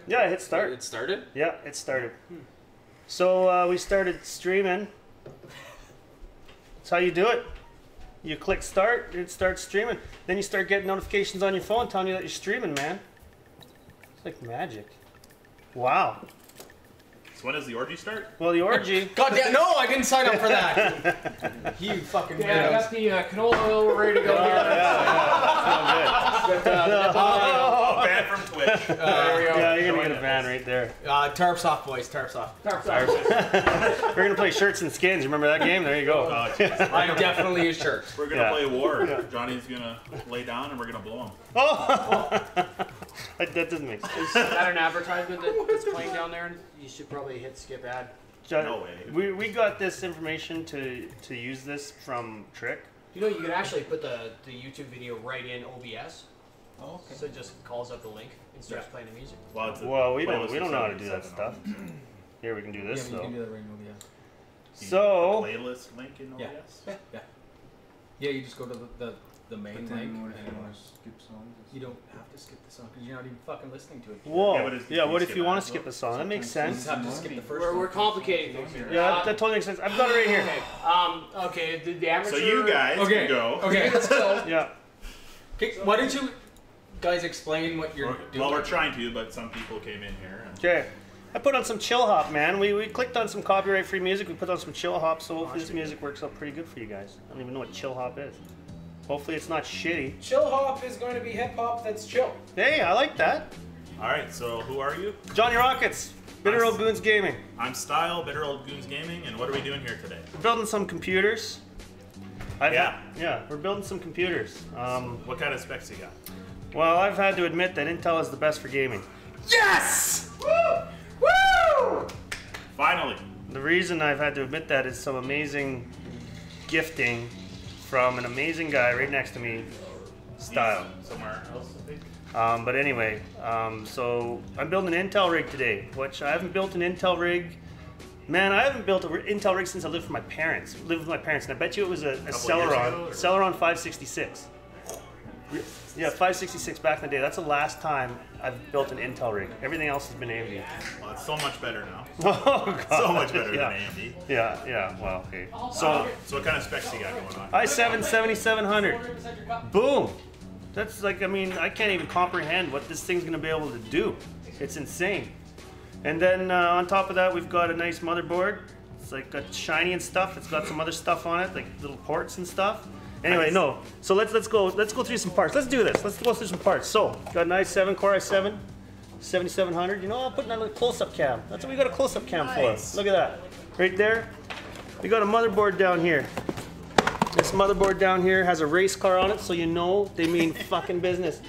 Yeah, I hit start. It started? Yeah, it started. So we started streaming. That's how you do it. You click start, it starts streaming. Then you start getting notifications on your phone telling you that you're streaming, man. It's like magic. Wow. So when does the orgy start? Well, the orgy... God damn, no, I didn't sign up for that. You fucking Yeah, I got the canola oil ready to go. Ban from Twitch. There we go. Yeah, you're going to get a ban right there. Tarps off, boys, tarps off. Tarps off. We're going to play Shirts and Skins. Remember that game? There you go. I'm definitely a shirt. We're going to play war. Johnny's going to lay down and we're going to blow him. Oh! That doesn't make sense. Is that an advertisement that's playing down there? You should probably hit skip ad. John, No way. We got this information to use this from Trick. You know, you can actually put the YouTube video right in OBS. Oh, okay. So it just calls up the link and starts playing the music. Well, we don't know how to do that stuff. Here, we can do this, Yeah, though. you can do that right in OBS. So... Playlist link in OBS? Yeah, you just go to the main link. If you want to skip songs. You don't have to skip the song because you're not even fucking listening to it. Whoa. Yeah, what if you want to skip a song? That makes You sense. just have to skip the first We're one. complicating things here. Yeah, that totally makes sense. I've got it right here. Okay, the amateur... So you guys can go. Okay, let's go. Yeah. Okay, why don't you guys explain what you're doing? Well, we're trying to, but some people came in here. And Okay. I put on some chill hop, man. We clicked on some copyright-free music. We put on some chill hop, so hopefully this music works out pretty good for you guys. I don't even know what chill hop is. Hopefully it's not shitty. Chill hop is going to be hip hop that's chill. Hey, I like that. All right, so who are you? JonnyRockets, Bitter Old Goons Gaming. I'm STiol, Bitter Old Goons Gaming, and what are we doing here today? We're building some computers. Yeah, we're building some computers. What kind of specs you got? Well, I've had to admit that Intel is the best for gaming. Yes! Woo! Woo! Finally. The reason I've had to admit that is some amazing gifting from an amazing guy right next to me, STiol. Somewhere else, I think. But anyway, so I'm building an Intel rig today, which I haven't built an Intel rig. Man, I haven't built an Intel rig since I lived with my parents. And I bet you it was a Celeron 566. Yeah, 566 back in the day. That's the last time I've built an Intel rig. Everything else has been AMD. Well, it's so much better now. Oh, God. So much better than AMD. Yeah, well, okay. So what kind of specs you got going on? i7 7700. Boom. That's like, I mean, I can't even comprehend what this thing's gonna be able to do. It's insane. And then on top of that, we've got a nice motherboard. It's like got shiny and stuff. It's got some other stuff on it, like little ports and stuff. Anyway, no. So let's go through some parts. Let's do this. Let's go through some parts. So got an i7 Core i7, 7700. You know, I'll put in a close-up cam. That's what we got a close-up cam for. Look at that, right there. We got a motherboard down here. This motherboard down here has a race car on it, so you know they mean fucking business.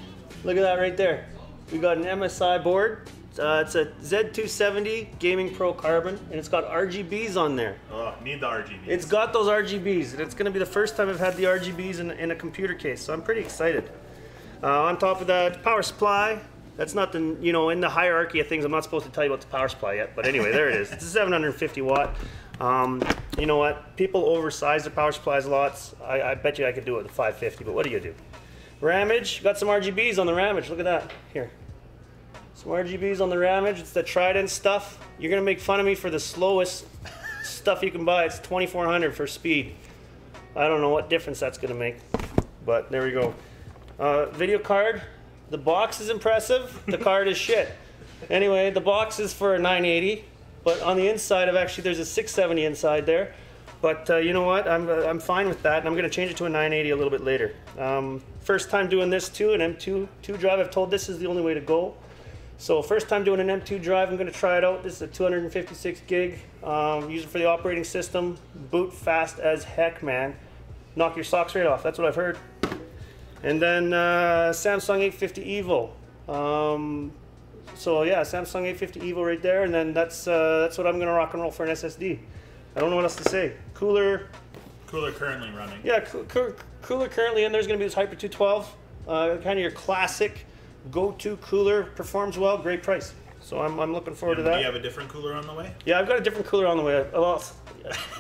Look at that right there. We got an MSI board. It's a Z270 Gaming Pro Carbon, and it's got RGBs on there. Oh, need the RGBs. It's got those RGBs, and it's going to be the first time I've had the RGBs in a computer case, so I'm pretty excited. On top of that, power supply. That's not the, you know, in the hierarchy of things, I'm not supposed to tell you about the power supply yet, but anyway, there it is. It's a 750 watt. You know what? People oversize their power supplies lots. I bet you I could do it with a 550, but what do you do? Ramage, got some RGBs on the Ramage. Look at that. Here. Some RGBs on the Ramage. It's the Trident stuff. You're going to make fun of me for the slowest stuff you can buy. It's 2400 for speed. I don't know what difference that's going to make, but there we go. Video card. The box is impressive. The card is shit. Anyway, the box is for a 980, but on the inside of actually there's a 670 inside there. But you know what? I'm fine with that, and I'm going to change it to a 980 a little bit later. First time doing this too, an M.2 drive. I've told this is the only way to go. So first time doing an M.2 drive, I'm going to try it out. This is a 256 gig. Use it for the operating system. Boot fast as heck, man. Knock your socks right off. That's what I've heard. And then Samsung 850 EVO. So yeah, Samsung 850 EVO right there. And then that's what I'm going to rock and roll for an SSD. I don't know what else to say. Cooler currently running. Yeah, cooler currently, and there's going to be this Hyper 212. Kind of your classic go-to cooler, performs well, great price. So I'm looking forward to that. Do you have a different cooler on the way? Yeah, I've got a different cooler on the way. Well,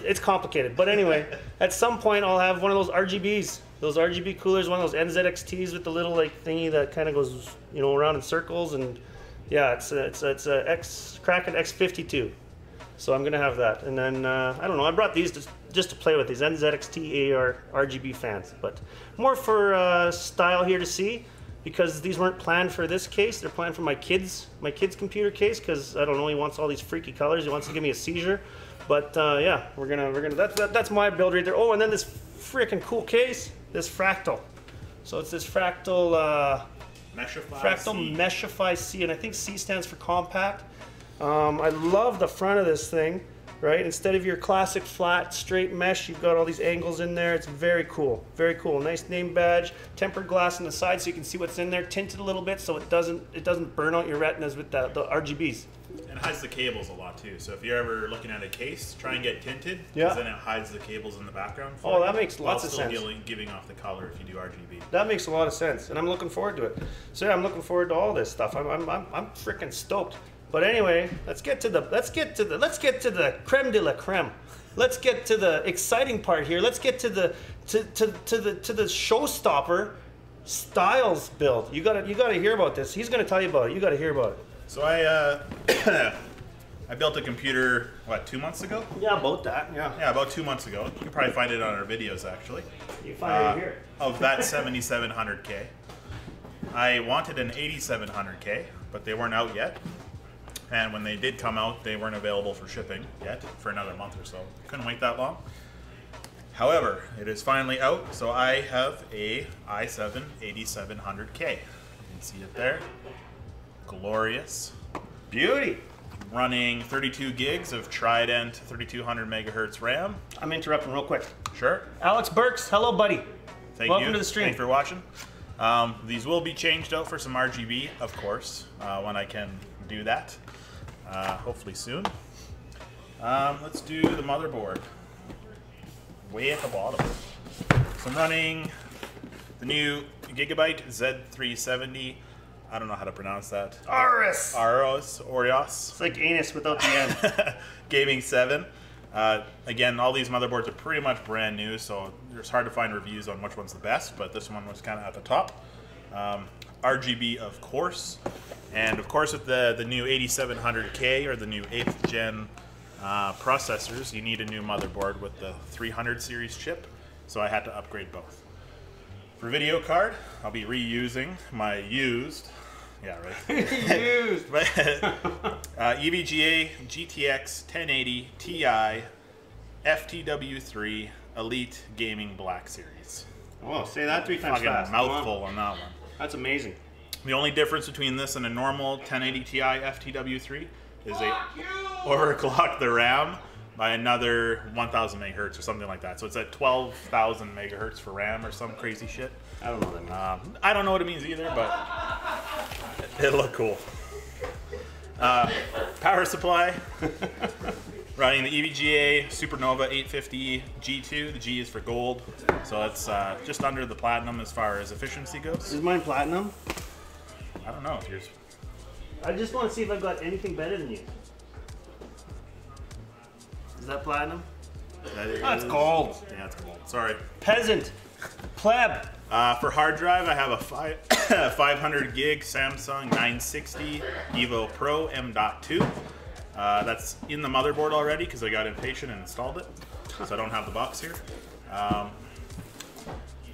it's complicated, but anyway, at some point I'll have one of those RGBs, those RGB coolers, one of those NZXTs with the little like thingy that kind of goes, you know, around in circles, and Yeah, it's a Kraken X62. So I'm gonna have that, and then I don't know. I brought these just to play with these NZXT RGB fans, but more for style here to see, because these weren't planned for this case. They're planned for my kid's computer case, because I don't know, he wants all these freaky colors. He wants to give me a seizure, but yeah, we're gonna that's my build right there. Oh, and then this freaking cool case, this Fractal. So it's this Fractal Meshify C, and I think C stands for compact. I love the front of this thing, right? Instead of your classic flat straight mesh, you've got all these angles in there. It's very cool, very cool. Nice name badge, tempered glass on the side so you can see what's in there, tinted a little bit so it doesn't burn out your retinas with the RGBs. And it hides the cables a lot too. So if you're ever looking at a case, try and get tinted, yeah, because then it hides the cables in the background. Oh, that makes lots of sense. Giving off the color if you do RGB. That makes a lot of sense, and I'm looking forward to it. So yeah, I'm looking forward to all this stuff. I'm freaking stoked. But anyway, let's get to the creme de la creme. Let's get to the exciting part here. Let's get to the showstopper, Styles build. You gotta hear about this. He's gonna tell you about it. You gotta hear about it. So I built a computer, what, 2 months ago? Yeah, about that. Yeah. Yeah, about 2 months ago. You can probably find it on our videos actually. You find it here. Of that 7700K. I wanted an 8700K, but they weren't out yet. And when they did come out, they weren't available for shipping yet for another month or so. Couldn't wait that long. However, it is finally out, so I have a i7 8700K. You can see it there. Glorious. Beauty. Running 32 gigs of Trident 3200 megahertz RAM. I'm interrupting real quick. Sure. Alex Burks, hello buddy. Welcome to the stream. Thanks for watching. These will be changed out for some RGB, of course, when I can do that. Hopefully soon. Let's do the motherboard. Way at the bottom. So I'm running the new Gigabyte Z370. I don't know how to pronounce that. Aorus. It's like anus without the end. Gaming 7. Again, all these motherboards are pretty much brand new, so it's hard to find reviews on which one's the best, but this one was kind of at the top. RGB, of course. And of course, with the new 8700K or the new 8th gen processors, you need a new motherboard with the 300 series chip, so I had to upgrade both. For video card, I'll be reusing my used, yeah, right? Used. EVGA GTX 1080 Ti FTW3 Elite Gaming Black Series. Oh, say that 3 times fast. Mouthful on that one. That's amazing. The only difference between this and a normal 1080 Ti FTW3 is they overclocked the RAM by another 1000 megahertz or something like that. So it's at 12,000 megahertz for RAM or some crazy shit. I don't know what that means. I don't know what it means either, but it'll look cool. Power supply. Running the EVGA SuperNova 850 G2. The G is for gold, so it's just under the platinum as far as efficiency goes. Is mine platinum? I don't know if yours. I just want to see if I've got anything better than you. Is that platinum? That's gold. Yeah, it's gold. Sorry. Peasant. Pleb. For hard drive, I have a 500 gig Samsung 960 Evo Pro M.2. That's in the motherboard already because I got impatient and installed it, so I don't have the box here.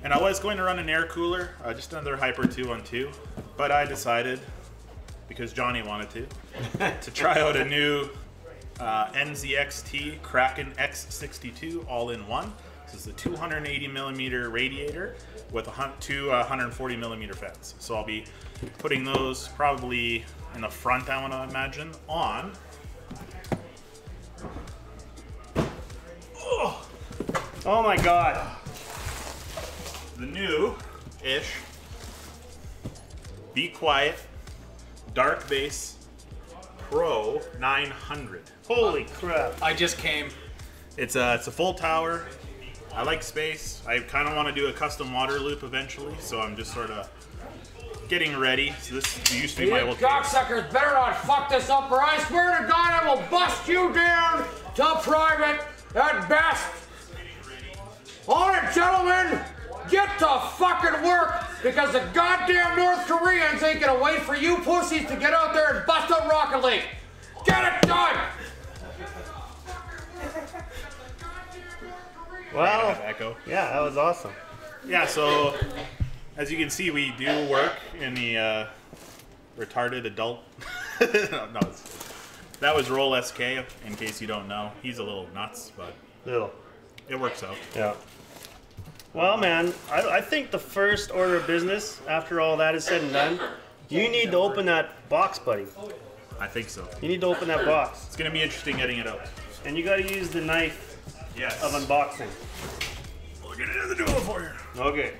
And I was going to run an air cooler, just another Hyper 212, but I decided, because Johnny wanted to try out a new NZXT Kraken X62 all-in-one. This is a 280 millimeter radiator with two 140 millimeter fans. So I'll be putting those probably in the front, I want to imagine, on. Oh my god. The new-ish Be Quiet Dark Base Pro 900. Holy crap. I just came. It's a full tower. I like space. I kind of want to do a custom water loop eventually, so I'm just sort of getting ready. So this used to be my old case. Cocksuckers better not fuck this up, or I swear to God I will bust you down to private at best. All right, gentlemen, get to fucking work. because the goddamn North Koreans ain't gonna wait for you pussies to get out there and bust a Rocket League. Get it done! Well, Echo. yeah, that was awesome. Yeah, so as you can see, we do work in the retarded adult. no, that was Roll SK, in case you don't know. He's a little nuts, but Little. it works out. Yeah. Well, man, I think the first order of business, after all that is said and done, you need to open that box, buddy. I think so. You need to open that box. It's going to be interesting getting it out. And you got to use the knife Yes. of unboxing. We'll get into the duo for you. Okay.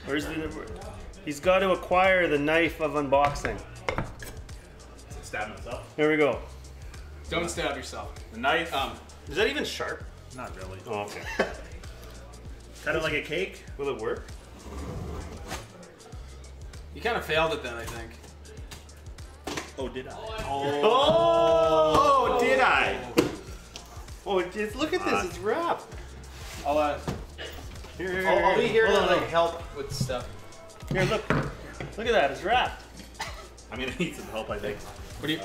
Where's the... He's got to acquire the knife of unboxing. Stab myself. Here we go. Don't stab yourself. The knife. Is that even sharp? Not really. Oh, okay. Kind of like a cake. Will it work? You kind of failed it then, I think. Oh, did I? Oh, did I? Oh, just look at this. It's wrapped. I'll Here, I'll be here to Hold on, like help with stuff. Here, look. Look at that. It's wrapped. I'm going to need some help, I think. What do you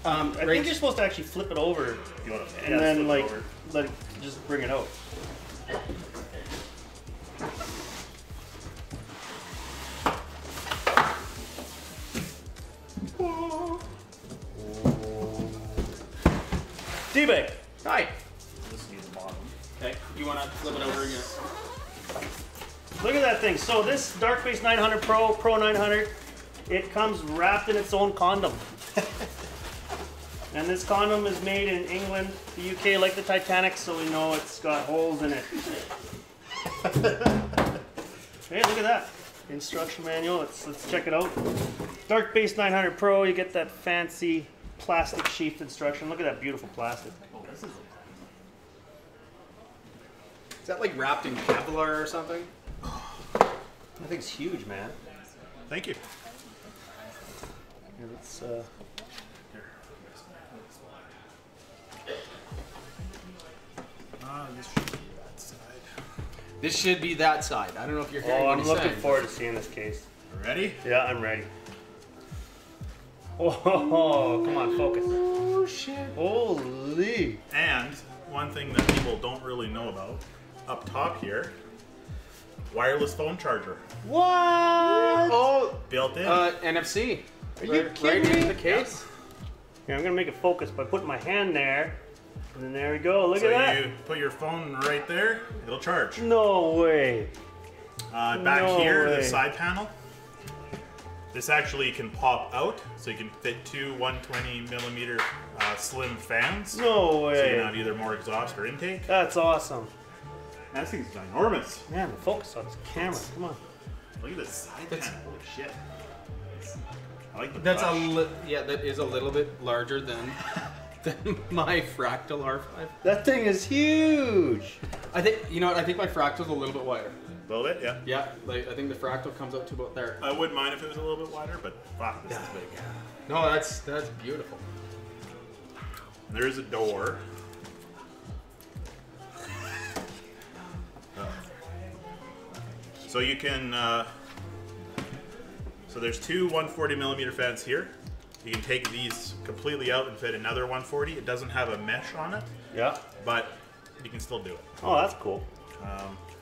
I think you're supposed to actually flip it over You want to, and then like let it just bring it out. D-Bag. Hi. This needs the bottom. Okay. You want to flip it over again? Look at that thing. So this Darkbase 900 Pro 900, it comes wrapped in its own condom. And this condom is made in England, the UK, like the Titanic, so we know it's got holes in it. Hey, look at that. Instruction manual. Let's check it out. Darkbase 900 Pro, you get that fancy plastic sheath instruction. Look at that beautiful plastic. Oh, this is... Is that like wrapped in Kevlar or something? That thing's huge, man. Thank you. Here, let's, Here. This should be that side. This should be that side. I don't know if you're hearing oh, what I'm he's looking saying. forward to seeing this case. Ready? Yeah, I'm ready. Oh, come on, focus. Oh shit. Holy. And one thing that people don't really know about, up top here, wireless phone charger. What? Oh, Built in. NFC. Are you Right kidding in me? the case. Here, I'm gonna make it focus by putting my hand there. And then there we go, look so at that. you put your phone right there, it'll charge. No way. Back No here, way. the side panel, this actually can pop out, so you can fit two 120 millimeter slim fans. No So you way. can have either more exhaust or intake. That's awesome. That thing's ginormous. Man, the focus on this camera, come on. Look at this side panel, holy shit. I like the That's brush. yeah, that is a little bit larger than my Fractal R5. That thing is huge. I think I think my Fractal's a little bit wider. A little bit, yeah. Yeah, like I think the Fractal comes up to about there. I wouldn't mind if it was a little bit wider, but fuck, this is big. No, that's beautiful. There is a door. So you can, so there's two 140 millimeter fans here. You can take these completely out and fit another 140. It doesn't have a mesh on it, Yeah. but you can still do it. Oh, that's cool.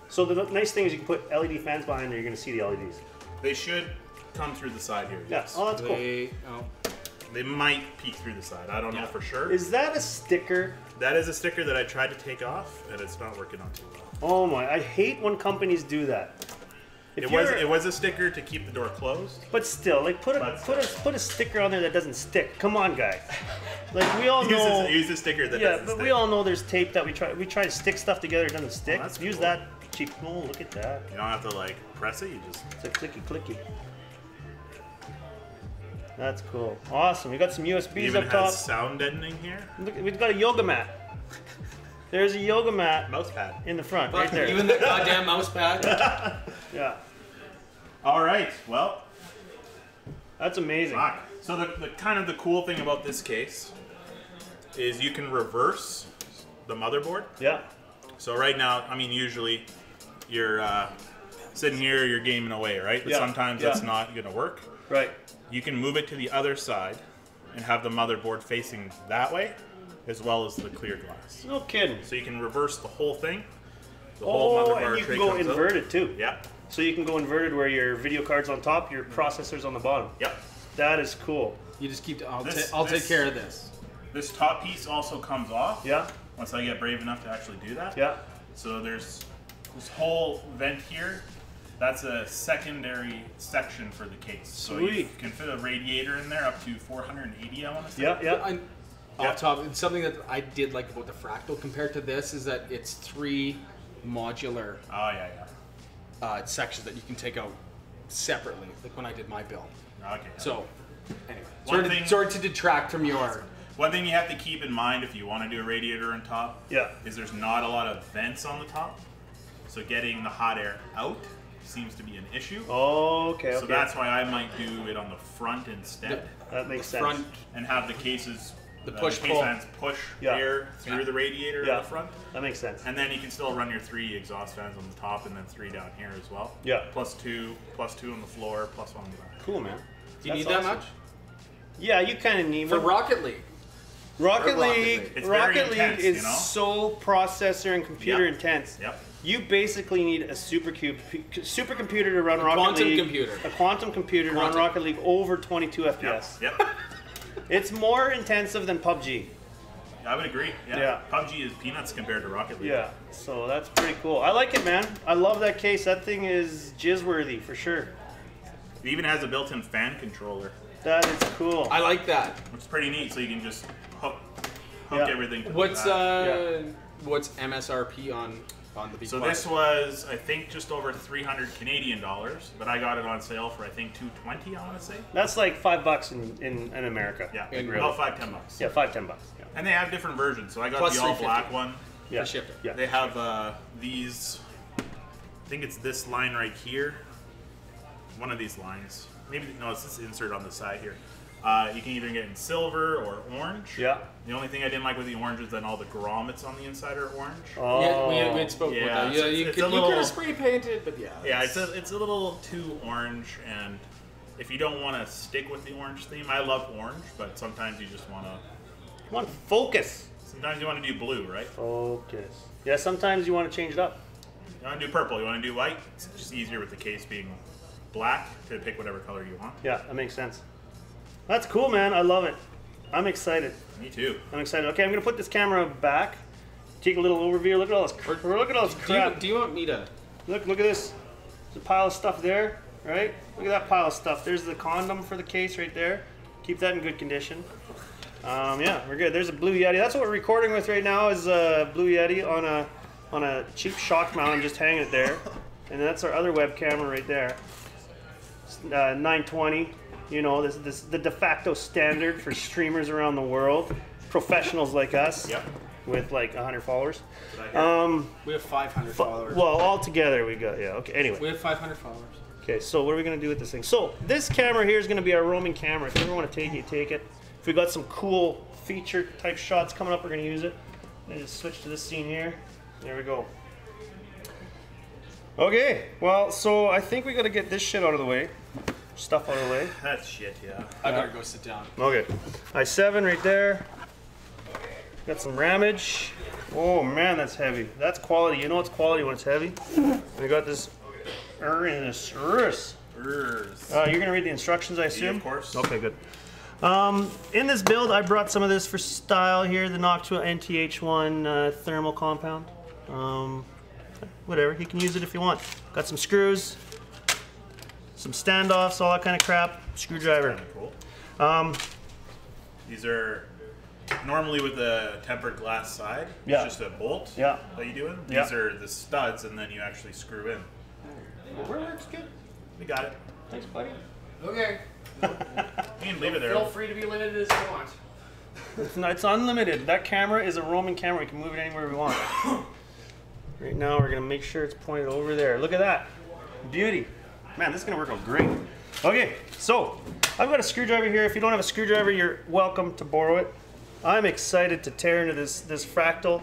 So the nice thing is you can put LED fans behind there, you're gonna see the LEDs. They should come through the side here. Yeah. Yes. Oh, that's cool. They might peek through the side. I don't know for sure. Is that a sticker? That is a sticker that I tried to take off, and it's not working on too well. Oh my, I hate when companies do that. If It you're- was a sticker to keep the door closed. But still, like put a sticker on there that doesn't stick. Come on, guys. Like we all know. Use a sticker that Yeah, doesn't but stick. we all know there's tape that we try to stick stuff together. It doesn't stick. that's Use cool. that cheap. Oh, look at that. You don't have to like press it. You just It's a clicky. That's cool. Awesome. We got some USBs even up top. has sound deadening here. Look, we've got a yoga mat. There's a yoga mat Mouse pad. in the front, right there. Even the goddamn mouse pad. Yeah, All right. Well, that's amazing. fuck. So the kind of the cool thing about this case is you can reverse the motherboard. Yeah. So right now, I mean, usually your sitting here, you're gaming away, right? But sometimes that's not going to work. Right. You can move it to the other side and have the motherboard facing that way, as well as the clear glass. No kidding. So you can reverse the whole thing. The whole motherboard and you tray can go comes out. inverted too. Yeah. So you can go inverted where your video card's on top, your processor's on the bottom. Yep. That is cool. You just keep. I'll This- take care of this. This top piece also comes off. Yeah. Once I get brave enough to actually do that. Yeah. So there's this whole vent here. That's a secondary section for the case. So you Sweet. can fit a radiator in there up to 480, I want to say. Yeah. Yeah. I'm, off top, it's something that I did like about the Fractal compared to this is that it's 3 modular Oh, yeah. sections that you can take out separately, like when I did my build. Okay. So, anyway, One thing- sorry to detract from your. One thing you have to keep in mind if you want to do a radiator on top Yeah. is there's not a lot of vents on the top. So getting the hot air out seems to be an issue. Okay. So that's why I might do it on the front instead that makes sense. front. and have the cases, The case push-pull. fans push Yeah. air through the radiator Yeah. in the front. That makes sense. And then you can still run your 3 exhaust fans on the top and then 3 down here as well. Yeah. Plus two on the floor, plus 1 on the back. Cool, man. Do you That's need that awesome. much Yeah, you kind of need for one. Rocket League? Rocket Rocket League. League. It's very Rocket League intense, is you know? so processor and computer Yep. intense. Yep. You basically need a supercomputer to run Rocket quantum League. computer. A quantum computer to run Quantum. Rocket League over 22 FPS. Yep. It's more intensive than PUBG. I would agree. Yeah. Yeah. PUBG is peanuts compared to Rocket League. Yeah, so that's pretty cool. I like it, man. I love that case. That thing is jizz-worthy for sure. It even has a built-in fan controller, That is cool. I like that. which is pretty neat. So you can just hook Yeah. everything. To What's the back. what's MSRP on the Big So Black? this was, I think, just over 300 Canadian dollars, but I got it on sale for I think 220. I want to say. That's like $5 in America. Yeah, Like, really. about $5-10 bucks. Yeah, $5-10. Yeah. And they have different versions. So I got Plus the all $3.50. black one. Yeah. shipping. Yeah. They have these. I think it's this line right here. One of these lines. Maybe no, it's this insert on the side here. You can either get in silver or orange. Yeah. The only thing I didn't like with the orange is that all the grommets on the inside are orange. Oh. Yeah, we had spoke Yeah, about that. Yeah, it's- you it's could a little- have spray painted, but yeah. Yeah, it's a little too orange, and if you don't want to stick with the orange theme, I love orange, but sometimes you just want to. Come on, focus. Sometimes you want to do blue, right? Focus. Yeah, sometimes you want to change it up. You want to do purple. You want to do white. It's just easier with the case being black to pick whatever color you want. Yeah, that makes sense. That's cool, man. I love it. I'm excited. Me too. I'm excited. Okay, I'm gonna put this camera back. Take a little overview. Look at all this. Look at all this crap. Do you want me to? Look at this. There's a pile of stuff there, right? Look at that pile of stuff. There's the condom for the case right there. Keep that in good condition. Yeah, we're good. There's a Blue Yeti. That's what we're recording with right now. Is a Blue Yeti on a cheap shock mount. I'm just hanging it there, and that's our other web camera right there. 920. You know, this the de facto standard for streamers around the world, professionals like us. Yep. With like 100 followers. We have 500 followers. Well, all together we got, yeah, okay, anyway. We have 500 followers. Okay, so what are we going to do with this thing? So, this camera here is going to be our roaming camera. If you ever want to take it, you take it. If we got some cool feature type shots coming up, we're going to use it. Let me just switch to this scene here. There we go. Okay, well, so I think we got to get this shit out of the way. Stuff out of the way. That's shit, yeah. I gotta go sit down. Okay, i7 right there. Got some ramage. Oh man, that's heavy. That's quality. You know it's quality when it's heavy. And we got this Aorus. You're gonna read the instructions, I assume? of course. Okay, good. In this build, I brought some of this for style here. The Noctua NTH1 thermal compound. Whatever, you can use it if you want. Got some screws, some standoffs, all that kind of crap. Screwdriver. Kind of cool. These are normally with the tempered glass side. Yeah. It's just a bolt Yeah. that you do in. Yeah. These are the studs, and then you actually screw in. Works good. We got it. Thanks, buddy. Okay. You can leave it there. Feel free to be limited as you want. No, it's unlimited. That camera is a roaming camera. We can move it anywhere we want. Right now, we're gonna make sure it's pointed over there. Look at that. Beauty. Man, this is gonna work out great. Okay, so I've got a screwdriver here. If you don't have a screwdriver, you're welcome to borrow it. I'm excited to tear into this fractal.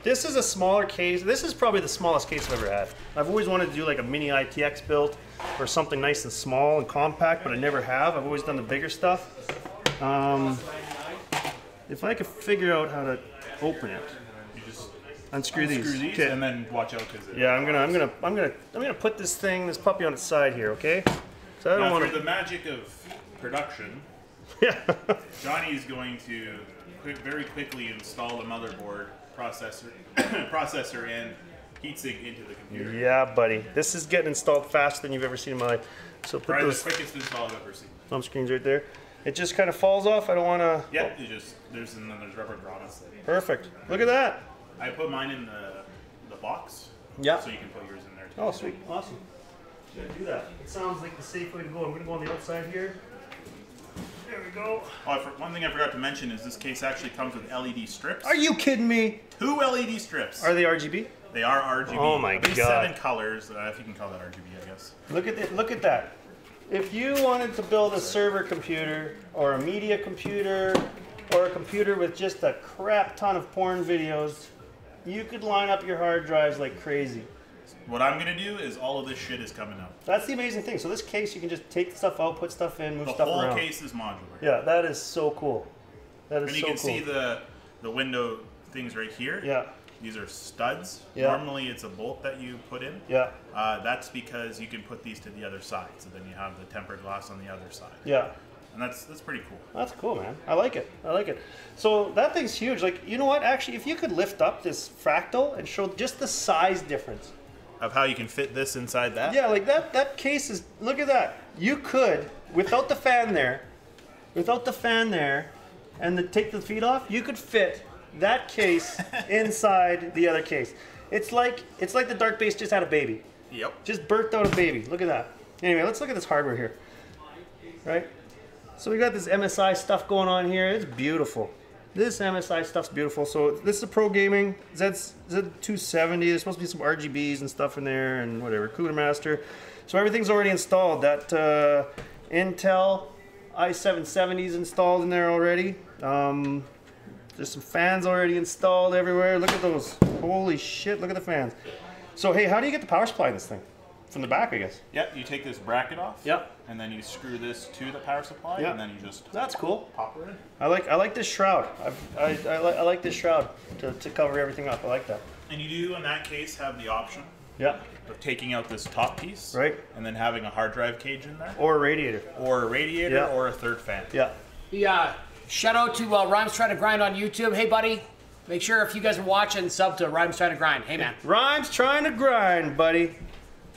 This is a smaller case. This is probably the smallest case I've ever had. I've always wanted to do like a mini ITX build or something nice and small and compact, but I never have. I've always done the bigger stuff. If I could figure out how to open it, You just unscrew these. Okay. and then watch out because Yeah, I'm gonna put this puppy on its side here, okay? So I don't now, want for the magic of production, Yeah. Johnny is going to very quickly install the motherboard, processor, and heatsink into the computer. Yeah, buddy. This is getting installed faster than you've ever seen in my life. So put Probably those the quickest install I've ever seen. thumb screens right there. It just kind of falls off. I don't want to. Yeah, you just there's rubber grommets. Perfect. Look at that. I put mine in the box. Yeah. So you can put yours in there too. Oh, sweet. Awesome. Gonna do that. It sounds like the safe way to go. I'm gonna go on the outside here. There we go. Oh, one thing I forgot to mention is this case actually comes with LED strips. Are you kidding me? 2 LED strips. Are they RGB? They are RGB. Oh my I believe God. 7 colors, if you can call that RGB, I guess. Look at it. Look at that. If you wanted to build a server computer or a media computer or a computer with just a crap ton of porn videos, you could line up your hard drives like crazy. What I'm gonna do is all of this shit is coming out. That's the amazing thing. So this case, you can just take stuff out, put stuff in, move The stuff whole around. case is modular. Yeah, that is so cool. That is And you so can cool. see the window things right here. Yeah, These are studs. Yeah. Normally it's a bolt that you put in. yeah, That's because you can put these to the other side. So then you have the tempered glass on the other side. yeah. And that's pretty cool. That's cool, man. I like it. I like it. So that thing's huge. Like, you know what? Actually, if you could lift up this fractal and show just the size difference. Of how you can fit this inside that? Yeah, like that case is, look at that. You could, without the fan there, and take the feet off, you could fit that case inside the other case. It's like the Dark Base just had a baby. Yep. Just birthed out a baby. Look at that. Anyway, let's look at this hardware here. Right? So we got this MSI stuff going on here. It's beautiful. This MSI stuff's beautiful. So this is a Pro Gaming Z270. There's supposed to be some RGBs and stuff in there and whatever. Cooler Master. So everything's already installed. That Intel i770 is installed in there already. There's some fans already installed everywhere. Look at those. Holy shit, look at the fans. So hey, how do you get the power supply in this thing? From the back, I guess. Yep, you take this bracket off. Yep. And then you screw this to the power supply. Yep. And then you just That's cool. pop it in. I like this shroud. I like this shroud to cover everything up. I like that. And you do, in that case, have the option Yeah. of taking out this top piece. Right. And then having a hard drive cage in there. Or a radiator. Or a radiator Yeah. or a third fan. Yeah. Yeah. Shout out to Rhymes Trying to Grind on YouTube. Hey, buddy. Make sure if you guys are watching, sub to Rhymes Trying to Grind. Hey, man. Rhymes trying to grind, buddy.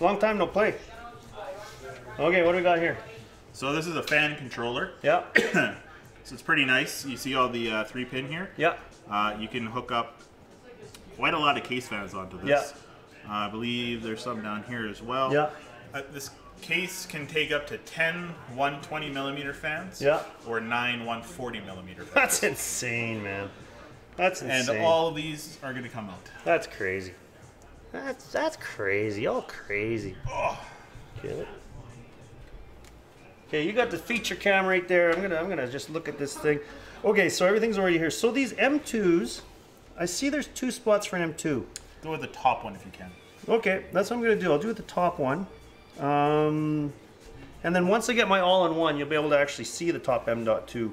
Long time no play. Okay, what do we got here? So this is a fan controller. Yeah. So it's pretty nice. You see all the 3-pin here? Yeah. You can hook up quite a lot of case fans onto this. Yeah. I believe there's some down here as well. Yeah. This case can take up to 10 120 millimeter fans. Yeah. Or 9 140 millimeter fans. That's insane, man. That's insane. And all of these are going to come out. That's crazy. That's crazy. All crazy. Oh. Get it? Okay, you got the feature cam right there. I'm gonna just look at this thing. Okay, so everything's already here. So these M2s, I see there's 2 spots for an M2. Go with the top one if you can. Okay, that's what I'm gonna do. I'll do it the top one. And then once I get my all-in-one, you'll be able to actually see the top M.2.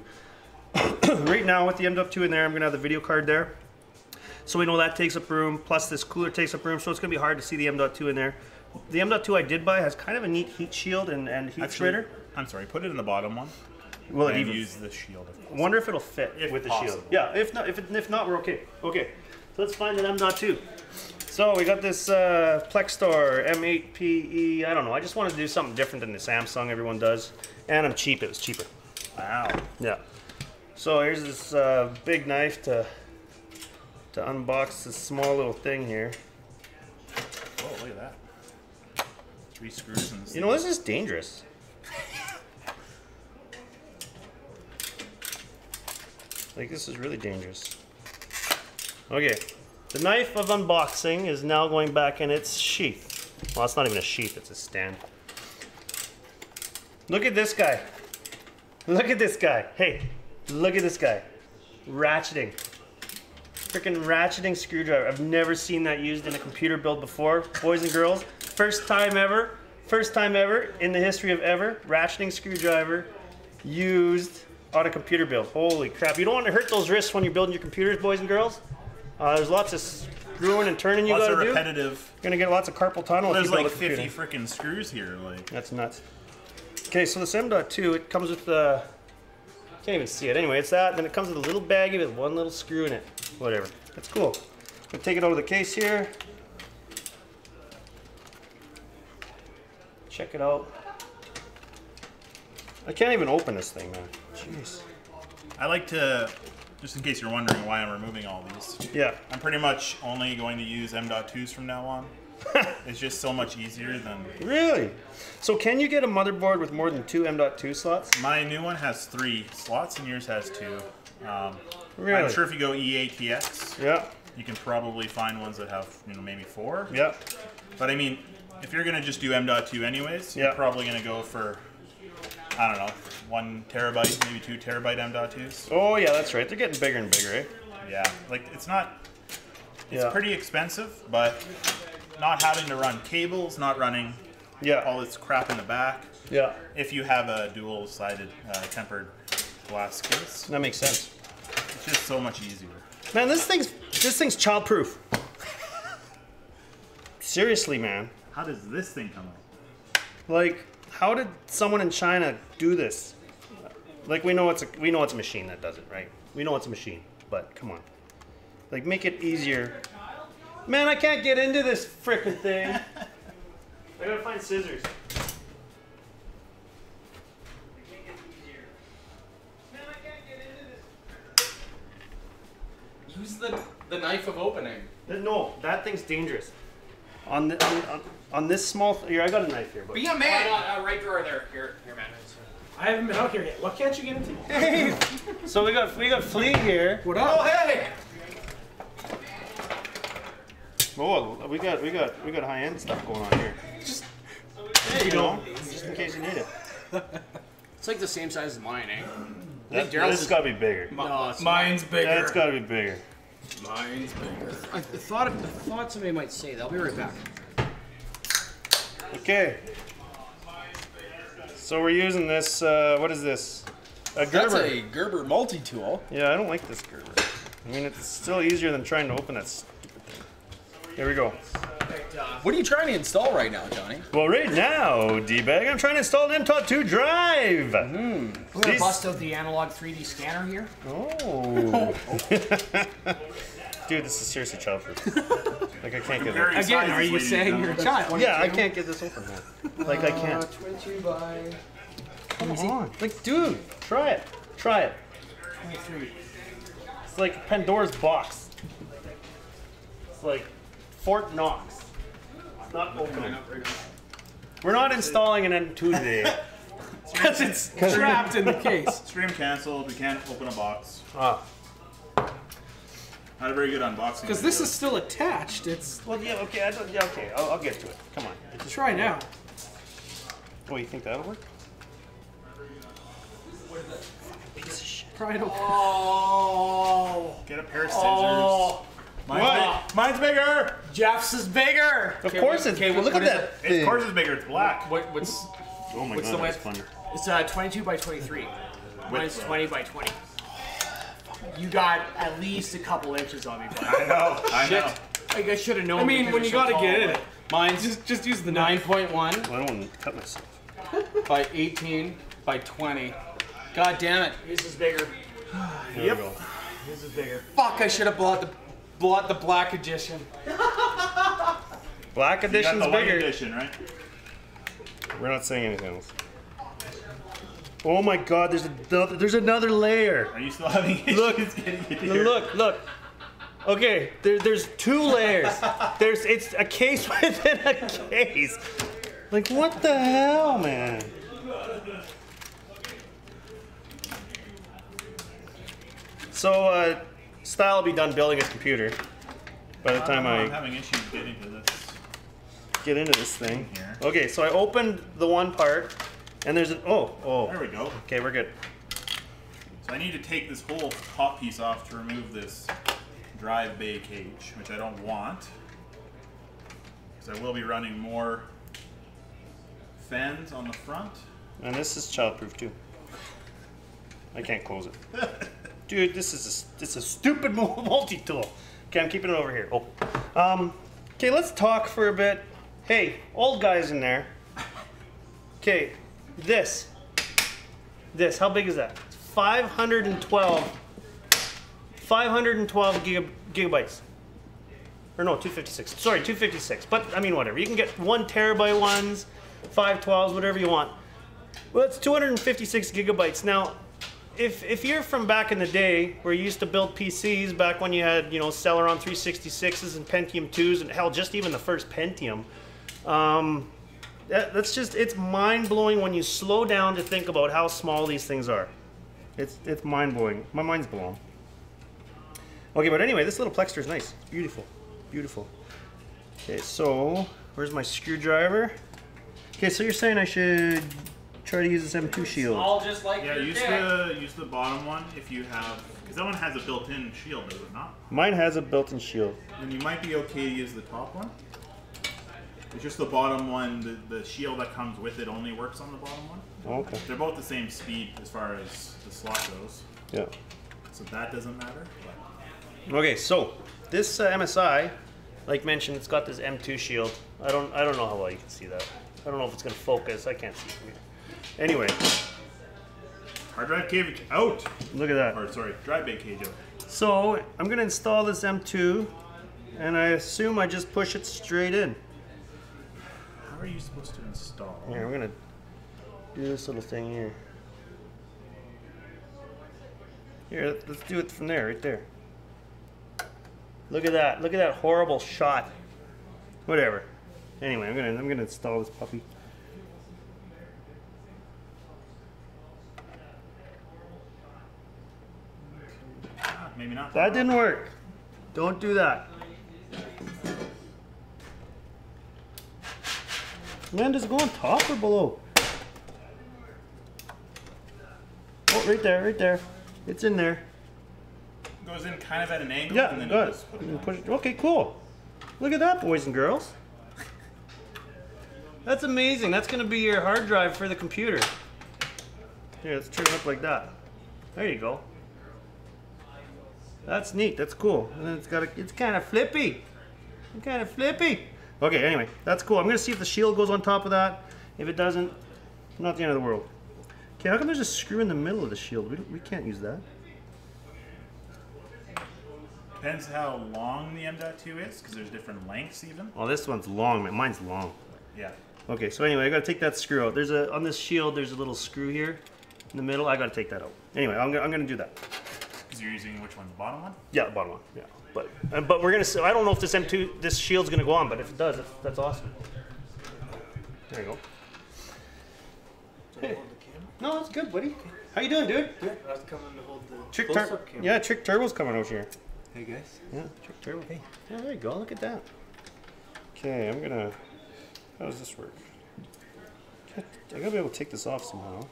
Right now with the M.2 in there, I'm gonna have the video card there. So we know that takes up room, plus this cooler takes up room, so it's gonna be hard to see the M.2 in there. The M.2 I did buy has kind of a neat heat shield and heat spreader. I'm sorry, put it in the bottom one. Will it And even use the shield. If possible. wonder if it'll fit If with the possible. shield. Yeah, if not, we're okay. Okay, so let's find an M.2. So we got this Plextor M.2. I don't know. I just wanted to do something different than the Samsung everyone does, and I'm cheap. It was cheaper. Wow. Yeah. So here's this big knife to unbox this small little thing here. Oh, look at that. 3 screws in this. You know, this is dangerous. Like, this is really dangerous. Okay, the knife of unboxing is now going back in its sheath. Well, it's not even a sheath, it's a stand. Look at this guy. Look at this guy. Hey, look at this guy. Ratcheting. freaking ratcheting screwdriver. I've never seen that used in a computer build before, boys and girls. First time ever in the history of ever, ratcheting screwdriver used on a computer build. Holy crap. You don't want to hurt those wrists when you're building your computers, boys and girls. There's lots of screwing and turning you gotta do. Lots of repetitive. You're gonna get lots of carpal tunnel. Well, if there's you build like a computer. 50 freaking screws here. Like That's nuts. Okay, so this M.2, it comes with the, can't even see it. Anyway, it's that, then it comes with a little baggie with one little screw in it. Whatever, that's cool. I'm gonna take it out of the case here. Check it out. I can't even open this thing, man. Jeez. I like to, just in case you're wondering why I'm removing all these. Yeah. I'm pretty much only going to use M.2s from now on. It's just so much easier than... Really? So can you get a motherboard with more than 2 M.2 slots? My new one has 3 slots and yours has 2. Really? I'm sure if you go EATX, Yeah. you can probably find ones that have, you know, maybe 4. Yeah. But I mean, if you're gonna just do M.2 anyways, Yeah. you're probably gonna go for, I don't know, 1 terabyte, maybe 2 terabyte M.2s. Oh yeah, that's right. They're getting bigger and bigger, eh? Yeah, like it's not, it's Yeah. pretty expensive, but not having to run cables, not running Yeah. all this crap in the back. Yeah. If you have a dual-sided tempered glass case, That makes sense. it's just so much easier. Man, this thing's childproof. Seriously, man. How does this thing come out? Like, how did someone in China do this? Like, we know it's a machine that does it, right? We know it's a machine, but come on. Like, make it easier. Man, I can't get into this frickin' thing. I gotta find scissors. Use the knife of opening. No, that thing's dangerous. On this small, here, I got a knife here, but. Be a man. Right drawer there. Here, man. I haven't been out here yet. What can't you get into? So we got Flea here. What up? Oh hey! Oh, we got high-end stuff going on here. Just there you go, just in case you need it. It's like the same size as mine, eh? This has got to be bigger. No, it's Mine's bigger. That's got to be bigger. Mine's bigger. I thought somebody might say that. I'll be right back. Okay. So we're using this. What is this? A Gerber. That's a Gerber multi-tool. Yeah, I don't like this Gerber. I mean, it's still easier than trying to open that stupid thing. Here we go. What are you trying to install right now, Johnny? Well, right now, D-Bag, I'm trying to install an M.2 drive. We're gonna bust out the analog 3D scanner here. Oh. Dude, this is seriously childproof. Like, I can't get it. Again, are you saying you're a child? Yeah, I can't get this open, man. Like, I can't. 22 by... Come on. Like, dude, try it. Try it. 23. It's like Pandora's box. It's like Fort Knox. It's not opening. We're not installing an M2 today. Because it's trapped in the case. Stream canceled. We can't open a box. Ah. Not a very good unboxing. Because this video. is still attached. It's... Well, yeah, okay, okay. I'll get to it. Come on. Try now. Oh, you think that'll work? Try it open. Oh. Get a pair of scissors. Mine's bigger. Jeff's is bigger. Of course it's big. Look at that. Of course it's bigger. It's black. What's Oh my What's god, the that's width? fun. It's 22 by 23. Mine's 20 by 20. You got at least a couple inches on me, buddy. I know. Like, I should have known. I mean, because when you you're so gotta get tall, in it, mine's just use the knife. 9.1 Well, I don't want to cut myself. by 18 by 20. God damn it! This is bigger. There we go. This is bigger. Fuck! I should have bought the black edition. Black You got edition's the white bigger. edition, right? We're not saying anything else. Oh my god, there's another layer. Are you still having issues Look. getting it here? Look. Okay, there's 2 layers. It's a case within a case. Like, what the hell, man? So, Style will be done building his computer by the time I'm I having issues getting to this. get into this thing. Here. Okay, so I opened the one part, and there's an oh. There we go. Okay, we're good. So I need to take this whole top piece off to remove this drive bay cage, which I don't want, because I will be running more fans on the front. And this is childproof too. I can't close it. Dude, this is a stupid multi-tool. Okay, I'm keeping it over here. Oh. Okay, let's talk for a bit. Hey, old guys in there. Okay, this, how big is that? 512 gigabytes. Or no, 256. Sorry, 256. But I mean, whatever. You can get 1 terabyte ones, 512s, whatever you want. Well, it's 256 gigabytes. Now, if you're from back in the day where you used to build PCs, back when you had, you know, Celeron 366s and Pentium 2s, and hell, just even the first Pentium, that's just, it's mind-blowing when you slow down to think about how small these things are. It's mind-blowing. My mind's blown. Okay, but anyway, this little Plextor is nice. It's beautiful. Beautiful. Okay, so where's my screwdriver? Okay, so you're saying I should try to use this M.2 shield. All just like Yeah, your use the bottom one if you have, because that one has a built-in shield, does it not? Mine has a built-in shield. Then you might be okay to use the top one. It's just the bottom one, the shield that comes with it only works on the bottom one. Oh, okay. They're both the same speed as far as the slot goes. Yeah. So that doesn't matter. Okay, so this MSI, like mentioned, it's got this M.2 shield. I don't know how well you can see that. I don't know if it's gonna focus. I can't see from here. Anyway, Hard drive cage out. look at that. Or sorry, drive bay cage out. So I'm gonna install this M.2, and I assume I just push it straight in. How are you supposed to install? Here, I'm gonna do this little thing here. Here, let's do it from there, right there. Look at that! Look at that horrible shot. Whatever. Anyway, I'm gonna install this puppy. Maybe not. That didn't work. Don't do that. Man, does it go on top or below? Oh, right there, right there. It's in there. Goes in kind of at an angle. Yeah, and then good. you just put it And on. push it. Okay, cool. Look at that, boys and girls. That's amazing. That's going to be your hard drive for the computer. Here, let's turn it up like that. There you go. That's neat. That's cool. And then it's kind of flippy. Kind of flippy. Okay, anyway, that's cool. I'm going to see if the shield goes on top of that. If it doesn't, not the end of the world. Okay, how come there's a screw in the middle of the shield? We can't use that. Depends how long the M.2 is, because there's different lengths even. Oh, this one's long, man. Mine's long. Yeah. Okay, so anyway, I gotta take that screw out. On this shield, there's a little screw here in the middle. I gotta take that out. Anyway, I'm gonna do that. Because you're using which one? The bottom one? Yeah, the bottom one. Yeah, but we're gonna. I don't know if this shield's gonna go on, but if it does, that's awesome. There you go. Hey. No, that's good, buddy. How you doing, dude? Good. I was coming to hold the Trick close-up camera. Yeah, Trick Turbo's coming out here. Hey guys. Yeah, Trick Turbo. Hey. Yeah, there you go. Look at that. Okay, I'm gonna. How does this work? I gotta be able to take this off somehow.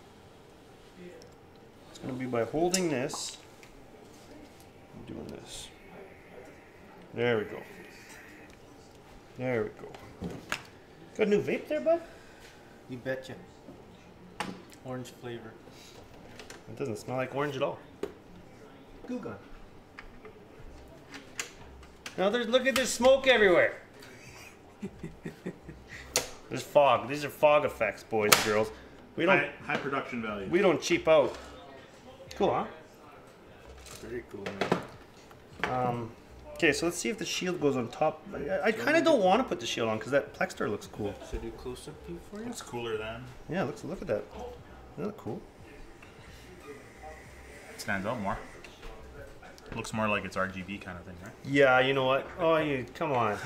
It's gonna be by holding this. And doing this. There we go. There we go. Got a new vape there, bud? You betcha. Orange flavor. It doesn't smell like orange at all. Goo Gone. Now look at this smoke everywhere. There's fog. These are fog effects, boys and girls. We don't High production value. we don't cheap out. Cool, huh? Very cool, man. Okay, so let's see if the shield goes on top. I kind of don't want to put the shield on because that Plextor looks cool. Should I do close-up view for you? It's cooler then. Yeah, look at that. Isn't that cool? It stands out more. Looks more like it's RGB kind of thing, right? Yeah, you know what? Oh, you come on.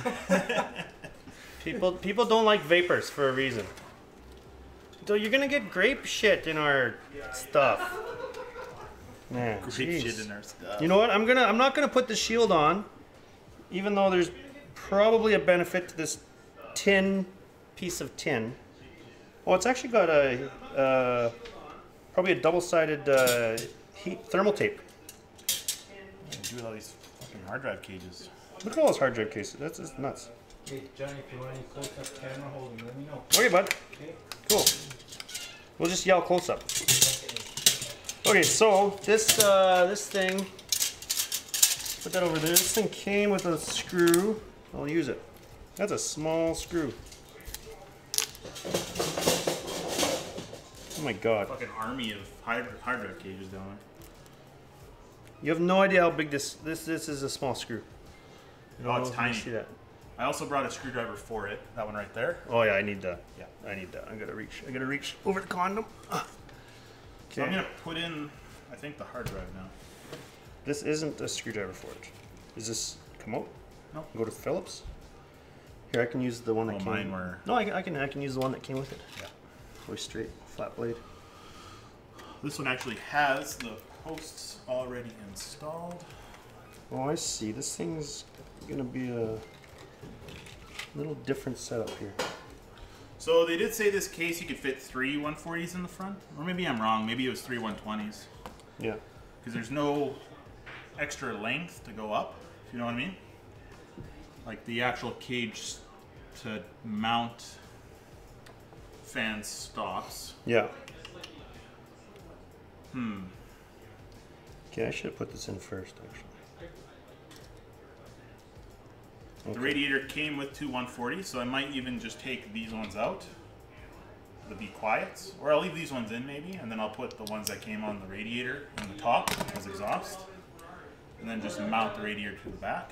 People don't like vapors for a reason. So you're gonna get grape shit in our stuff. Man, Grape jeez. shit in our stuff. You know what? I'm not gonna put the shield on, even though there's probably a benefit to this piece of tin. Oh, it's actually got a probably a double-sided thermal tape. Do all these Freaking hard drive cages. Look at all those hard drive cases. That's just nuts. Hey, Johnny, if you want any close-up camera holding, let me know. Okay, bud. Okay. Cool. We'll just yell close up. Okay, so this this thing, put that over there. This thing came with a screw. I'll use it. That's a small screw. Oh my god. Fucking army of hard drive cages down there. You have no idea how big this is a small screw. Oh, it's tiny. See that? I also brought a screwdriver for it. That one right there. Oh yeah, I need that. Yeah. I need that. I gotta reach over the condom. So I'm gonna put in, I think, the hard drive now. This isn't a screwdriver for it. Is this come out? No. Go to Phillips. Here, I can use the one that came. Mine were. No, I can use the one that came with it. Yeah. Go straight, flat blade. This one actually has the posts already installed. Oh, I see. This thing's gonna be a little different setup here. So they did say this case you could fit 3 140s in the front, or maybe I'm wrong. Maybe it was 3 120s. Yeah. Because there's no extra length to go up, if you know what I mean. Like the actual cage to mount fan stops. Yeah. Okay, I should have put this in first, actually. The radiator came with 2 140s, so I might even just take these ones out, the be quiets, or I'll leave these ones in maybe, and then I'll put the ones that came on the radiator in the top as exhaust, and then just mount the radiator to the back,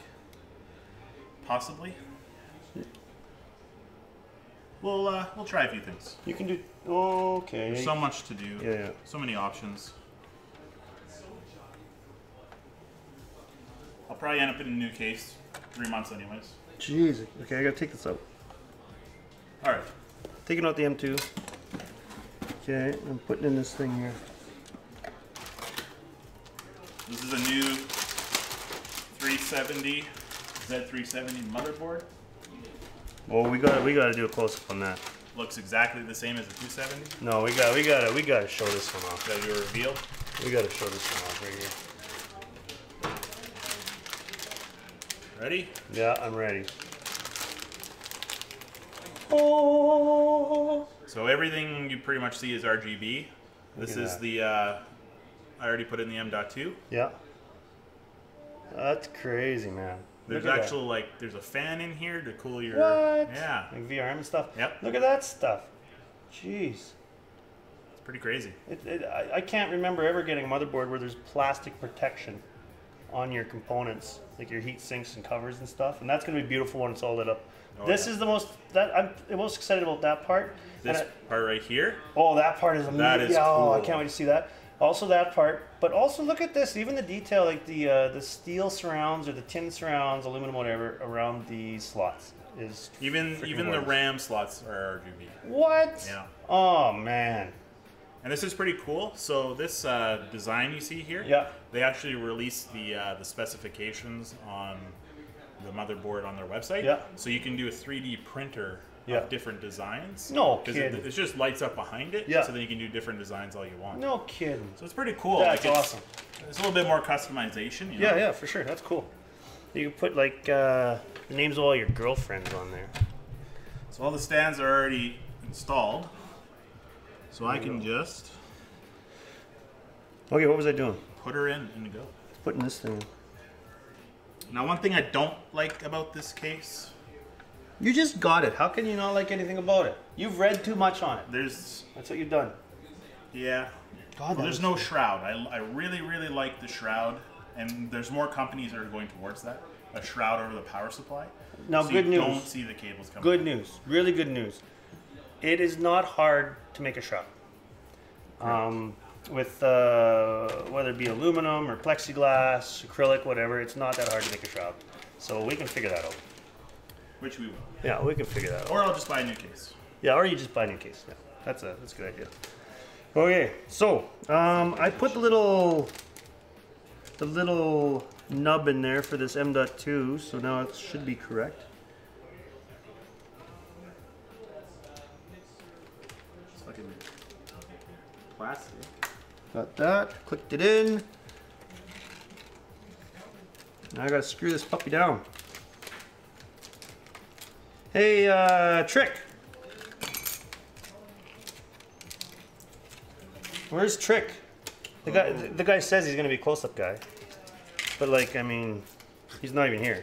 possibly. We'll try a few things. You can do. Okay. There's so much to do. Yeah. So many options. I'll probably end up in a new case. 3 months anyways. Jeez. Okay, I gotta take this out. Alright. Taking out the M2. Okay, I'm putting in this thing here. This is a new 370 Z370 motherboard. Well, we gotta do a close up on that. Looks exactly the same as the 270. No, we gotta show this one off. That you revealed. We gotta show this one off right here. Ready? Yeah, I'm ready. Oh. So everything you pretty much see is RGB. This is the I already put in the M.2. Yeah. That's crazy, man. There's Look at actual there's a fan in here to cool your What? yeah. Like VRM and stuff. Yep. Look at that stuff. Jeez. It's pretty crazy. I can't remember ever getting a motherboard where there's plastic protection on your components, like your heat sinks and covers and stuff, and that's gonna be beautiful when it's all lit up. Oh, This yeah. is I'm the most excited about that part. This part right here. Oh, that part is amazing. That is Oh, I cool. can't wait to see that. Also that part, but also look at this, even the detail, like the steel surrounds or the tin surrounds, aluminum, whatever, around the slots is Even freaking the gorgeous. RAM slots are RGB. What? Yeah. Oh man. And this is pretty cool. So this design you see here, Yeah. they actually released the specifications on the motherboard on their website. Yeah. So you can do a 3D printer Yeah. of different designs. No 'Cause kidding. it just lights up behind it. Yeah. So then you can do different designs all you want. No kidding. So it's pretty cool. That's it's, awesome. It's a little bit more customization. You know? Yeah, yeah, for sure. That's cool. You can put like the names of all your girlfriends on there. So all the stands are already installed. So I can just Okay, what was I doing? put her in and go. Putting this thing in. Now one thing I don't like about this case, You just got it. How can you not like anything about it? You've read too much on it. there's, That's what you've done. yeah, God, well, there's no shroud. I really, really like the shroud, and there's more companies that are going towards that. A shroud over the power supply. Now, so good you news. don't see the cables coming. Good news. Really good news. It is not hard to make a shroud. With whether it be aluminum or plexiglass, acrylic, whatever, it's not that hard to make a shroud. So we can figure that out. Which we will. Yeah, we can figure that out. Or I'll just buy a new case. Yeah, or you just buy a new case. Yeah, that's a good idea. Okay, so I put the little nub in there for this M.2, so now it should be correct. It's fucking plastic. Got that. Clicked it in. Now I gotta screw this puppy down. Hey, Trick. Where's Trick? The guy says he's gonna be a close-up guy, but like, I mean, he's not even here.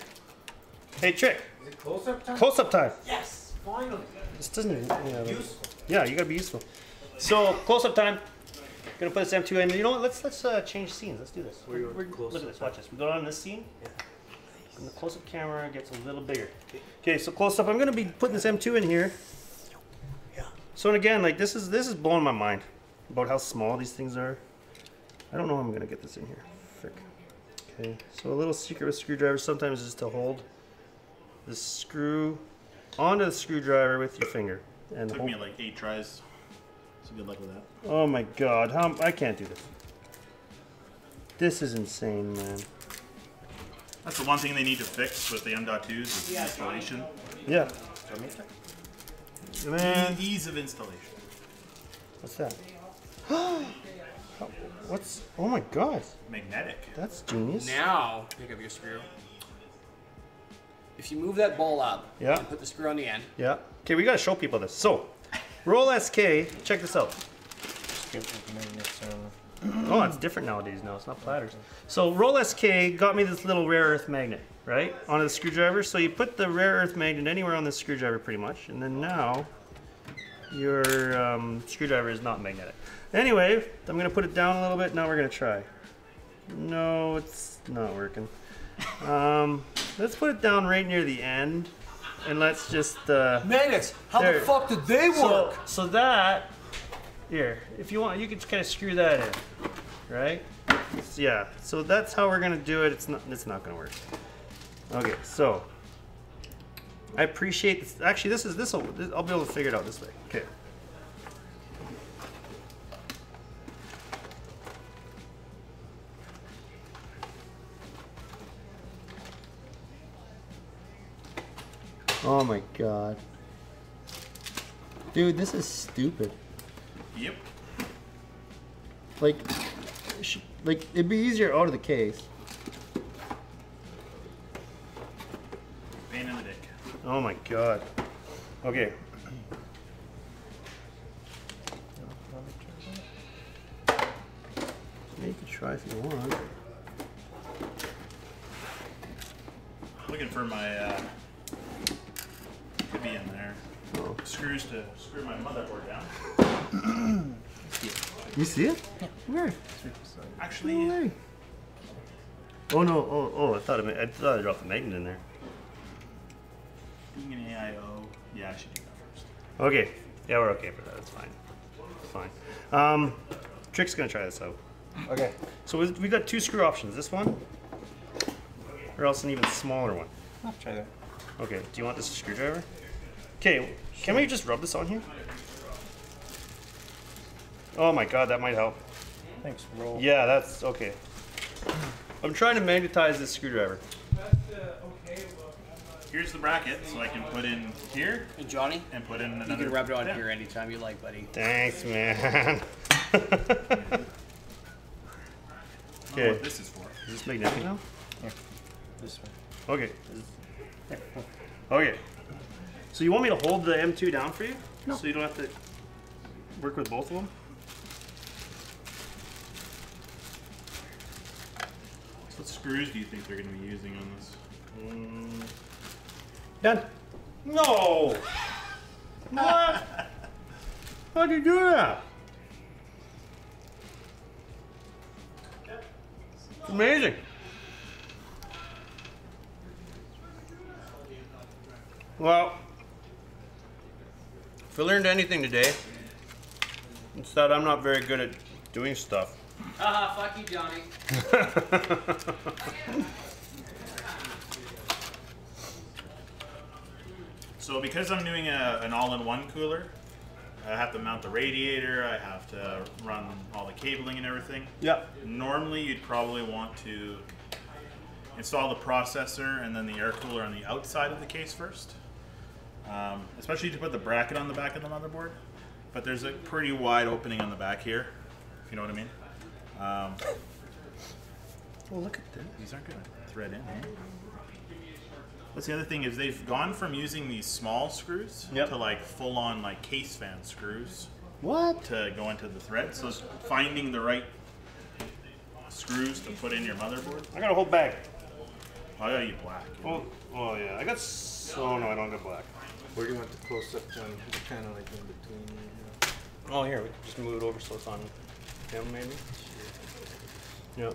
Hey, Trick. Is it close-up time? Close-up time. Yes, finally. This doesn't even, Useful. yeah, you gotta be useful. So close-up time. Gonna put this M2 in. You know what? Let's change scenes. Let's do this. Look at this. Watch this. We go on this scene, and the close-up camera gets a little bigger. Okay, so close-up. I'm gonna be putting this M2 in here. Yeah. So and again, like this is blowing my mind about how small these things are. I don't know how I'm gonna get this in here. Frick. Okay. So a little secret with screwdrivers sometimes is to hold the screw onto the screwdriver with your finger and Took hold. me like 8 tries. So good luck with that. Oh my god, I can't do this. This is insane, man. That's the one thing they need to fix with the M.2s is the installation. Yeah. Man, Ease of installation. what's that? What's, oh my god, Magnetic. that's genius. Now, pick up your screw. If you move that ball up, Yeah. and put the screw on the end. Yeah. Okay, we gotta show people this. So, roll SK, check this out. Oh, it's different nowadays now, it's not platters. So roll SK got me this little rare earth magnet, right? Onto the screwdriver. So you put the rare earth magnet anywhere on the screwdriver pretty much, and then now your screwdriver is not magnetic. Anyway, I'm gonna put it down a little bit, now we're gonna try. No, it's not working. Let's put it down right near the end, and let's just, Magnets! How there. the fuck did they work? So that, here, if you want, you can just kind of screw that in, right? Yeah, so that's how we're gonna do it. It's not gonna work. Okay, so I appreciate this. Actually, I'll be able to figure it out this way. Okay. Oh my god. Dude, this is stupid. Yep. Like, it'd be easier out of the case. Pain in the dick. Oh my god. Okay. You can try if you want. Looking for my, could be in there. Oh. Screws to screw my motherboard down. You see it? Yeah. Where? Actually, No way. Oh no! Oh! I thought I dropped the magnet in there. being an AIO, yeah, I should do that first. Okay. Yeah, we're okay for that. That's fine. Fine. Trick's gonna try this out. Okay. So we got 2 screw options. This one, or else an even smaller one. I'll try that. Okay. Do you want this screwdriver? Okay. Can we just rub this on here? Oh my god, that might help. Thanks, roll. Yeah, that's okay. I'm trying to magnetize this screwdriver. Here's the bracket, so I can put in here And Johnny, and put in another. you can rub it on yeah. here anytime you like, buddy. Thanks, man. I don't know Okay. what this is for. Is this magnetic now? This one. Okay. Okay. So you want me to hold the M2 down for you? No. So you don't have to work with both of them? So what screws do you think they're going to be using on this? Done. No! What? How'd you do that? It's amazing. Well, if I learned anything today, it's that I'm not very good at doing stuff. Haha, fuck you, Johnny. So because I'm doing an all-in-one cooler, I have to mount the radiator, I have to run all the cabling and everything. Yeah. Normally you'd probably want to install the processor and then the air cooler on the outside of the case first. Especially to put the bracket on the back of the motherboard. But there's a pretty wide opening on the back here, if you know what I mean. Oh, look at this. These aren't gonna thread in. Eh? That's the other thing is they've gone from using these small screws to like full-on like case fan screws. What? To go into the thread. So it's finding the right screws to put in your motherboard. I got a whole bag. Oh, I gotta use black. Oh yeah. I got. Oh no, I don't got black. Where do you want the close up, John? Kind of like in between. Oh, here, we can just move it over so it's on him, maybe? Yep.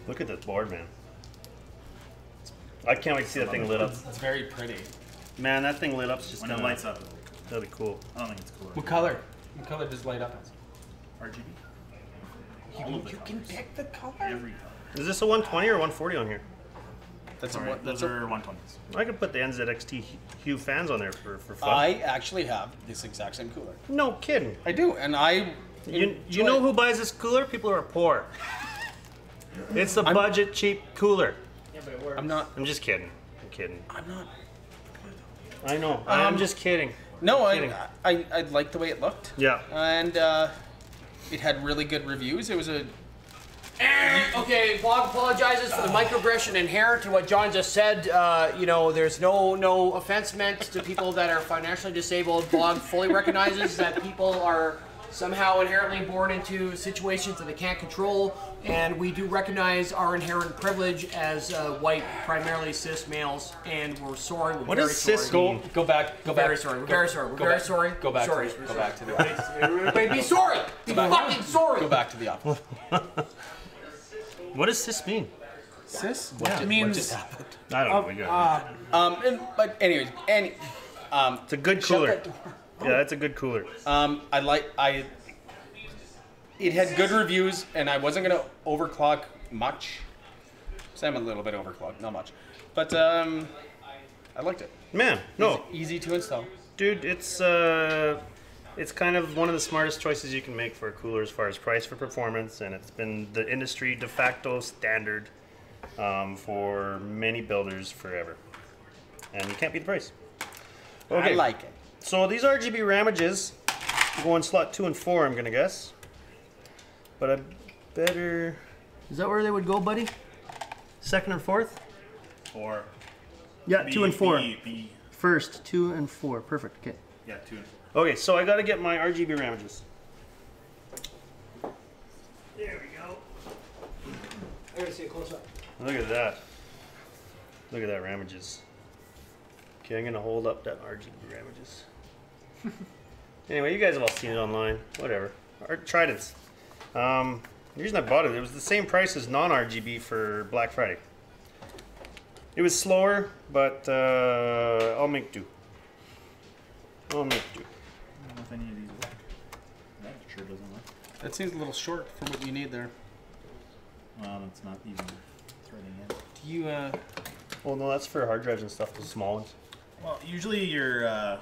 Look at this board, man. I can't wait to see that thing lit up. It's very pretty. Man, that thing lit up's just When it lights up, that'll be cool. I don't think it's cooler. What color? What color does light up as? RGB. You can pick the color. Every color. Is this a 120 or 140 on here? That's All right, those are 120s. I could put the NZXT Hue fans on there for fun. I actually have this exact same cooler. No kidding. I do, and I. You know who buys this cooler? People who are poor. It's a budget, cheap cooler. I'm not. I'm just kidding. I'm kidding. I'm not. I know. I'm just kidding. No, Kidding. I liked the way it looked. Yeah. And it had really good reviews. It was a. Okay, BOGG apologizes for the microaggression inherent to what John just said. You know, there's no offense meant to people that are financially disabled. BOGG fully recognizes that people are somehow inherently born into situations that they can't control, and we do recognize our inherent privilege as white, primarily cis males, and we're sorry. We're What very does cis sorry. mean? Go back. Go back. Very sorry. We're very sorry. We're very sorry. Go back. Sorry. Go back to the office. Everybody be sorry. Be fucking sorry. Go back to the office. What does cis mean? Sis? It means I don't know. We got But anyways, it's a good cooler. Yeah, that's a good cooler. It had good reviews, and I wasn't gonna overclock much. So I'm a little bit overclocked, not much, but I liked it. Man, no, Easy to install. dude, it's kind of one of the smartest choices you can make for a cooler as far as price for performance, and it's been the industry de facto standard for many builders forever. And you can't beat the price. I like it. So these RGB ramages go in slot 2 and 4, I'm gonna guess. But I better. Is that where they would go, buddy? Second and fourth? Or Yeah, 2 and 4. B. First, 2 and 4. Perfect. Okay. Yeah, 2 and 4. Okay, so I gotta get my RGB ramages. There we go. I gotta see it close up. Look at that. Look at that ramages. Okay, I'm gonna hold up that RGB ramages. Anyway, you guys have all seen it online. Whatever. Tridents. The reason I bought it, it was the same price as non-RGB for Black Friday. It was slower, but I'll make do. I'll make do. I don't know if any of these work. That sure doesn't work. That seems a little short for what you need there. Well, it's not even threading in. Do you Well, no, that's for hard drives and stuff, the small ones. Well, usually your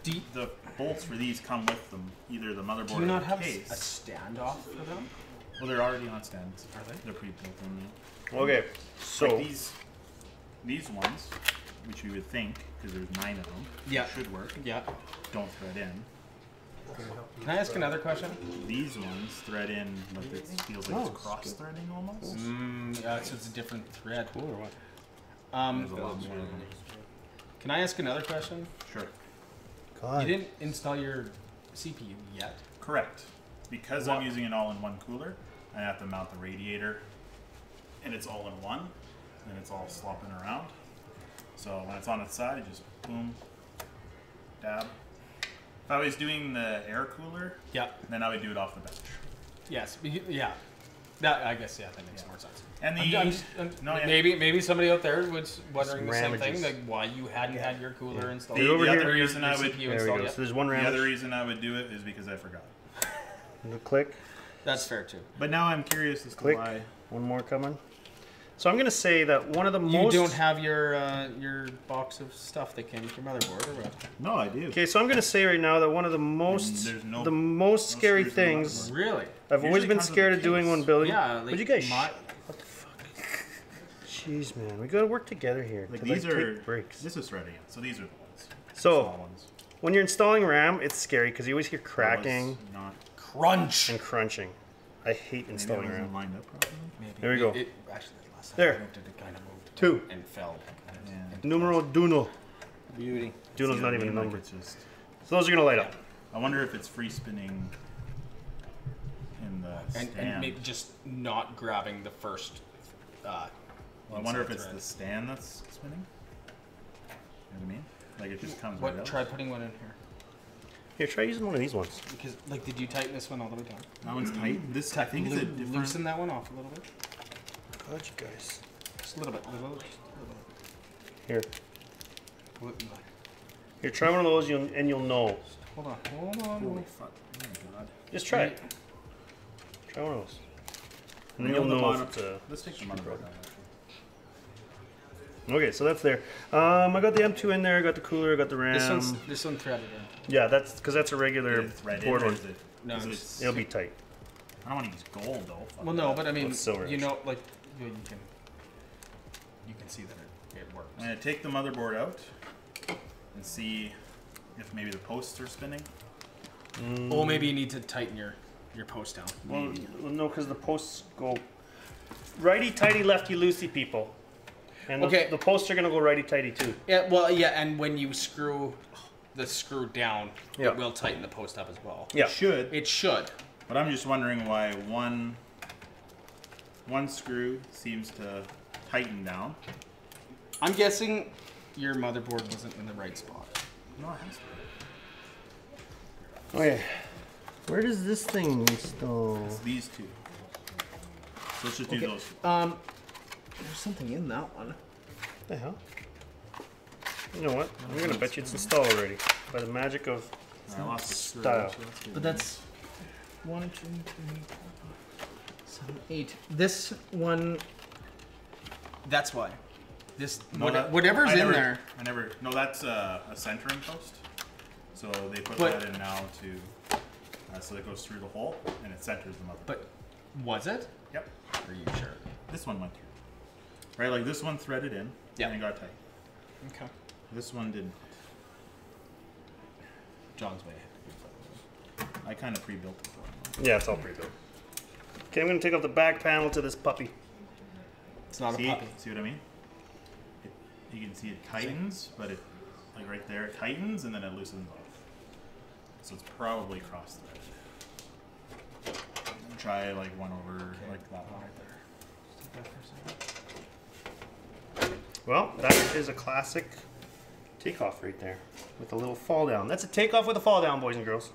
the bolts for these come with them, either the motherboard Do you or not the have case. a standoff for them? Well, they're already on stands. Are they? They're pre-built in. Okay, so Like these ones, which you would think, because there's 9 of them, Yeah. should work. Yeah. Don't thread in. Can I ask another question? These ones thread in, but it feels like it's cross-threading almost. Yeah, so it's a different thread. cool or what? There's a lot more of them. Can I ask another question? Sure. You didn't install your CPU yet. Correct. Because I'm using an all-in-one cooler, I have to mount the radiator, and it's all in one, and it's all slopping around. So when it's on its side, you just boom, dab. If I was doing the air cooler, Yeah. then I would do it off the bench. Yes. Yeah. That I guess that makes more sense. And the no, yeah. Maybe somebody out there was wondering the same thing, Ramages. like why you hadn't had your cooler installed. The, over the here. other reason I would CPU There we installed go. yet? So there's one the ramage. other reason I would do it is because I forgot. Click. That's fair too. But now I'm curious as to Click. why. One more coming. So I'm gonna say that one of the You most. don't have your box of stuff that came with your motherboard, or what? No, I do. Okay, so I'm gonna say right now that one of the most, there's no- the most no scary screws in the things Really? I've always Usually been comes with scared a of doing case. when building. Yeah. Like Would you guys? my, What the fuck? Jeez, man, we gotta work together here. Like to, these are take breaks. This is threading it. So these are the ones. So Small ones. when you're installing RAM, it's scary because you always hear That was cracking Not. crunch. and crunching. I hate Maybe installing it wasn't RAM. lined up properly. Maybe. There we go. Actually, the last time There. I moved it, it kind of moved. 2. And fell. Numero duno. Beauty. Duno's See not what I even a mean? Like, number. it's just. So those are gonna light up. I wonder if it's free spinning in the stand. And maybe just not grabbing the first. Well, I wonder if inside it's thread. the stand that's spinning. You know what I mean? Like it just comes right What? out. Try putting one in here. Here, try using one of these ones. Because, like, did you tighten this one all the way down? That one's tight. This I think is a different. Loosen that one off a little bit. God, you guys. Just a little bit. Just a little bit. Here, What- here, try one of those, and you'll know. Hold on. Hold on. Holy fuck! Oh my god! Just try it. Try one of those, and then Nail you'll the know bottom. if it's Let's take the motherboard down. Okay, so that's there. I got the M.2 in there. I got the cooler. I got the RAM. This one threaded in. Yeah, that's because that's a regular Is it threaded board or one. is it? No, is it's- it It'll be tight. I don't want to use gold though. Fuck Well, no, that. but I mean, It's silver, you know, like you can see that it works. I'm gonna take the motherboard out and see if maybe the posts are spinning. Oh, maybe you need to tighten your post down. Well, no, because the posts go righty tighty, lefty loosey, people. And Okay. the posts are gonna go righty tighty too. Yeah, well, yeah, and when you screw the screw down, Yeah. it will tighten the post up as well. Yeah. It should. It should. But I'm just wondering why one screw seems to tighten down. I'm guessing your motherboard wasn't in the right spot. No, it has to. Okay. Where does this thing install? It's these two. So let's just do those. There's something in that one. What the hell? You know what? I'm gonna bet you it's installed already by the magic of I lost the screw. style. So that's good. But that's 1, 2, 3, 4, 7, 8. This one. That's why. This No, that- whatever's I in never- there. I never. No, that's a centering post. So they put But- that in now to. So it goes through the hole and it centers the motherboard. But was it? Yep. Are you sure? This one went through. Right, like this one threaded in. Yeah. And it got tight. Okay. This one didn't. John's way. I kind of pre-built it for him. Yeah, it's all pre-built. Okay, I'm gonna take off the back panel to this puppy. It's not See? a puppy. See what I mean? You can see it tightens, but it, like right there, it tightens and then it loosens off. So it's probably cross-threaded. Try like one over, like that one right there. Well, that is a classic takeoff right there with a little fall down. That's a takeoff with a fall down, boys and girls.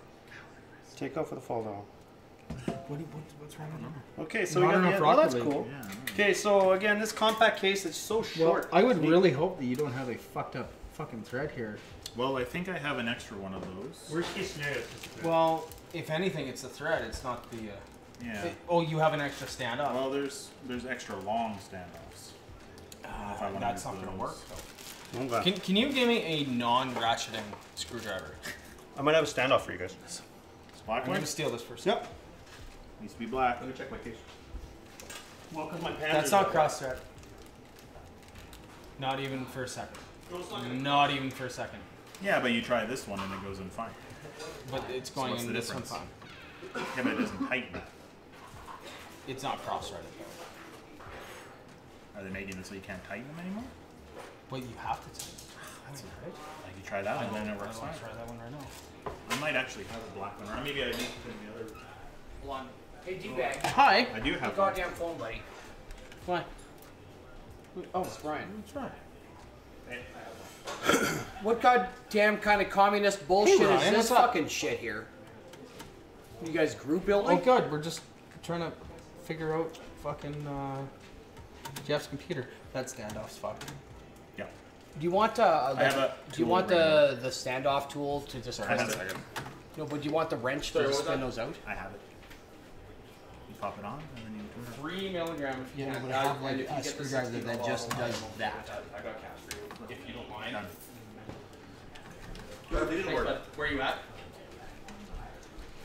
Takeoff with a fall down. What's wrong with number? Okay, so Not we got enough the, well, that's rocket cool. Yeah, I know. Okay, so again, this compact case that's so Well, short. I would Neat. really hope that you don't have a fucked up fucking thread here. Well, I think I have an extra one of those. Worst case scenario. Well, if anything, it's the thread. It's not the. Yeah. Oh, you have an extra stand up. Well, there's extra long standoffs. if I wanna That's use not going to those. work. Though. Okay. Can you give me a non-ratcheting screwdriver? I might have a standoff for you guys. It's black I'm one. going to steal this for a second. Yep. Needs to be black. Let me check my case. Well, because my pants That's are not cross thread. Not even for a second. Not even for a second. Yeah, but you try this one and it goes in fine. But it's going what's in the this one difference? fine. Yeah, but it doesn't tighten. It's not cross threaded. Are they making it so you can't tighten them anymore? Well, you have to tighten. That's right. Like you try that I one, then it want works to fine. try that one right now. I might actually have a black one, or maybe I need to put in the other. Hold on. Hey, D-Bag. Hi. I do have one. Goddamn phone, buddy. Why? Oh, it's Brian. That's right. What goddamn kind of communist bullshit Ryan, is this what's up? fucking shit here? You guys group Oh, building? good. We're just trying to figure out fucking Jeff's computer. That standoff's fucked. Yeah. Do you want I have a do you tool want right the standoff tool to just I press have it? it. No, but do you want the wrench to just spin those out? I have it. You pop it on, and then you turn it 3 milligrams. Yeah, but I have like a screwdriver that just does that. I got cash for you, if you don't mind. on. Thanks, bud. Where are you at?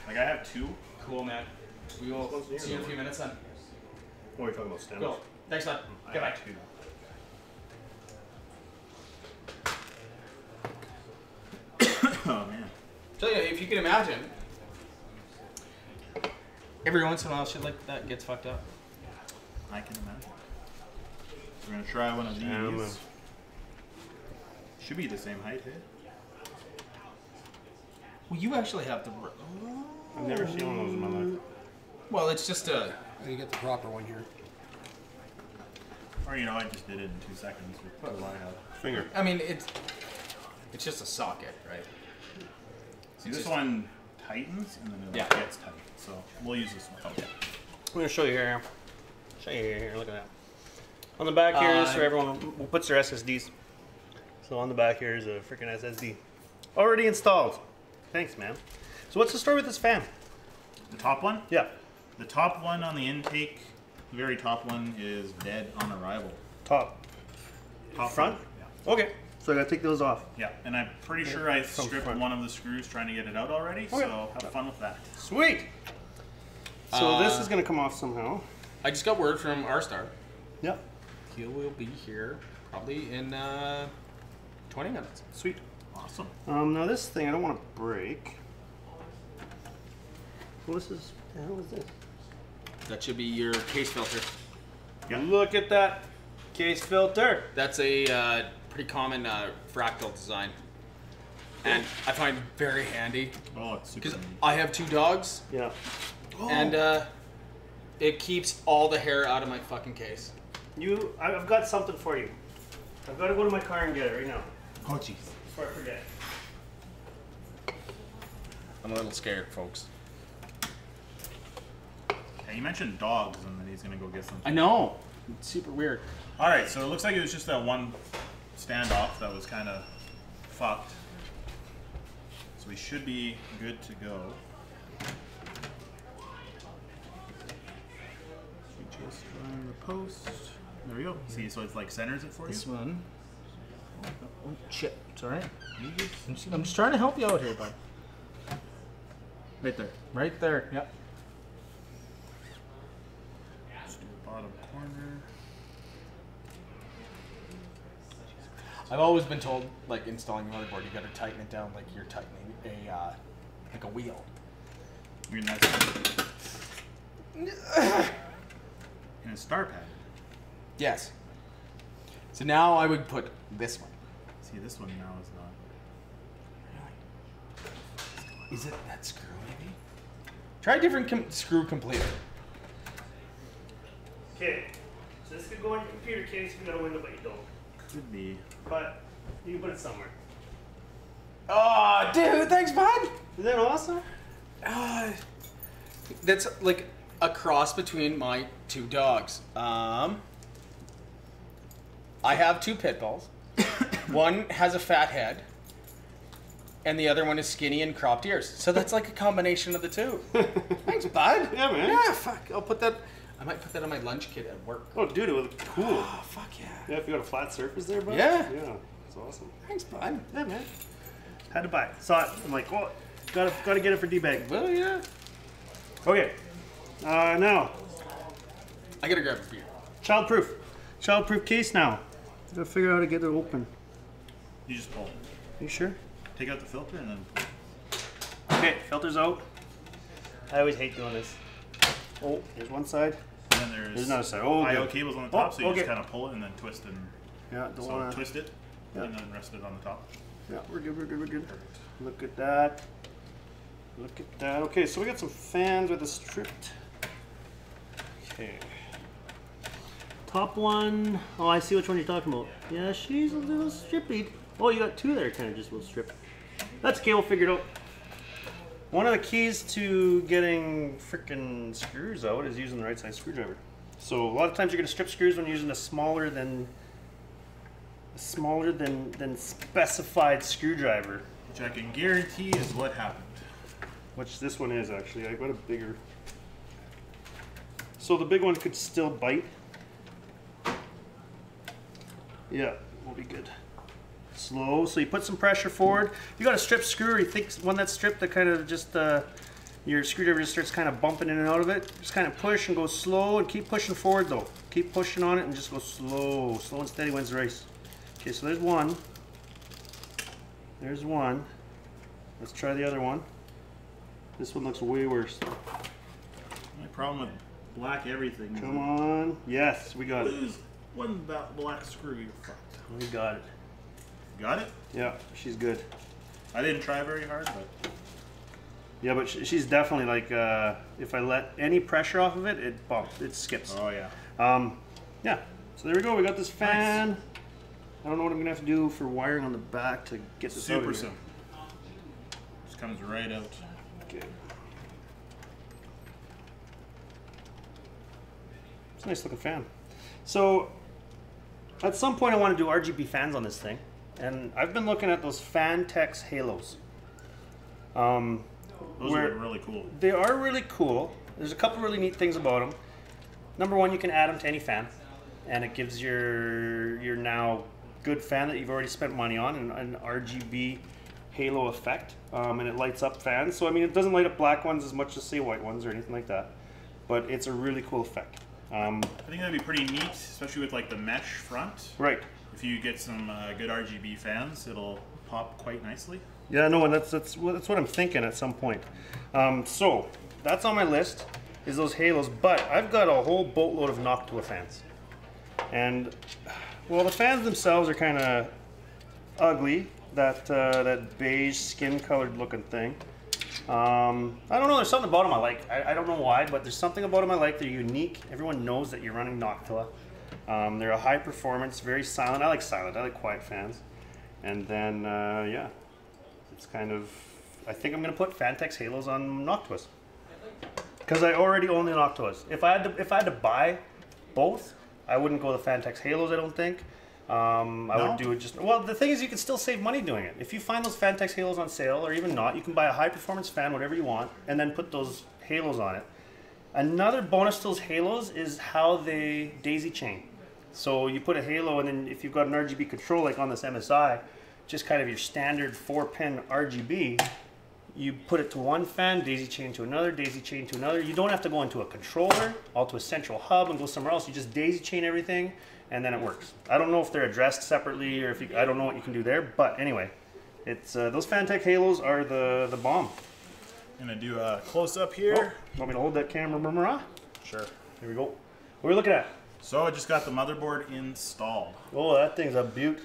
Like I have two. Cool, man. We will see you in a few minutes then. What are you talking about, standoff? Cool. Thanks, bud. I Get back. have two. Oh man. Tell you, if you can imagine, Every once in a while, shit like that gets fucked up. I can imagine. We're gonna try one of these. Should be the same height, hey? Well, you actually have the. I've never seen one of those in my life. Well, it's just a. You get the proper one here. Or, you know, I just did it in 2 seconds with the line out. Finger. I mean, it's just a socket, right? See, this one tightens and then it gets tight. So we'll use this one. Okay. I'm gonna show you here. Show you here. Look at that. On the back here is where everyone puts their SSDs. So on the back here is a freaking SSD. Already installed. Thanks, man. So what's the story with this fan? The top one? Yeah. The top one on the intake, the very top one is dead on arrival. Top front? Yeah. Okay. So I gotta take those off. Yeah, and I'm pretty sure I stripped one of the screws trying to get it out already, so have fun with that. Sweet. So this is gonna come off somehow. I just got word from R-Star. Yep. He will be here probably in 20 minutes. Sweet. Awesome. Now this thing I don't want to break. Well, this is. What the hell is this? That should be your case filter. Yeah. Look at that case filter. That's a pretty common fractal design, and I find very handy Oh, it's super because neat. I have 2 dogs, Yeah. and it keeps all the hair out of my fucking case. I've got something for you. I've got to go to my car and get it right now. Oh jeez. Before I forget. I'm a little scared, folks. Yeah, you mentioned dogs and then he's going to go get something. I know. It's super weird. Alright, so it looks like it was just that one standoff that was kind of fucked. So we should be good to go. We just try the post. There we go. See, so it's like centers it for This you? one. Oh shit! Sorry. I'm just trying to help you out here, bud. Right there. Right there. Yep. Just do the bottom corner. I've always been told, like installing a motherboard, you got to tighten it down like you're tightening like a wheel. You're in that in a star pattern. Yes. So now I would put this one. See, this one now is not. Is it that screw maybe? Try a different screw completely. Okay. So this could go in your computer case if you got a window, but you don't. Could be. But you can put it somewhere. Oh, dude, thanks, bud. Isn't that awesome? That's like a cross between my 2 dogs. I have 2 pit bulls. One has a fat head, and the other one is skinny and cropped ears. So that's like a combination of the 2. Thanks, bud. Yeah, man. Yeah, fuck. I'll put that. I might put that on my lunch kit at work. Oh, dude, it would look cool. Oh, fuck yeah. Yeah, if you got a flat surface there, bud. Yeah. Yeah, it's awesome. Thanks, bud. Yeah, man. Had to buy it. Saw it. I'm like, well, gotta get it for D-bag. Well, yeah. Okay. Now, I gotta grab a beer. childproof case now. Gotta figure out how to get it open. You just pull. You sure? Take out the filter and then pull. Okay, filter's out. I always hate doing this. Oh, there's one side. And then there's another side. Oh, I/O good. cables on the top, Oh, so you okay. just kind of pull it and then twist and Yeah, don't so wanna. twist it Yeah. and then rest it on the top. Yeah, we're good. Look at that. Look at that. Okay, so we got some fans with a stripped. Okay. Top one. Oh, I see which one you're talking about. Yeah, she's a little strippy. Oh, you got 2 there, kind of just a little stripped. That's okay, we'll figure it out. One of the keys to getting freaking screws out is using the right size screwdriver. So a lot of times you're going to strip screws when you're using a smaller than specified screwdriver. Which I can guarantee is what happened. Which this one is actually. I got a bigger. So the big one could still bite. Yeah, we'll be good. Slow. So you put some pressure forward. You got a strip screw. Or you think one that's stripped that kind of just your screwdriver just starts kind of bumping in and out of it. Just kind of push and go slow and keep pushing forward though. Keep pushing on it and just go slow. Slow and steady wins the race. Okay, so there's one. There's one. Let's try the other one. This one looks way worse. My problem with black everything. Come on. Yes, we got it. Lose one black screw, you're fucked. We got it. Got it? Yeah, she's good. I didn't try very hard, but... Yeah, but she's definitely like, if I let any pressure off of it, it bumps, it skips. Oh, yeah. Yeah, so there we go. We got this fan. Nice. I don't know what I'm going to have to do for wiring on the back to get this out of here. Super simple. Just comes right out. Okay. It's a nice looking fan. So, at some point I want to do RGB fans on this thing. And I've been looking at those Fantex Halos. Those are really cool. They are really cool. There's a couple really neat things about them. Number one, you can add them to any fan, and it gives your now good fan that you've already spent money on an RGB halo effect, and it lights up fans. So I mean, it doesn't light up black ones as much as say white ones or anything like that, but it's a really cool effect. I think that'd be pretty neat, especially with like the mesh front. Right. If you get some good RGB fans, it'll pop quite nicely. Yeah, no, and that's what I'm thinking at some point. So that's on my list, is those halos. But I've got a whole boatload of Noctua fans, and well, the fans themselves are kind of ugly. That beige skin-colored looking thing. I don't know. There's something about them I like. I don't know why, but there's something about them I like. They're unique. Everyone knows that you're running Noctua. They're a high performance, very silent. I like silent. I like quiet fans. And then yeah. It's kind of, I think I'm going to put Fantex Halos on Noctuas. Because I already own the Noctuas. If I had to buy both, I wouldn't go the Fantex Halos, I don't think. I would do it just, well, the thing is you can still save money doing it. If you find those Fantex Halos on sale, or even not, you can buy a high performance fan, whatever you want, and then put those halos on it. Another bonus to those halos is how they daisy chain. So you put a halo, and then if you've got an RGB control like on this MSI, just kind of your standard 4-pin RGB, you put it to one fan, daisy chain to another, daisy chain to another. You don't have to go into a controller, all to a central hub and go somewhere else. You just daisy chain everything, and then it works. I don't know if they're addressed separately, or if you, I don't know what you can do there, but anyway, it's those Fantex Halos are the bomb. I'm gonna do a close-up here. Oh, want me to hold that camera, Murmura? Sure. Here we go. What are we looking at? So I just got the motherboard installed. Oh, that thing's a beaut.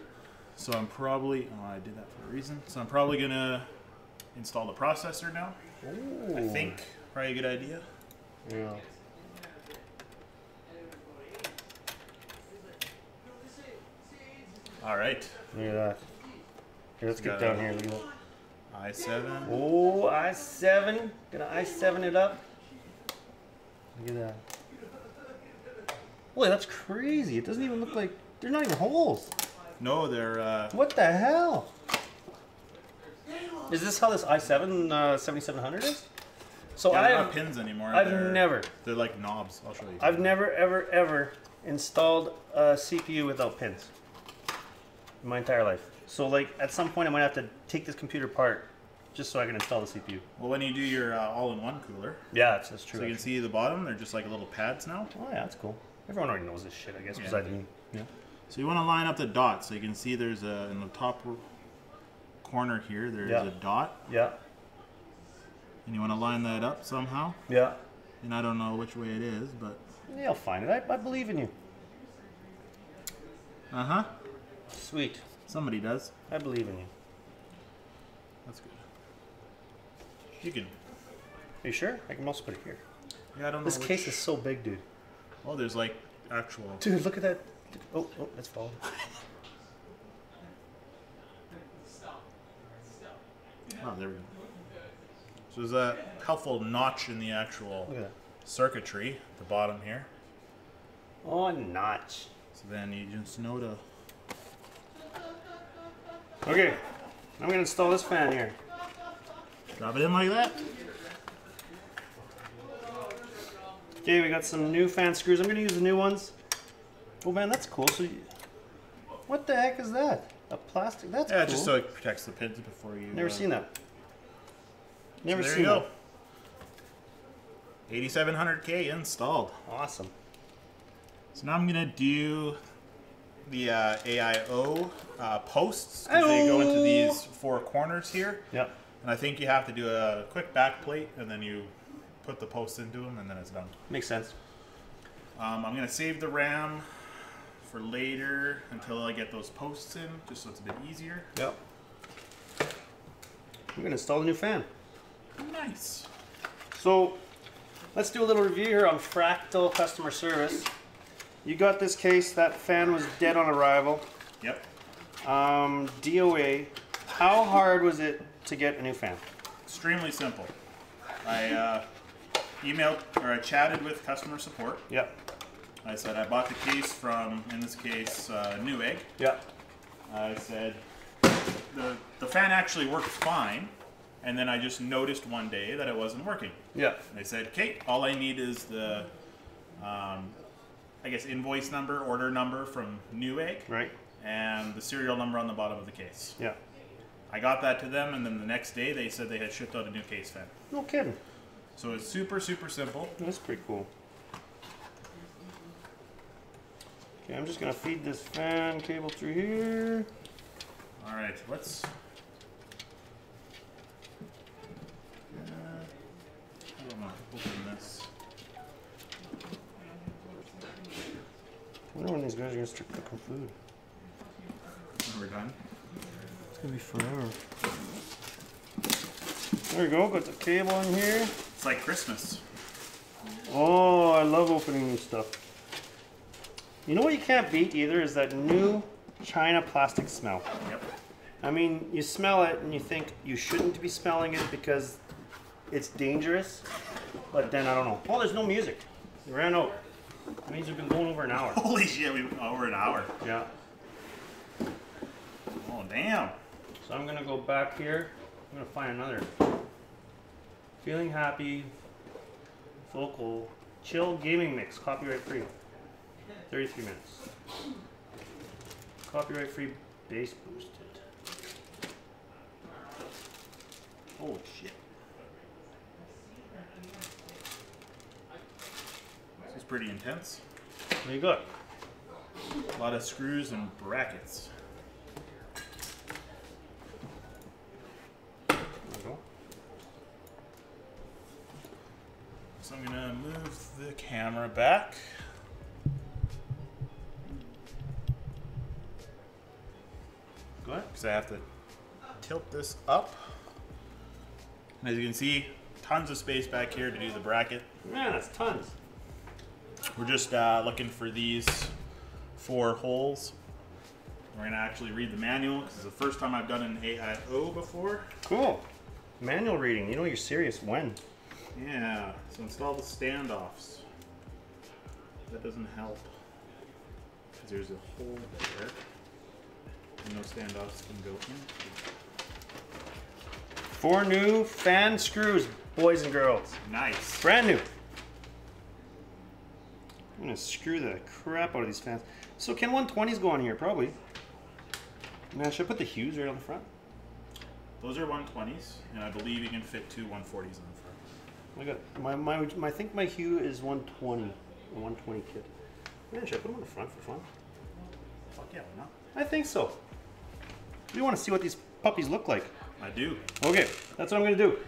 So I'm probably, oh, I did that for a reason. So I'm probably gonna install the processor now. Ooh. I think, probably a good idea. Yeah. All right. Look at that. Here, let's get Got down a here. Look at that. i7. Oh, i7. Gonna i7 it up. Look at that. Boy, that's crazy. It doesn't even look like, they're not even holes. No, they're, What the hell? Is this how this i7 7700 is? So yeah, they're not pins anymore. They're like knobs. I'll show you. I've never, ever installed a CPU without pins in my entire life. So like at some point I might have to take this computer apart just so I can install the CPU. Well, when you do your all-in-one cooler. Yeah, that's true. So you can see the bottom, they're just like little pads now. Oh yeah, that's cool. Everyone already knows this shit, I guess, Yeah. besides me. Yeah. So you want to line up the dots. So you can see there's a, in the top corner here, there's a dot. Yeah. And you want to line that up somehow. Yeah. And I don't know which way it is, but... Yeah, I'll find it. I believe in you. Uh-huh. Sweet. Somebody does. I believe in you. That's good. You can... Are you sure? I can also put it here. Yeah, I don't know This which... case is so big, dude. Oh, there's like actual... Dude, look at that. Oh, that's falling. Oh, there we go. So there's a helpful notch in the actual Look at that. circuitry at the bottom here. Oh, a notch. So then you just know to... Okay, I'm gonna install this fan here. Drop it in like that. Okay, we got some new fan screws. I'm gonna use the new ones. Oh man, that's cool. So, what the heck is that? A plastic? That's Yeah, cool. just so it protects the pins before you... Never seen that. Never so there seen you go. that. 8700K installed. Awesome. So now I'm gonna do the AIO posts, because they go into these four corners here. Yep. And I think you have to do a quick back plate, and then you put the posts into them, and then it's done. Makes sense. I'm going to save the RAM for later until I get those posts in, just so it's a bit easier. Yep. I'm going to install the new fan. Nice. So let's do a little review here on Fractal customer service. You got this case, that fan was dead on arrival. Yep. DOA, how hard was it to get a new fan? Extremely simple. I emailed, or I chatted with customer support. Yep. I said I bought the case from, in this case, Newegg. Yep. I said the fan actually worked fine, and then I just noticed one day that it wasn't working. Yeah. They said, okay, all I need is the, I guess, invoice number, order number from Newegg, Right. and the serial number on the bottom of the case. Yeah. I got that to them, and then the next day they said they had shipped out a new case fan. No kidding. So it's super, super simple. That's pretty cool. Okay, I'm just gonna feed this fan cable through here. All right, let's. I don't know. Open this. I wonder when these guys are gonna start cooking food. When we're done. It's gonna be forever. There we go, got the cable in here. It's like Christmas. Oh, I love opening new stuff. You know what you can't beat either is that new China plastic smell. Yep. I mean, you smell it and you think you shouldn't be smelling it because it's dangerous, but then I don't know. Oh, there's no music. It ran out. That means we've been going over an hour. Holy shit, we over an hour. Yeah. Oh, damn. So I'm gonna go back here. I'm gonna find another. Feeling happy, vocal, chill gaming mix, copyright free. 33 minutes. Copyright free, bass boosted. Holy shit. This is pretty intense. What do you got? A lot of screws and brackets. There we go. So I'm gonna move the camera back. Go ahead. Because I have to tilt this up. And as you can see, tons of space back here to do the bracket. Man, that's tons. We're just looking for these 4 holes. We're gonna actually read the manual because it's the first time I've done an AIO before. Cool. Manual reading. You know you're serious when? Yeah, so install the standoffs. That doesn't help because there's a hole there. And no standoffs can go in. 4 new fan screws, boys and girls. Nice. Brand new. I'm gonna screw the crap out of these fans. So can 120s go on here? Probably. Man, should I put the Hughes right on the front? Those are 120s, and I believe you can fit 2 140s in the front. I got I think my Hue is 120, a 120 kit. Man, should I put them on the front for fun? Fuck yeah, why not? I think so. We want to see what these puppies look like. I do. Okay, that's what I'm gonna do.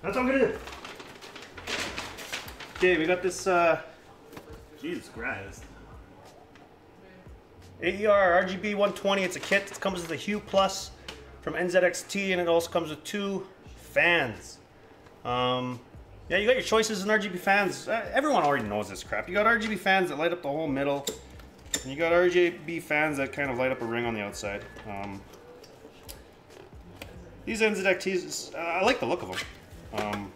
That's what I'm gonna do. Okay, we got this Jesus Christ. AER RGB 120. It's a kit. It comes with a Hue Plus from NZXT, and it also comes with 2 fans. Yeah, you got your choices in RGB fans. Everyone already knows this crap. You got RGB fans that light up the whole middle, and you got RGB fans that kind of light up a ring on the outside. These NZXTs, I like the look of them.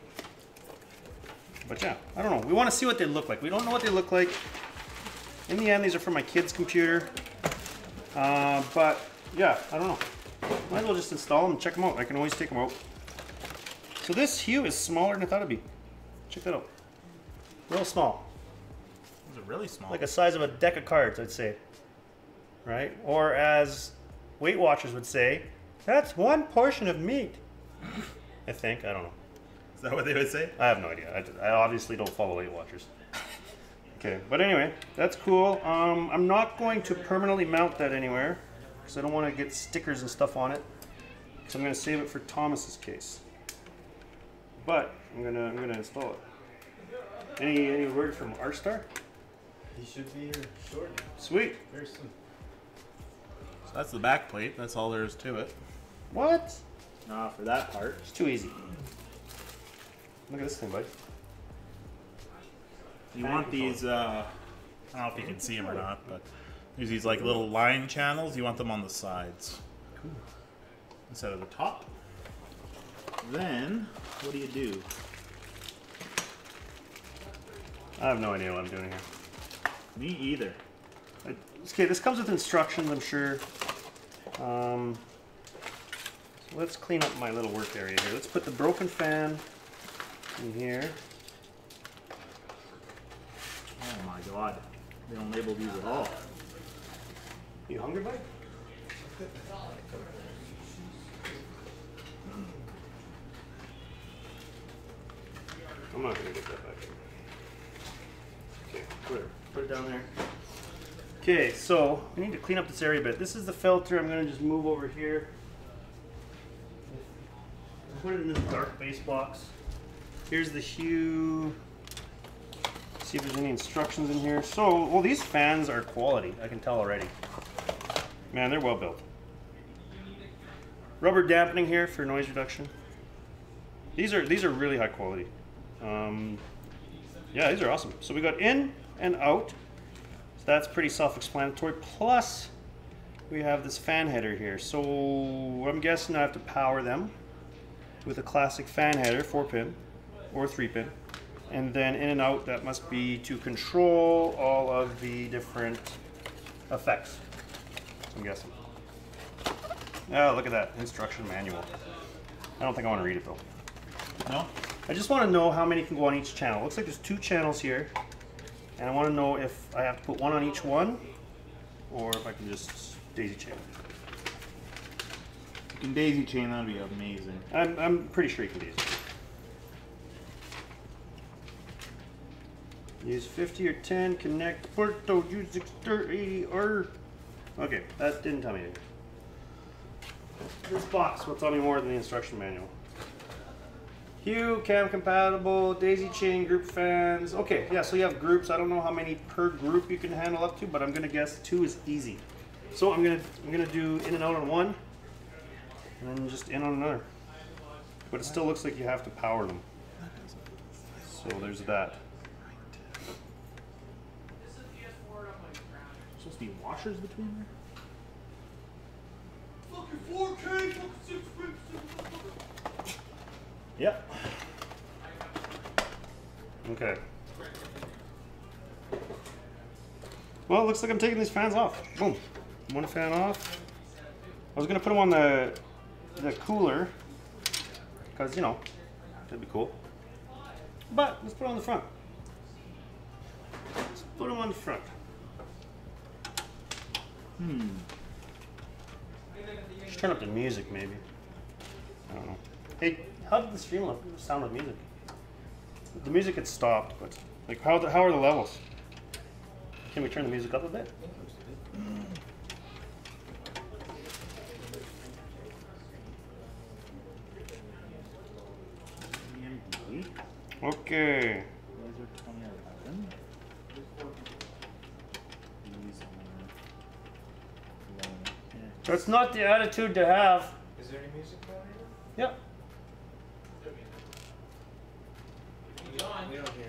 But yeah, I don't know. We want to see what they look like. We don't know what they look like. In the end, these are for my kid's computer. But yeah, I don't know. Might as well just install them and check them out. I can always take them out. So this Hue is smaller than I thought it'd be. Check that out. Real small. Those are really small. Like the size of a deck of cards, I'd say. Right? Or as Weight Watchers would say, that's 1 portion of meat. I think. I don't know. Is that what they would say? I have no idea. I obviously don't follow Weight Watchers. Okay, but anyway, that's cool. I'm not going to permanently mount that anywhere because I don't want to get stickers and stuff on it. So I'm going to save it for Thomas's case. But I'm gonna install it. Any word from R-Star? He should be here shortly. Sweet. Very soon. So that's the back plate. That's all there is to it. What? For that part. It's too easy. Look at this thing, bud. You want these, I don't know if you can see them or not, but there's these like little line channels. You want them on the sides. Cool. Instead of the top. Then, what do? I have no idea what I'm doing here. Me either. Okay, this comes with instructions, I'm sure. So let's clean up my little work area here. Let's put the broken fan in here. Oh my god. They don't label these at all. You hungry, buddy? I'm not gonna get that back in. Okay, whatever. Put it down there. Okay, so we need to clean up this area a bit. This is the filter. I'm gonna just move over here. Put it in this dark base box. Here's the hue. See if there's any instructions in here. So, well, these fans are quality. I can tell already. Man, they're well built. Rubber dampening here for noise reduction. These are really high quality. Yeah, these are awesome. So we got in and out. So that's pretty self-explanatory. Plus, we have this fan header here. So I'm guessing I have to power them with a classic fan header, 4-pin or 3-pin. And then in and out, that must be to control all of the different effects, I'm guessing. Oh, look at that, instruction manual. I don't think I want to read it though. No? I just want to know how many can go on each channel. Looks like there's 2 channels here. And I want to know if I have to put one on each one, or if I can just daisy chain. If you can daisy chain, that'd be amazing. I'm pretty sure you can daisy chain. Use 50 or 10, connect Porto, use 80R. Okay, that didn't tell me anything. This box will tell me more than the instruction manual. Hue, cam compatible, daisy chain, group fans. Okay, yeah, so you have groups. I don't know how many per group you can handle up to, but I'm gonna guess 2 is easy. So I'm gonna do in and out on one, and then just in on another. But it still looks like you have to power them. So there's that. Supposed to be washers between there? Fucking 4K, fucking 6 clips. Yep. Okay. Well, it looks like I'm taking these fans off. Boom. One fan off. I was gonna put them on the cooler, because you know, that'd be cool. But let's put it on the front. Let's put them on the front. Just turn up the music, maybe. I don't know. Hey, how did the stream sound with music? The music had stopped, but like, how are the levels? Can we turn the music up a bit? Okay. That's not the attitude to have. Is there any music on here? Yep. We don't hear anything.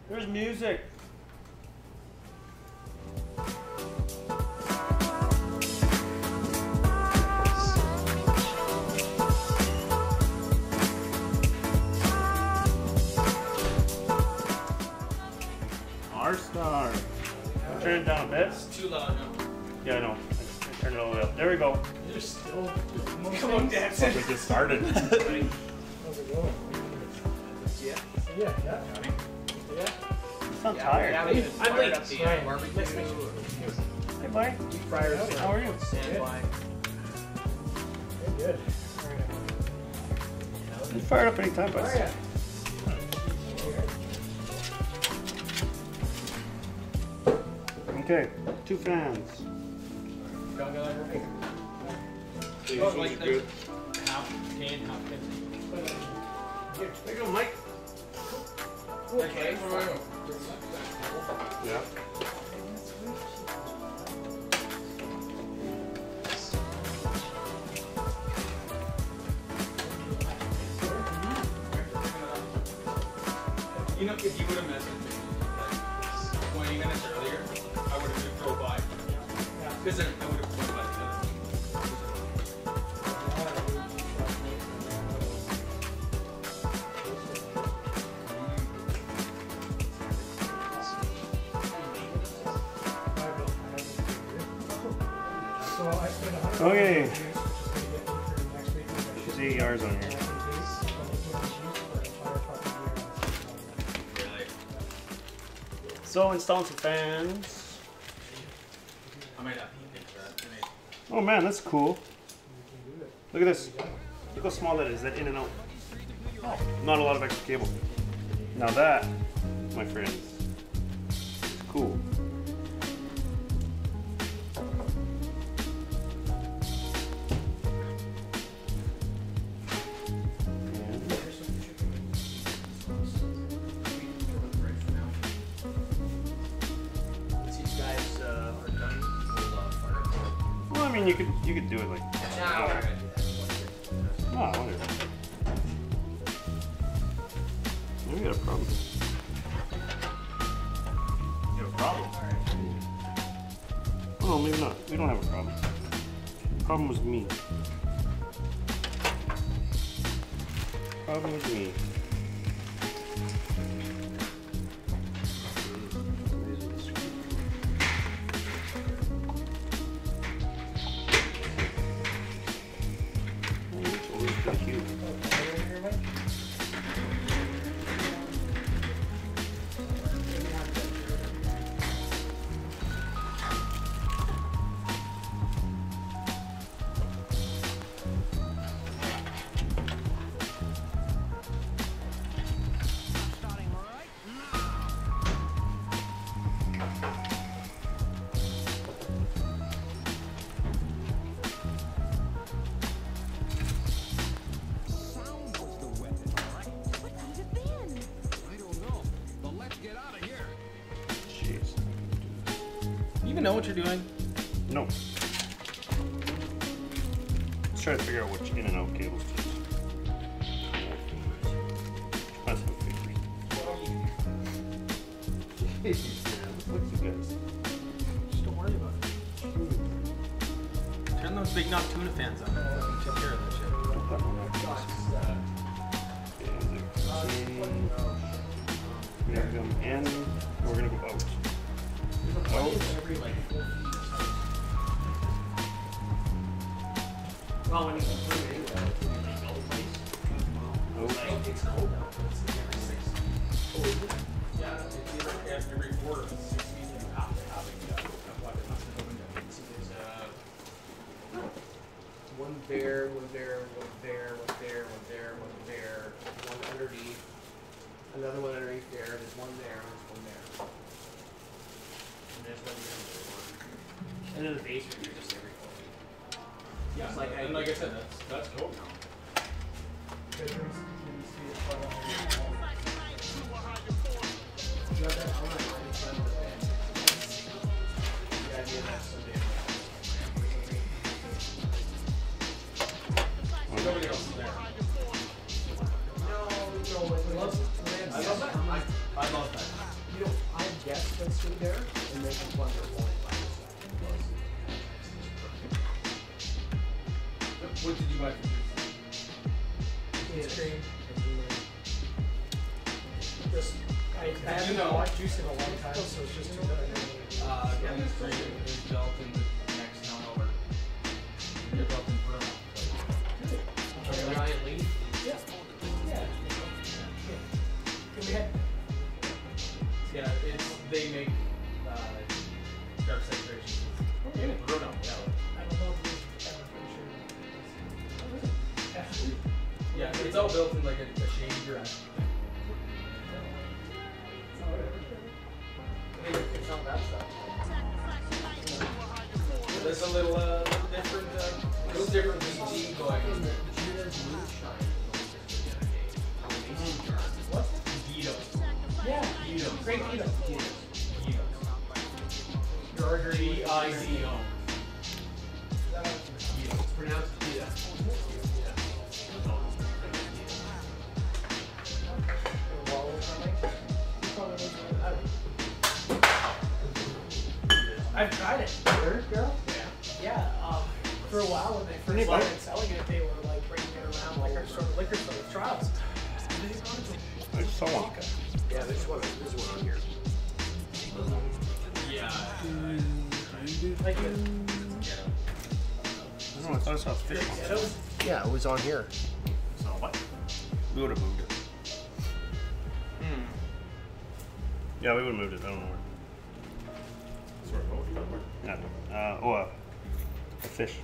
There's music. R-Star. Turn it down a bit. It's too loud now. Yeah, I know. I turned it all the way up. There we go. You're still. Come on, dancing. We just started. How's it going? Yeah. Yeah. You sound tired. I'm late. Hey, buddy. How are you? Standby. Good. You fired up anytime, bud. Okay, 2 fans. Oh, like the half can, half can. Here, there you go, Mike. Okay. Yeah. You know, if you would have messaged me like 20 minutes earlier, I would have just drove by. Because then I would have drove by. Okay. See ours on here. So installing some fans. I might not be interested. Oh man, that's cool. Look at this. Look how small that is, that in and out. Oh, not a lot of extra cable. Now that, my friends, is cool. I mean, you could do it like. Oh, whatever. We got a problem. You have a problem? Oh, no, maybe not. We don't have a problem. The problem was me. Problem was me. Know what you're doing? No. Let's try to figure out which in and out cables to use. That's no fingers. Jesus, man. Look at you guys. Just don't worry about it. Turn those big knob tuna fans on. Take care of that shit. We're gonna come in, we're gonna go out. Out. Well, when you can put it in, it's cold now. Yeah, it's every quarter. 6 weeks you have to have one there, one there, one there, one there, one there, one there, one underneath, another one underneath there, there's one there, there's one there. And there's one there. And then the basement, you're just every quarter. Yeah, It's like, and like I said, that's cold now. Nobody else is there. No, I love that. I love that. You know, I have guests that stay there, and they can plug their wall. What did you buy for Ice cream. Just, I haven't watched juice in a long time, so it's just too bad. Ice cream is built in the next town over. They're built in Burma. Giant leaf? Yeah. Yeah, they make dark saturation. In Bruno, yeah. Yeah, it's all built in like a shady garage. It's not that stuff. There's a little different VG going on. mason jar. What? Guidos. Yeah, Guidos. Great Guidos. Guidos. G-I-D-O. It's pronounced Guido. I've tried it. Third girl? Yeah. For a while when they first started selling it, they were like bringing it around like our sort of liquor store trials. There's someone. Yeah, there's one on here. Yeah. Like I don't know, I thought I saw a fish one. Yeah, it was on here. So what? We would have moved it. Yeah, we would have moved it. I don't know where. Sort of over. Yeah. A fish.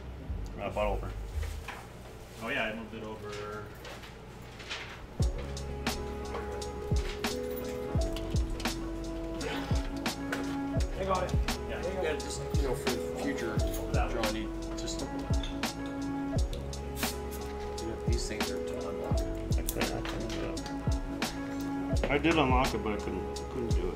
Bottle opener. Oh yeah, I moved it over. I got it. Yeah. Yeah, just, for the future, Johnny, just... these things are to unlock. I did unlock it, but I couldn't do it.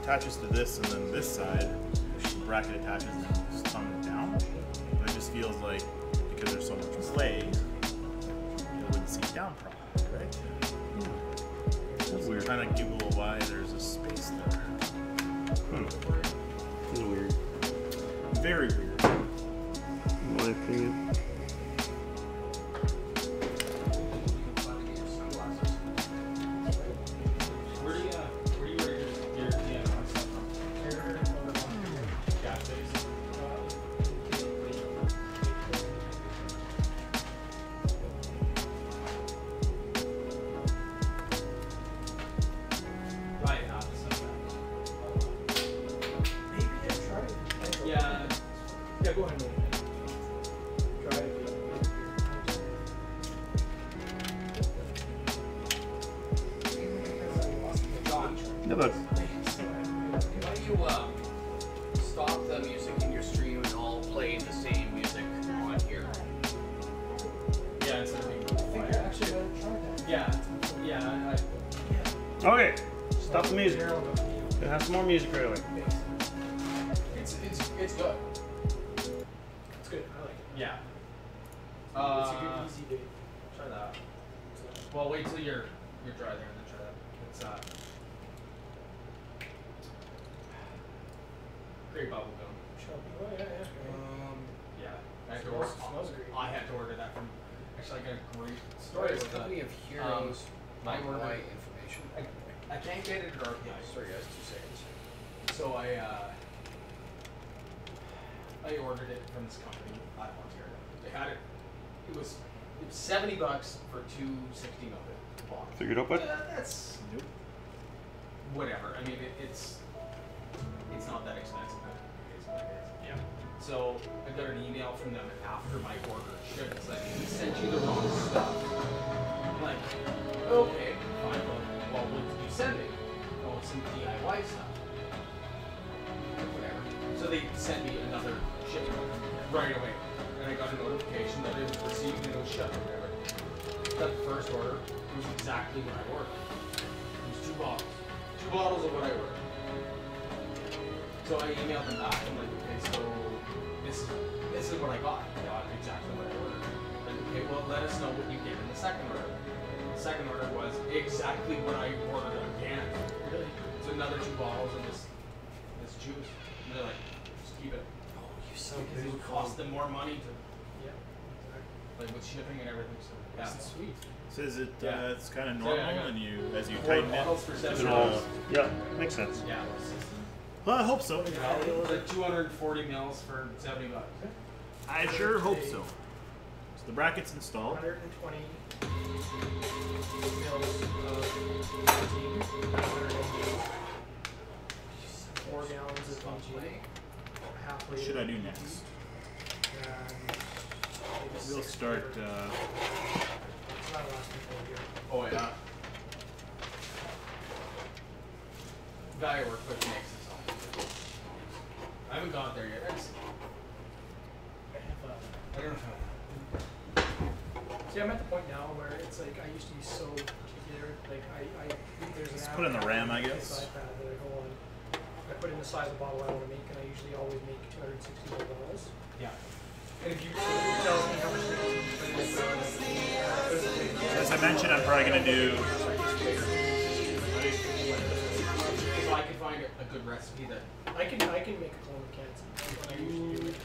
Attaches to this, and then this side, the bracket attaches and just comes down. But it just feels like, because there's so much play, it wouldn't seat down properly, right? That's weird. Trying to Google why there's a space there. It's weird. Very weird. In my opinion. Okay, stop the music. Gonna have some more music right away. It's good. It's good. I like it. Yeah. It's a good easy date. Try that. Well, wait till you're dry there and then try that. It's great bubble gum. Oh yeah. Yeah. Smells great. I had to order that from. Actually, I got a great Story story is a company of heroes. I ordered information. I can't get it at RPI. Sorry guys, 2 seconds. So I ordered it from this company out of Ontario. They had it. It was $70 for 260 ml bottles. Figured out what? That's whatever. I mean, it's not that expensive. But it is what it is. Yeah. So I got an email from them after my order shipped. It's like, we sent you the wrong stuff. I'm like, okay, fine. Well, what did you send me? Oh, some DIY stuff. Whatever. So they sent me another shipment right away. And I got a notification that it was received and it was shipped or whatever. That first order was exactly what I ordered. It was 2 bottles. 2 bottles of what I ordered. So I emailed them back. I'm like, okay, so this is what I got. I got exactly what I ordered. Like, okay, well, let us know what you get in the second order. The second order was exactly what I ordered again. Really? So another 2 bottles of this juice. And they're like, just keep it. Oh, you're so Because it would cost them more money to, like with shipping and everything. So yeah, sweet. So is it? Yeah. It's kind of So, normal, yeah, I got and as you 4 tighten it, bottles for is $7. it all? Yeah, makes sense. Yeah. Well, I hope so. The 240 mils for $70. I sure hope so. So the bracket's installed. 120 mils of protein, 4 gallons of VG, half What liter. should I do next? We'll start. It's not lasting for a year. Oh yeah. Value work quick makes this all. I haven't gone there yet. I don't know. See, I'm at the point now where it's like I used to be so particular. Like there's an Let's app put in the RAM, I on guess. this iPad that I go on. I put in the size of bottle I want to make, and I usually always make 260 bottles. Yeah. And if you tell me how much they put in the As I mentioned, I'm probably going to do. If I can find a good recipe that I can make a clone of cans.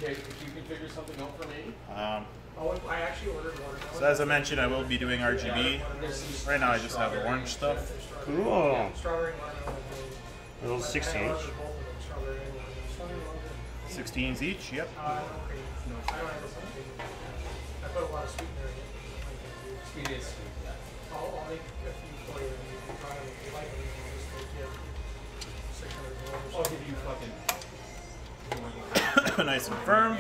if you can figure something out for me. I actually ordered watermelon. So as I mentioned, I will be doing RGB. Right now, I just have orange stuff. Cool. Strawberry and watermelon. Are those 16 I inch? ordered both of them, strawberry and watermelon. 16s each. Yep. I don't have a something. I put a lot of sweetener in it. Sweet is sweet, yeah. I'll make a few for you, and you can try them if you like them. I'll just make you 600 grams. I'll give you fucking. Nice and firm.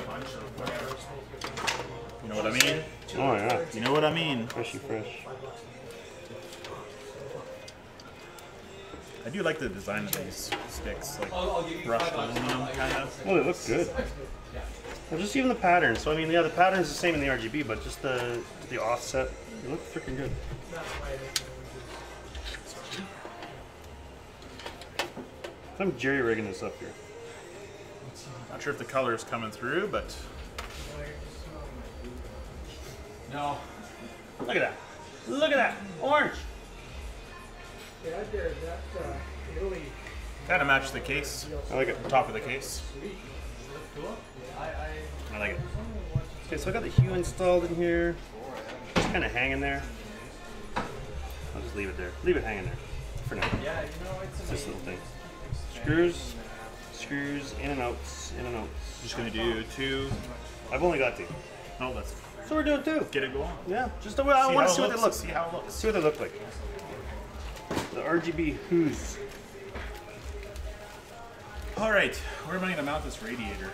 You know what I mean? Oh yeah. You know what I mean? Freshy fresh. I do like the design of these sticks, like I'll give you brushed $5 aluminum kind of. Oh, they look good. Well, just even the pattern. So I mean, yeah, the pattern's the same in the RGB, but just the offset, they look freaking good. That's why I make them. I'm jerry rigging this up here. Not sure if the color is coming through, but No. Look at that. Look at that. Orange. Yeah, that really. kind of match the case. I like it. Top of the case. I like it. Okay, so I got the hue installed in here. Just kind of hanging there. I'll just leave it there. Leave it hanging there for now. Yeah, you know, it's Just little things. Screws, in and outs, in and outs. Just gonna do 2. I've only got 2. No, let's So we're doing 2. get it going. Yeah, just the way I want to see what they look. See how it looks. See what they look like. The RGB hues. All right, where am I gonna mount this radiator?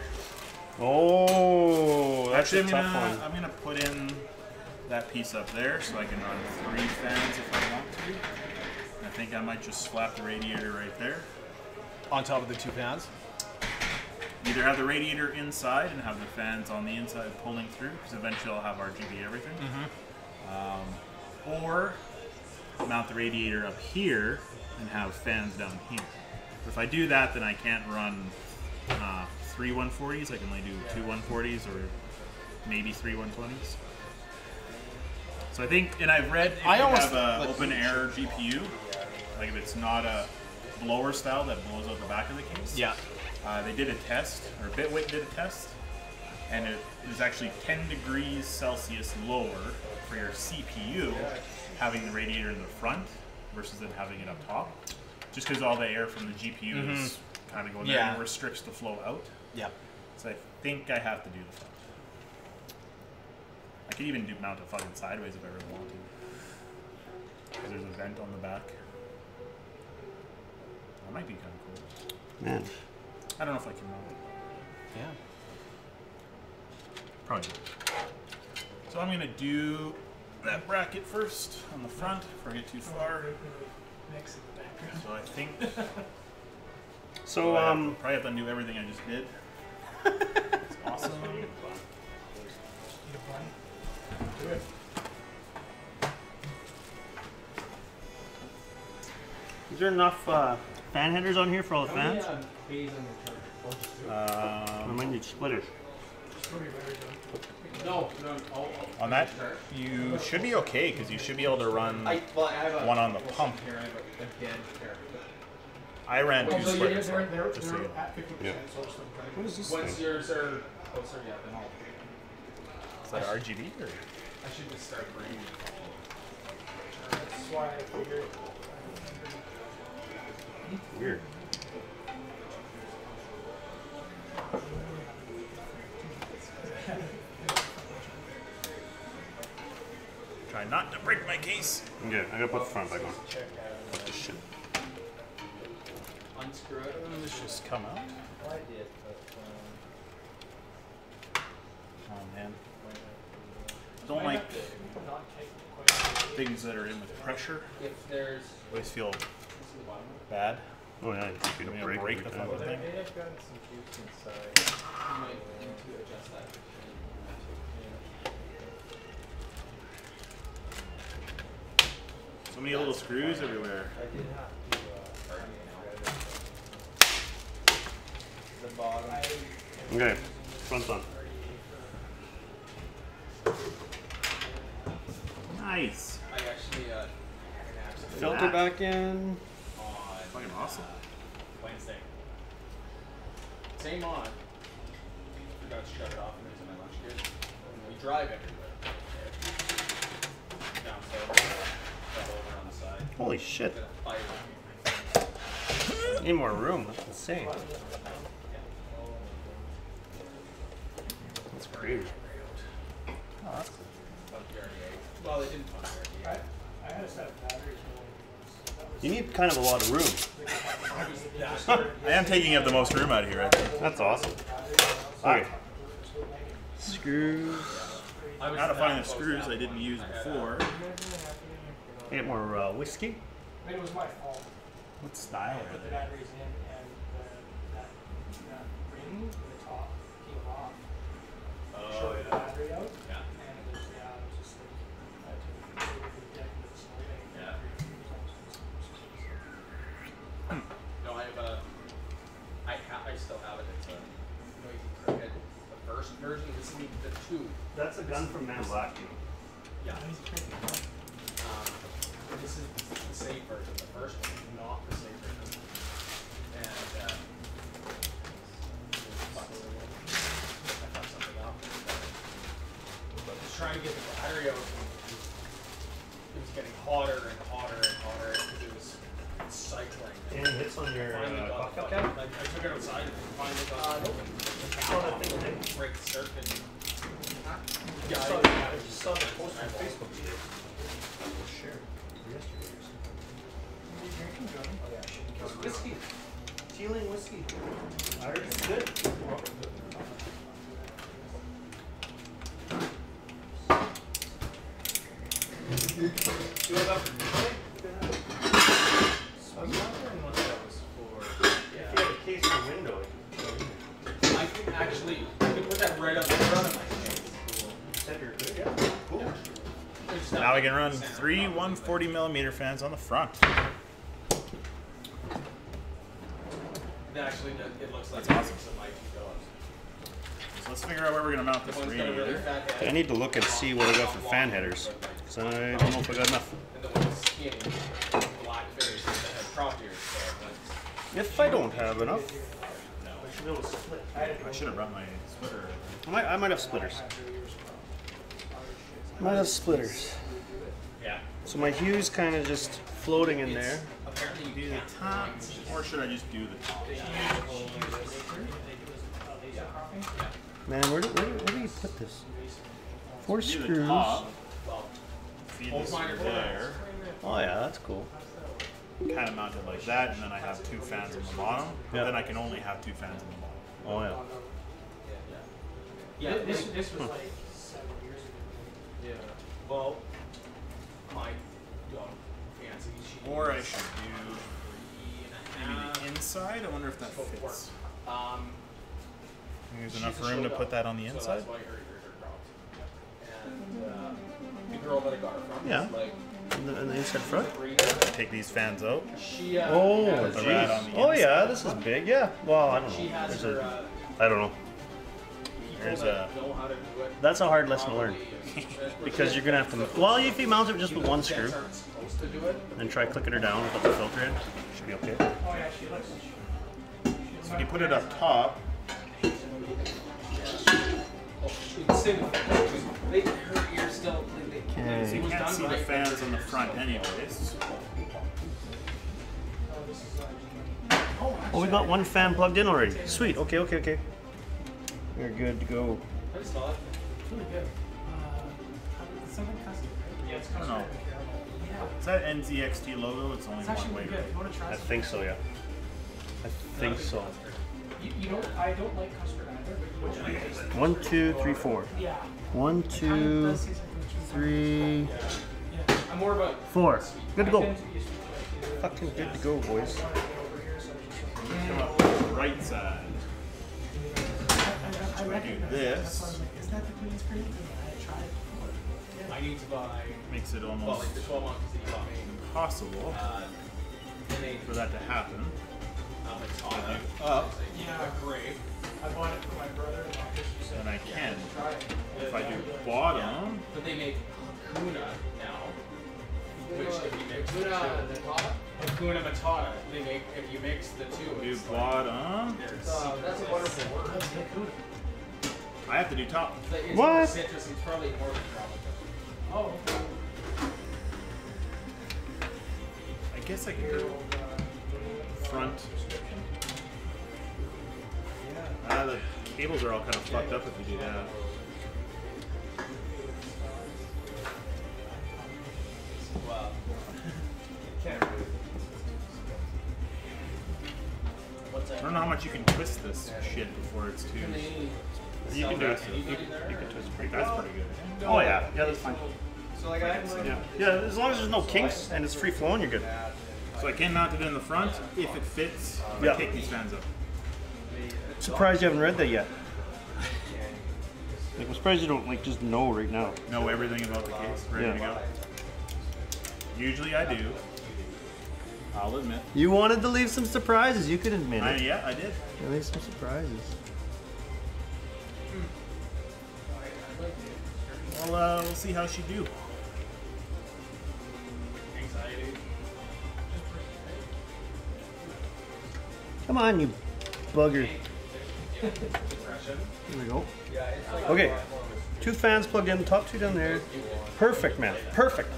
Oh, that's Actually, a tough one. I'm gonna put in that piece up there so I can run 3 fans if I want to. And I think I might just slap the radiator right there. on top of the 2 fans. Either have the radiator inside and have the fans on the inside pulling through, because eventually I'll have RGB everything. Or mount the radiator up here and have fans down here. If I do that, then I can't run 3 140s. I can only do 2 140s or maybe 3 120s. So I think, and I've read if you have an open air GPU, like if it's not a blower style that blows out the back of the case. Yeah. They did a test, or Bitwit did a test, and it was actually 10 degrees Celsius lower for your CPU having the radiator in the front versus then having it up top. Just because all the air from the GPU is kind of going there and restricts the flow out. Yep. So I think I have to do the front. I could even mount it fucking sideways if I really want to. Because there's a vent on the back. That might be kind of cool. Man. I don't know if I can mount it. Yeah. Probably not. So I'm going to do that bracket first on the front before I get too far. So I think So probably have to undo everything I just did. It's awesome. is there enough fan headers on here for all the fans? I might need splitters. No. On that, you should be okay because you should be able to run one on the pump. I ran 2 splitters. Just so you know. Yeah. What is this Once thing? yours are closer, yeah, then I'll. Is that RGB or? I should just start bringing. That's why I figured. Weird. break my case. Okay, I gotta put the front back on. Fuck this shit. Unscrew it. And this just come out. I did, but Oh man. Don't like things that are in with pressure. If there's Always feel bad. Oh yeah, it's You gonna know, break break every the time. fucking they thing. may have gotten some juice inside. you might need to adjust that. So many little screws everywhere. I did have to the bottom. Okay, front's on. Nice. I actually Filter back in. on Fucking awesome. Wednesday. Same on. Forgot to shut it off and it was in my lunch kit. We drive everywhere. Downstairs. Fell over on the side. Holy shit. Got a fire. Need more room. That's insane. That's crazy. Well, they didn't pump the RGB. You need kind of a lot of room. I am taking up the most room out of here, I think. That's awesome. Okay. Screws. Now to find the screws I didn't use before. Get more whiskey. I mean, it was my fault. What style I are put the they? batteries in and that ring in the top came off. Shorted the battery out. Yeah. And it was, it was just like, I took it to the deck of the snow bank. Yeah. No, I still have it. It's a noisy cricket. The first version, this is the 2. That's a gun from Man Black. Yeah. This is the safe version. The first one is not the safe version. And I fucked something up. But I was trying to get the battery out. It was getting hotter and hotter and hotter because it was cycling. Any hits on your Finally got the cocktail cap? I took it outside and finally got it. Break the circuit. Yeah, I just saw the post on Facebook today. Share yesterday or something. Whiskey. STiol and whiskey. I heard it's good. You have up I was wondering what that was for. If you have a case in the window. I can actually put that right up in front of my face. Said you're good. Yeah. Cool. Now we can run 3 140mm fans on the front. Actually, it looks like That's awesome. some mighty dogs. So let's figure out where we're going to mount this One's got a really radiator. fat head. I need to look and see what I got for fan headers. So I don't know if I got enough. And the one's skinny, black face that has crop ears. So If I don't have enough, I should be able to split. I should have brought my splitter. I might have splitters. Might have splitters. yeah. So my hue's kind of just floating in there. Apparently you Do the can't. top, or should I just do the top? Man, where do you put this? 4 Do the screws. top, Well, feed this through there, Oh yeah, that's cool. kind of mount it like that, and then I have 2 fans on the bottom. Yeah. Then I can only have 2 fans on the bottom. Oh yeah. yeah. This was like 7 years ago. Yeah. Well, my dog fancy. She Or I should do 3.5. maybe the inside. I wonder if that fits. Um, There's she's enough a room to show put that on the dog, inside. So that's why her ears are cropped. And the girl that I got her from Yeah. is like And the inside front? 3. Take these fans out. She Oh, has, the rat on jeez. the Oh inside. yeah, this is big. Yeah. Well, I don't she know. has There's her a, I don't know. people There's that know how to do it. That's a hard lesson to learn probably, because you're gonna have to. Well, if you mount it just with one screw Jets aren't supposed to do it. and try clicking her down and put the filter in, should be okay. Oh yeah, she looks. So when you put it up top, Her ears still. so you can't see the fans on the front anyways. Oh, we got one fan plugged in already. Sweet. Okay, okay, okay. We're good to go. I just thought. Really good. Something custom. I don't know. Is that NZXT logo? It's only It's actually one way. really good. You want to try I some? think so, yeah. I think so. You know, I don't like custard either, but which one is it? 1, 2, 3, 4. Yeah. 1, 2, 3, Yeah. I'm more of a 4. Good to go. Tend to be a sweet like either. Fucking good to go, boys. Over here, so it's just- Come up to the right side. I recognize that. this. That's why I was like, isn't that the green screen? I had tried it before. I need to buy, Makes it well, almost like the 12 months that you bought me. impossible for that to happen. Matata. Up, Yeah. A grape. I bought it for my brother and doctor. She said, and I can. try it. If I do bottom, But they make Hakuna now. Which if you mix the two. Hakuna Matata. They make, if you mix the two, do it's like, bottom. there's that's a wonderful word. That's Hakuna. I have to do top. It's What? more citrus, it's probably more than tropical. Oh. I guess I could go front. The cables are all kind of fucked up if you do that. Wow. Can't really. What's I that? don't know how much you can twist this shit before it's too. You can do it. aggressive. You can twist pretty That's good. pretty good. Oh yeah, yeah, that's fine. So like I have Yeah, yeah. As long as there's no kinks and it's free flowing, you're good. So I can mount it in the front if it fits. If Yeah. I take these fans up. Surprised you haven't read that yet. Like, I'm surprised you don't like just know right now. Know everything about the case, ready to Yeah. go. Usually I do. I'll admit. You wanted to leave some surprises. You could admit it. Yeah, I did. Leave some surprises. Well, we'll see how she do. anxiety. Come on, you bugger. Depression. Here we go. Yeah, it's like Okay, 2 fans plugged in, top 2 down there. Perfect, man. Perfect.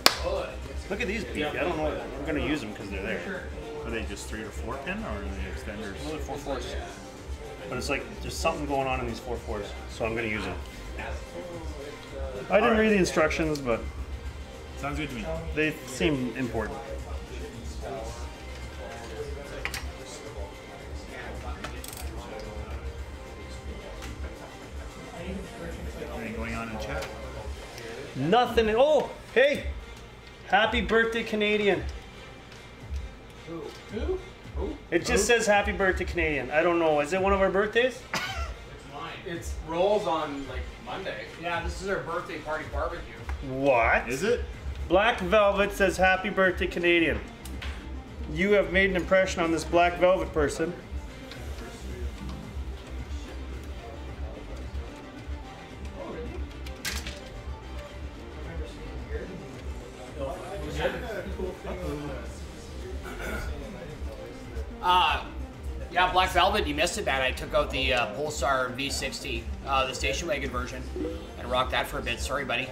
Look at these beefy. I don't know. We're gonna use them because they're there. Are they just 3 or 4 pin, or are they extenders? Those are 4/4s. But it's like there's something going on in these 4/4s, so I'm gonna use them. I didn't read the instructions, but Sounds good to me. they seem important. Anything going on in chat? Nothing. Oh, hey! Happy birthday, Canadian. Who? It just says happy birthday, Canadian. I don't know. Is it one of our birthdays? It rolls on like Monday. Yeah, this is our birthday party barbecue. What? Is it? Black Velvet says happy birthday, Canadian. You have made an impression on this Black Velvet person. Yeah, Black Velvet, you missed it, man. I took out the Pulsar V60, the station wagon version, and rocked that for a bit. Sorry, buddy.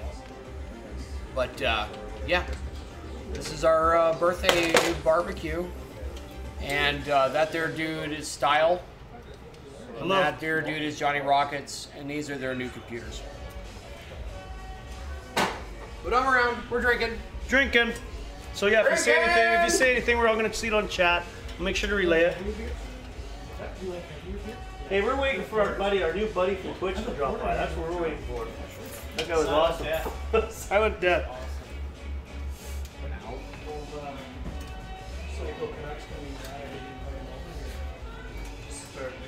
But yeah, this is our birthday barbecue, and that there dude is STiol, and that there dude is JonnyRockets, and these are their new computers. But I'm around. We're drinking. Drinking. So yeah, if you say anything, we're all gonna see it on chat. We'll make sure to relay it. Hey, we're waiting for our buddy, our new buddy from Twitch to drop by. That's what we're waiting for. That guy was awesome. Silent death.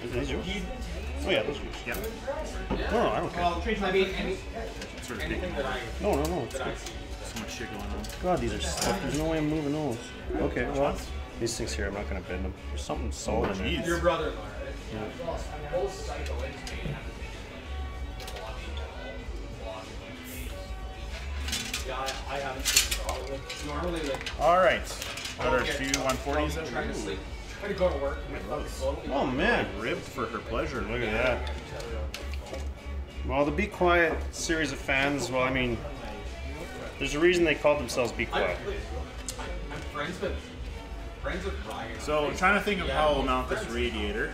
Is these yours? Oh yeah, those are yours. Yeah. No, I don't care. Well, I mean, Sort of anything that I No, no, no. It's that I good. see. so much shit going on. God, these are stuck. There's no way I'm moving those. Okay, well, these things here, I'm not gonna bend them. There's something solid in there. Jeez. Your brother-in-law, right? Yeah, I haven't seen it all of it. Normally, like, All right. Got our I'll get 2 up 140s. from trying to sleep, try to go to work. and my phone will be Oh man, Ribbed for her pleasure. look at that. Well, the Be Quiet series of fans, well, I mean, there's a reason they called themselves Be Quiet. I'm friends with Ryan. So I'm trying to think of how I'll mount this radiator.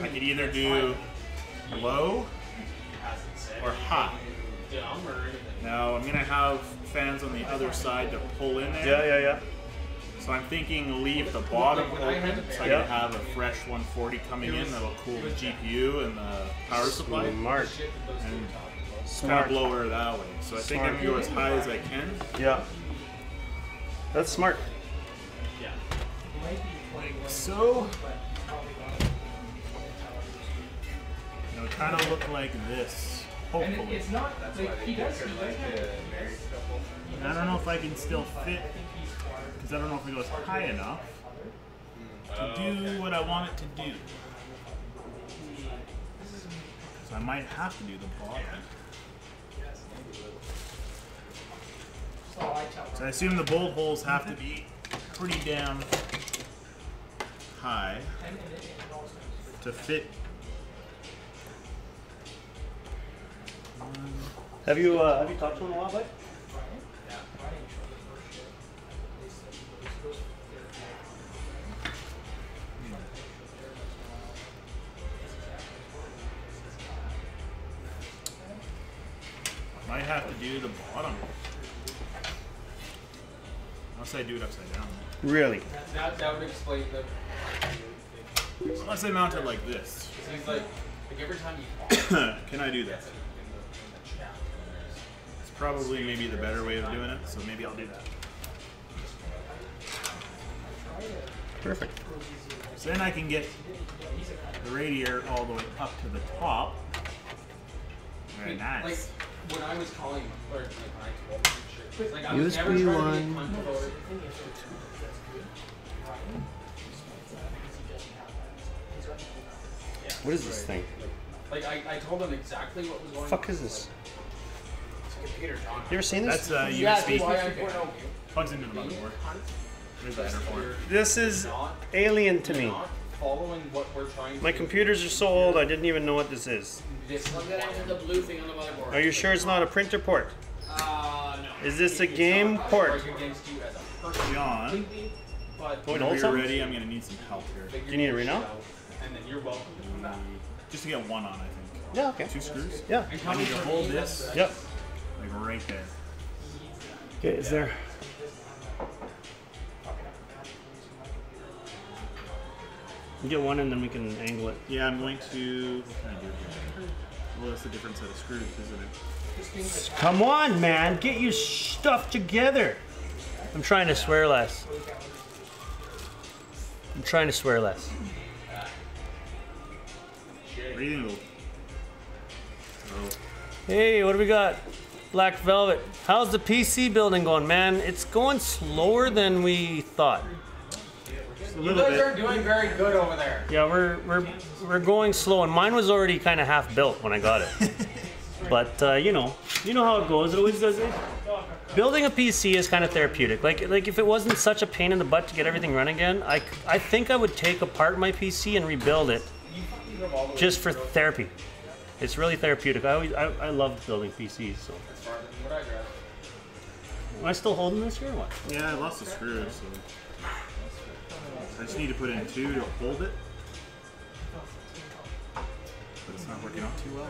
I could either do low or high. dumb or anything. Now I'm gonna have fans on the other side to pull in there. Yeah, yeah, yeah. So I'm thinking leave the bottom open so I can have a fresh 140 coming in that'll cool the GPU and the power supply. Smart. And kind of blow her that way. So I think I'm gonna go as high as I can. Yeah. That's smart. So it'll kind of look like this, hopefully. It's not, like, he does I don't know if I can still fit, because I don't know if it goes high enough to do what I want it to do. So I might have to do the bottom. So I assume the bolt holes have to be pretty damn high to fit. Have you talked to him a while back? Might have to do the bottom. Unless I do it upside down. Really? That would explain the. Unless I mount it like this. He's like every time you talk. Can I do that? It's probably maybe the better way of doing it, so maybe I'll do that. Perfect. So then I can get the radiator all the way up to the top. Very nice. Like when I was calling, or like when I told him shit, like I was USB never trying to one. get controller. What is this thing? Like I told him exactly what was going on. Fuck is this? Computer, John. You ever seen this? That's USB. Plugs into the motherboard. There's the header for it. This is alien to me. Not following what we're trying to My do. computers are so old, I didn't even know what this is. Plug that into the blue thing on the motherboard. Are you sure it's not a printer port? No. Is this a game port? Strike against you as a person John, completely, but Point whenever hold you're something? ready, I'm going to need some help here. figure Do you need a your shit Reno? out, and then you're welcome to come back. Just to get one on, I think. Yeah, okay. 2 screws. Yeah. I need to hold this Yep. like right there. Okay, is there? You get one and then we can angle it. Yeah, I'm going to. What can I do here? Well, that's a different set of screws, isn't it? Come on, man. Get your stuff together. I'm trying to swear less. I'm trying to swear less. What do you think? Hey, what do we got? Black Velvet. How's the PC building going, man? It's going slower than we thought. Just a You little guys bit. are doing very good over there. Yeah, we're going slow, and mine was already kind of half built when I got it. But you know how it goes. It always does it. Building a PC is kind of therapeutic. Like if it wasn't such a pain in the butt to get everything running again, I think I would take apart my PC and rebuild it just for therapy. It's really therapeutic. I love building PCs. So. Am I still holding this here or what? Yeah, I lost the screws, so I just need to put in 2 to hold it. But it's not working out too well.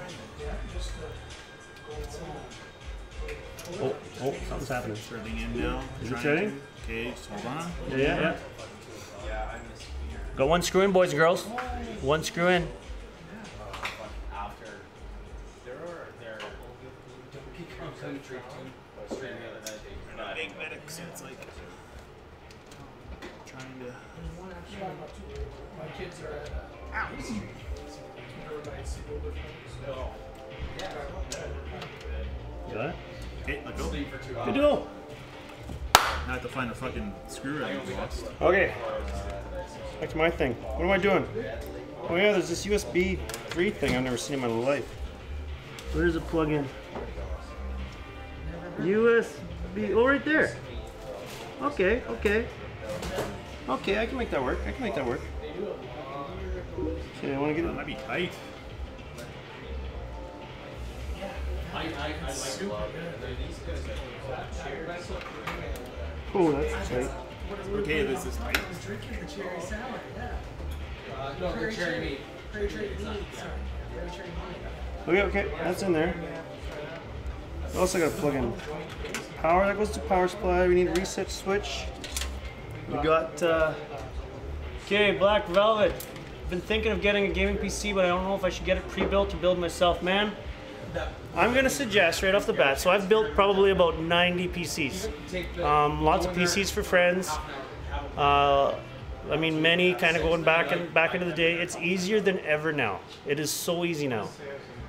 Oh, something's happening. Starting in now. Is it Trying turning? to. Okay, just hold on. Yeah. Got one screw in, boys and girls. One screw in. They're not being medics, so it's like trying to. My kids are at Got it? Okay, let go. Good to go. Now I have to find a fucking screw I lost. Okay. Back to my thing. What am I doing? Oh yeah, there's this USB 3 thing I've never seen in my life. Where does it plug in? USB. Oh, right there. Okay. Okay, I can make that work. Okay, I want to get That it. might be tight. Oh, that's tight. Okay, this is tight. drinking the cherry salad, yeah. No, the cherry meat. Cherry meat, sorry. Cherry meat. Okay, that's in there. Also got to plug in power. That goes to power supply. We need a reset switch. We got okay, Black Velvet. Been thinking of getting a gaming PC, but I don't know if I should get it pre-built or build myself. Man, I'm gonna suggest right off the bat. So I've built probably about 90 PCs. Lots of PCs for friends. I mean, many kind of going back into the day. It's easier than ever now. It is so easy now.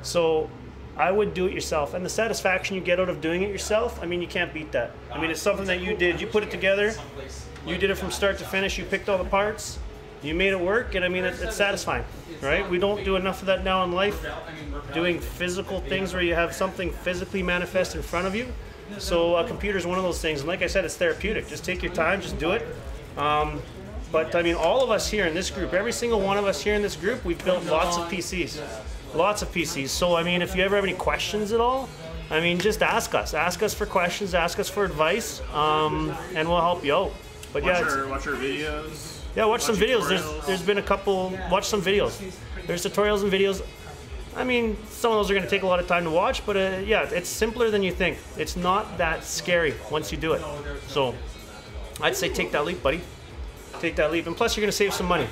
So I would do it yourself, and the satisfaction you get out of doing it yourself, I mean, you can't beat that. I mean, it's something that you did. You put it together. You did it from start to finish. You picked all the parts. You made it work, and I mean, it's satisfying, right? We don't do enough of that now in life, doing physical things where you have something physically manifest in front of you. So a computer is one of those things, and like I said, it's therapeutic. Just take your time, just do it. But I mean, all of us here in this group, every single one of us here in this group, we've built lots of PCs. Lots of PCs. So I mean, if you ever have any questions at all, I mean, just ask us. Ask us for questions, ask us for advice, and we'll help you out. But watch our videos. Yeah, watch some videos. There's been a couple. Watch some videos. There's tutorials and videos. I mean, some of those are going to take a lot of time to watch, but yeah, it's simpler than you think. It's not that scary once you do it. So I'd say take that leap, buddy. Take that leap, and plus you're going to save some money.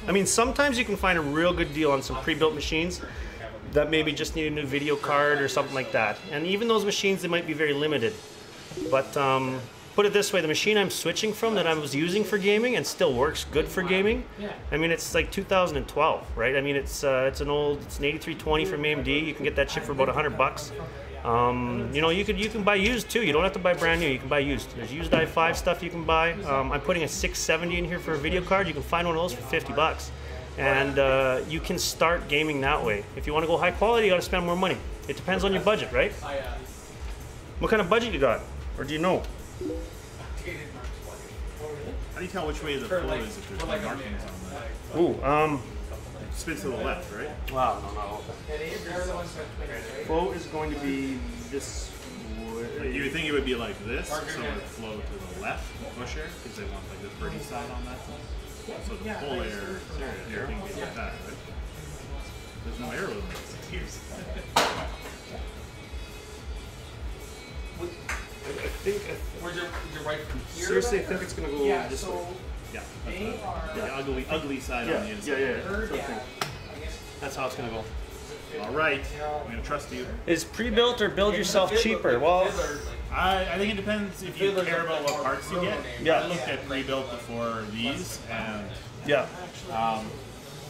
I mean, sometimes you can find a real good deal on some pre-built machines that maybe just need a new video card or something like that. And even those machines, they might be very limited. But put it this way, the machine I'm switching from that I was using for gaming and still works good for gaming, I mean, it's like 2012, right? I mean, it's an 8320 from AMD. You can get that chip for about $100. You know, you can buy used too. You don't have to buy brand new. You can buy used. There's used i5 stuff you can buy. I'm putting a 670 in here for a video card. You can find one of those for $50, and you can start gaming that way. If you want to go high quality, you got to spend more money. It depends on your budget, right? What kind of budget you got, or do you know? How do you tell which way the flow is if there's no markings on that? Ooh, Spins to the left, right? wow, no. Flow is going to be this way. Like you would think it would be like this, so it would flow to the left pusher, because they want like the pretty side on that side. So the full air, everything would be like that, right? There's no air with it. I think. Where's your right from here? Seriously, I think it's going to go this way. Yeah, that's the ugly side on the inside. Yeah. That's how it's going to go. All right, I'm going to trust you. Is pre-built or build yourself cheaper? Well, I think it depends if you care about what parts you get. Yeah. I looked at pre-built before these, and yeah.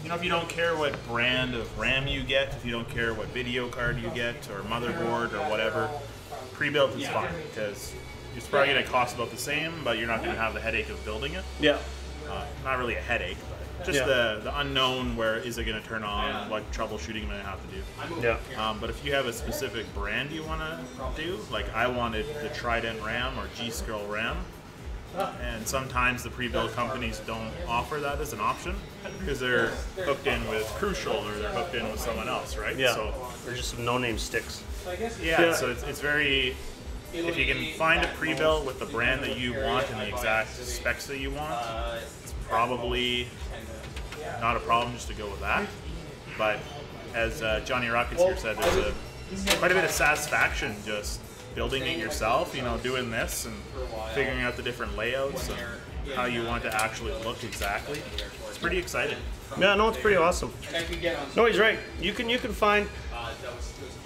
you know, if you don't care what brand of RAM you get, if you don't care what video card you get, or motherboard, or whatever, pre-built is fine, because it's probably going to cost about the same, but you're not going to have the headache of building it. Yeah. Not really a headache, but just the unknown, where is it going to turn on, what troubleshooting am I going to have to do. Yeah. But if you have a specific brand you want to do, like I wanted the Trident RAM or G-Scroll RAM, and sometimes the pre-built companies don't offer that as an option because they're hooked in with Crucial or they're hooked in with someone else, right? Yeah. So they're just some no-name sticks. yeah, so it's very, if you can find a pre-built with the brand that you want and the exact specs that you want, it's probably not a problem just to go with that. But as JonnyRockets here said, there's quite a bit of satisfaction just building it yourself, you know, doing this and figuring out the different layouts and how you want to actually look exactly. It's pretty exciting. Yeah, no, it's pretty awesome. No, he's right. You can find.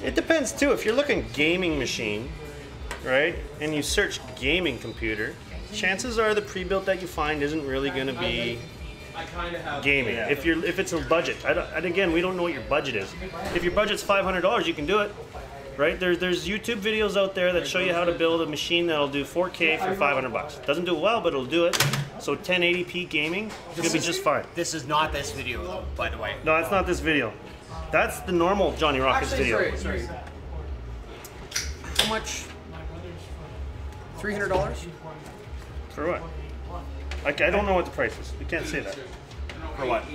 It depends too. If you're looking gaming machine, right, and you search gaming computer, chances are the pre-built that you find isn't really going to be gaming. Yeah. If it's a budget, and again, we don't know what your budget is. If your budget's $500, you can do it. Right? There's YouTube videos out there that show you how to build a machine that'll do 4K for $500. Doesn't do it well, but it'll do it. So 1080p gaming is gonna be just fine. This is not this video, though, by the way. No, that's not this video. That's the normal JonnyRockets video. Sorry. How much? $300? For what? I don't know what the price is. We can't say that. For what?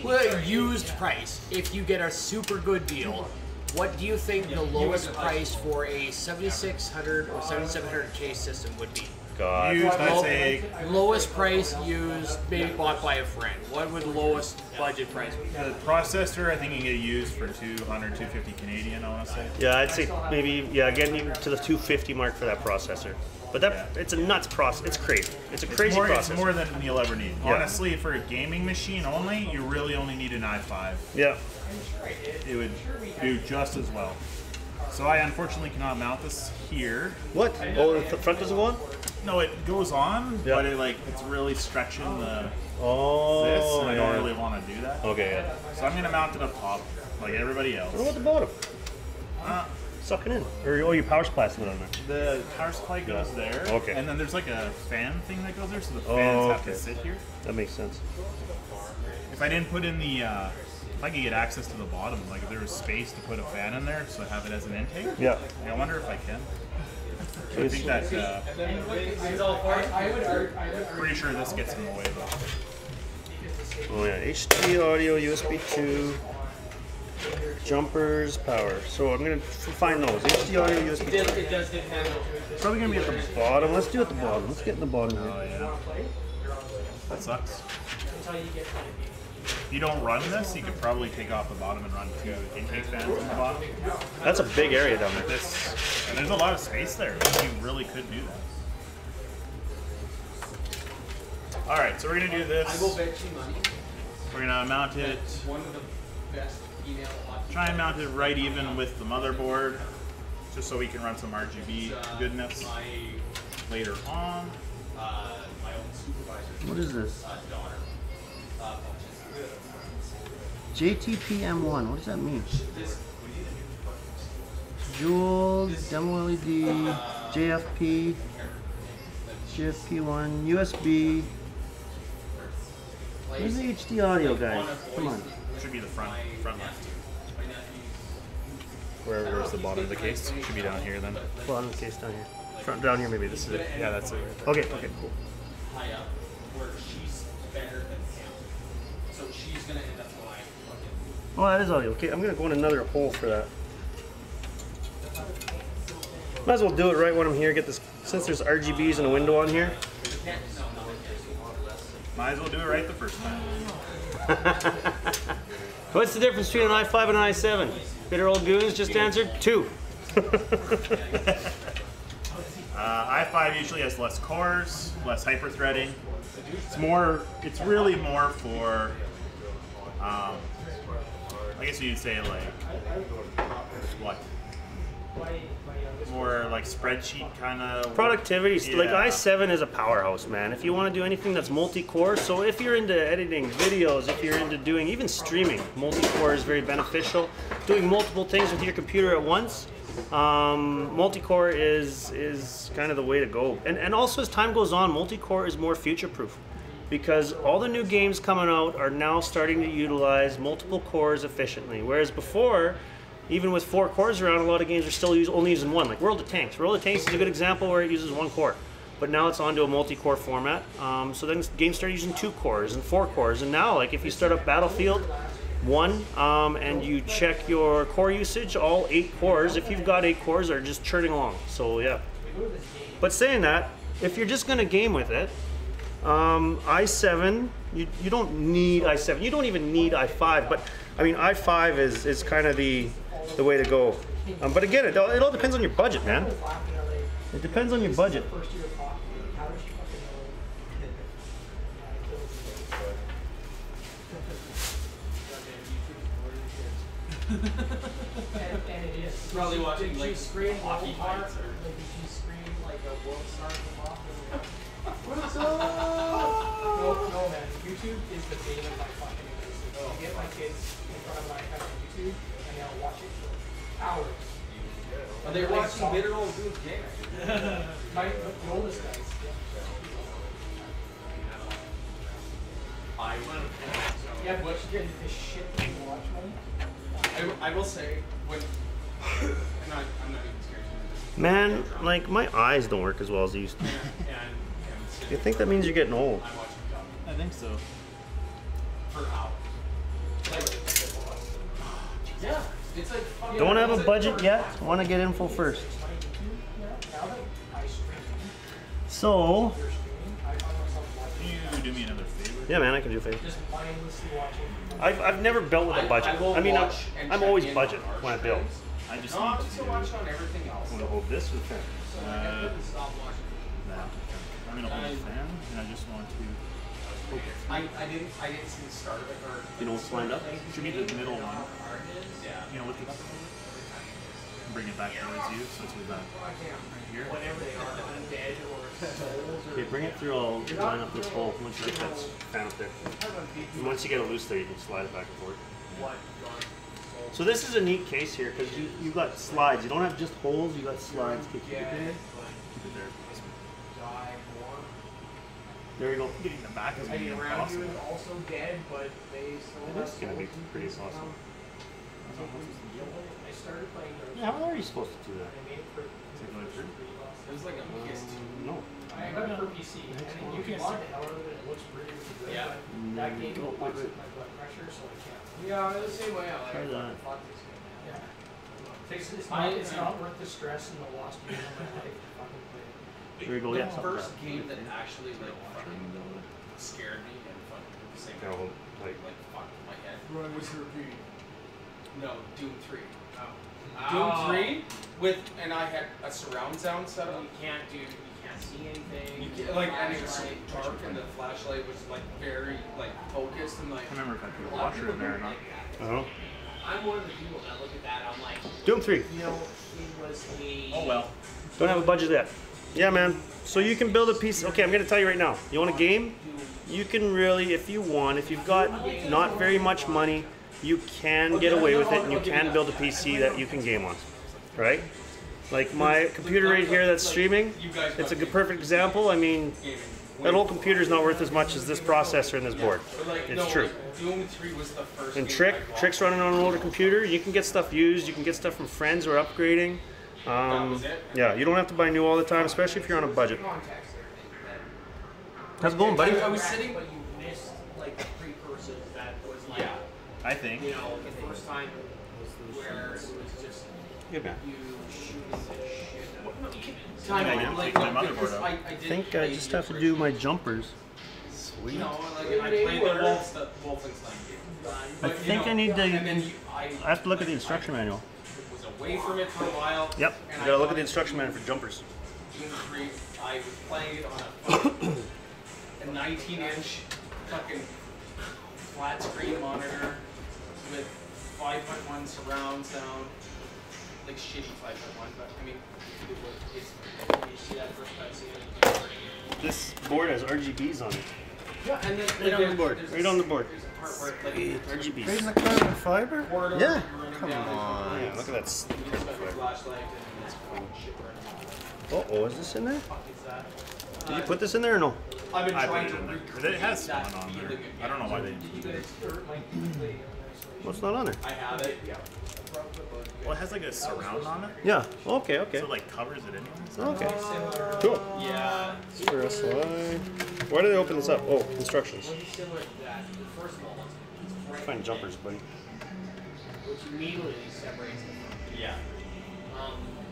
Well, used price. If you get a super good deal, what do you think the lowest price for a 7600 or 7700K system would be? God. Used, I'd say Lowest price used, maybe bought by a friend. What would the lowest budget price be? the processor, I think you can get used for 200, 250 Canadian, I want to say. Yeah, I'd say maybe, yeah, getting to the 250 mark for that processor. But that it's a nuts process. It's crazy. It's a crazy processor. It's more than you'll ever need. Yeah. Honestly, for a gaming machine only, you really only need an i5. Yeah. It would do just as well. So I unfortunately cannot mount this here. What? Oh, the front doesn't go on? No, it goes on, Yeah. but it's really stretching the Oh, this, and I don't yeah. really want to do that. Okay, yeah. So I'm gonna mount it up top, like everybody else. What about the bottom? Sucking in. Or your power supply's still on there. The power supply goes there. Okay. And then there's like a fan thing that goes there, so the fans have to sit here. That makes sense. If I didn't put in the, if I could get access to the bottom, like if there was space to put a fan in there, so I have it as an intake. Yeah. I wonder if I can. I think that, pretty sure this gets in the way though. Oh yeah, HD audio, USB 2, jumpers, power. So I'm gonna find those. HD audio, USB 2. It does depend. Probably gonna be at the bottom. Let's do it at the bottom. Let's get in the bottom here. Oh yeah. That sucks. If you don't run this, you could probably take off the bottom and run 2 intake fans on the bottom. That's a big area down there. And there's a lot of space there. You really could do that. Alright, so we're going to do this. I will bet you money. We're going to mount it, One of the best female hockey. try and mount it right even with the motherboard, just so we can run some RGB goodness later on. My own supervisor. What is this? Daughter. JTP M1. What does that mean? Dual, demo LED, JFP, JFP1, USB. Where's the HD audio, guys? Come on. Should be the front left. Where's the bottom of the case? Should be down here then. Bottom of the case down here. Front down here, maybe this is it. Yeah, that's it. Okay, cool. High up, where she's better than him. So she's gonna end up going fucking. Oh, that is audio. Okay, I'm gonna go in another hole for that. Might as well do it right when I'm here. Get this, since there's RGBs and a window on here. Might as well do it right the first time. What's the difference between an i5 and an i7? Bitter old goons just answered 2. i5 usually has less cores, less hyper-threading. It's really more for, I guess you'd say like, what? More like spreadsheet kind of Productivity, like Yeah. i7 is a powerhouse, man. If you want to do anything that's multi-core, so if you're into editing videos, if you're into doing even streaming, multi-core is very beneficial. Doing multiple things with your computer at once, multi-core is kind of the way to go. And also as time goes on, multi-core is more future-proof because all the new games coming out are now starting to utilize multiple cores efficiently, whereas before, even with 4 cores around, a lot of games are still only using 1, like World of Tanks. World of Tanks is a good example where it uses 1 core, but now it's onto a multi-core format. So then games start using 2 cores and 4 cores, and now, like if you start up Battlefield 1 and you check your core usage, all 8 cores, if you've got 8 cores, are just churning along. So yeah. But saying that, if you're just gonna game with it, i7, you don't need i7. You don't even need i5, but I mean i5 is kind of the way to go. But again, it all depends on your budget, man. It depends on your budget. Probably watching like hockey fights or. No, man. YouTube is the bane of my fucking existence. I get my kids in front of my iPad on YouTube, and they'll watch it for hours. Are they watching bitter old goons game? The oldest guys. Yeah, but you get this shit that you watch, man. I will say when I'm not even scared to Man, like my eyes don't work as well as they used to. You think that means you're getting old? I'm watching dumb I think so. for hours. Yeah, it's like fucking. Don't have a budget yet? Want to get info first. So, Can you do me another favor? yeah, man, I can do a favor. Just mindlessly watching. I've never built with a budget. I mean, I'm always budget when I build. I just No, I'm need still to. watching on everything else. I'm gonna hold this with that. I couldn't stop watching. I'm gonna hold the fan, and I just want to. I didn't see the start of it or. You know what's lined up? Should be the middle one. Yeah. You know, lift it up a little bit. Bring it back towards you, so it's with that right here. Whatever they are, undead or souls or. Okay, bring it through. I'll line up this hole once you get that fan up there. And once you get it loose there, you can slide it back and forth. What? So this is a neat case here because you got slides. You don't have just holes. You got slides to keep it there. Keep it there. Die more. There you go. Getting the back is I gonna be mean, around here impossible. is also dead, but they still have This is gonna be souls. pretty awesome. I started playing those. Yeah, how are you supposed to do that? I made it for. It was like a PS2. No. I got it for PC, and you can see the hell out of it. It looks pretty good. Yeah. But that game will fucks with my blood pressure, so I can't. Yeah, the same way I like Try it. that. Fuck this game. Yeah. It's not worth the stress and the lost game of my life to fucking play it. There you go. Yeah. The something first like game that actually like fucking scared me and fucking at the same that. time Yeah, well, like fucked my head. Run was repeat. No, Doom 3. Oh. Doom 3 with and I had a surround sound set up. You can't see anything. You get, like and it was so dark and the flashlight was like very like focused and like. I remember if I put a washer in there or not. Oh. I'm one of the people that look at that. I'm like, Doom 3. you know, it was a. Oh well. Don't have a budget yet. Yeah, man. So you can build a piece. Okay, I'm gonna tell you right now. You want a game? You can really, if you want, if you've got not very much money, you can get away with it, and you can build a PC that you can game on, right? Like my computer right here that's streaming, it's a good perfect example. I mean, that whole computer is not worth as much as this processor and this board. It's true. Doom 3 was the first. And Trick's running on an older computer. You can get stuff used. You can get stuff from friends who are upgrading. Yeah, you don't have to buy new all the time, especially if you're on a budget. How's it going, buddy? I was sitting. But you missed like the precursors that was like, Yeah. I think. you know, the first time where it was just Good man. you shooting the shit out of demons. Time I like, didn't like, take my because motherboard out. I I did think I play just the have to original. do my jumpers. You Sweet. know, like I played the Wolfenstein game. I But, you think know, I need to. and then I I have to look at the instruction manual. was away from it for a while. Yep, and you I gotta look got at the instruction manual for jumpers. Doom 3, I was playing it on a 19-inch fucking flat screen monitor with 5.1 surround sound. Like shitty 5.1, but I mean, it's you see that first cutscene. This board has RGBs on it. Yeah, and then Right on the board. Right on the board. There's a part where it's like RGBs. carbon fiber? corridor, Yeah. you're running Come down, on. Yeah, look at that. you just got your flashlight and it's fucking shit burning. Oh, is this in there? Fuck is that? Did you put this in there or no? I've been I put trying it to in there. recreate It has that someone on there. feeling I don't know why they again. didn't do it. What's not on there? I have it. Yeah. Well, it has like a surround on it, Yeah. Okay. Okay. so it like covers it anyway. Okay. Cool. Yeah. Super SLI. Why do they open this up? Oh, instructions. Similar to that, the first one was Find jumpers, buddy. which immediately separates them. Yeah.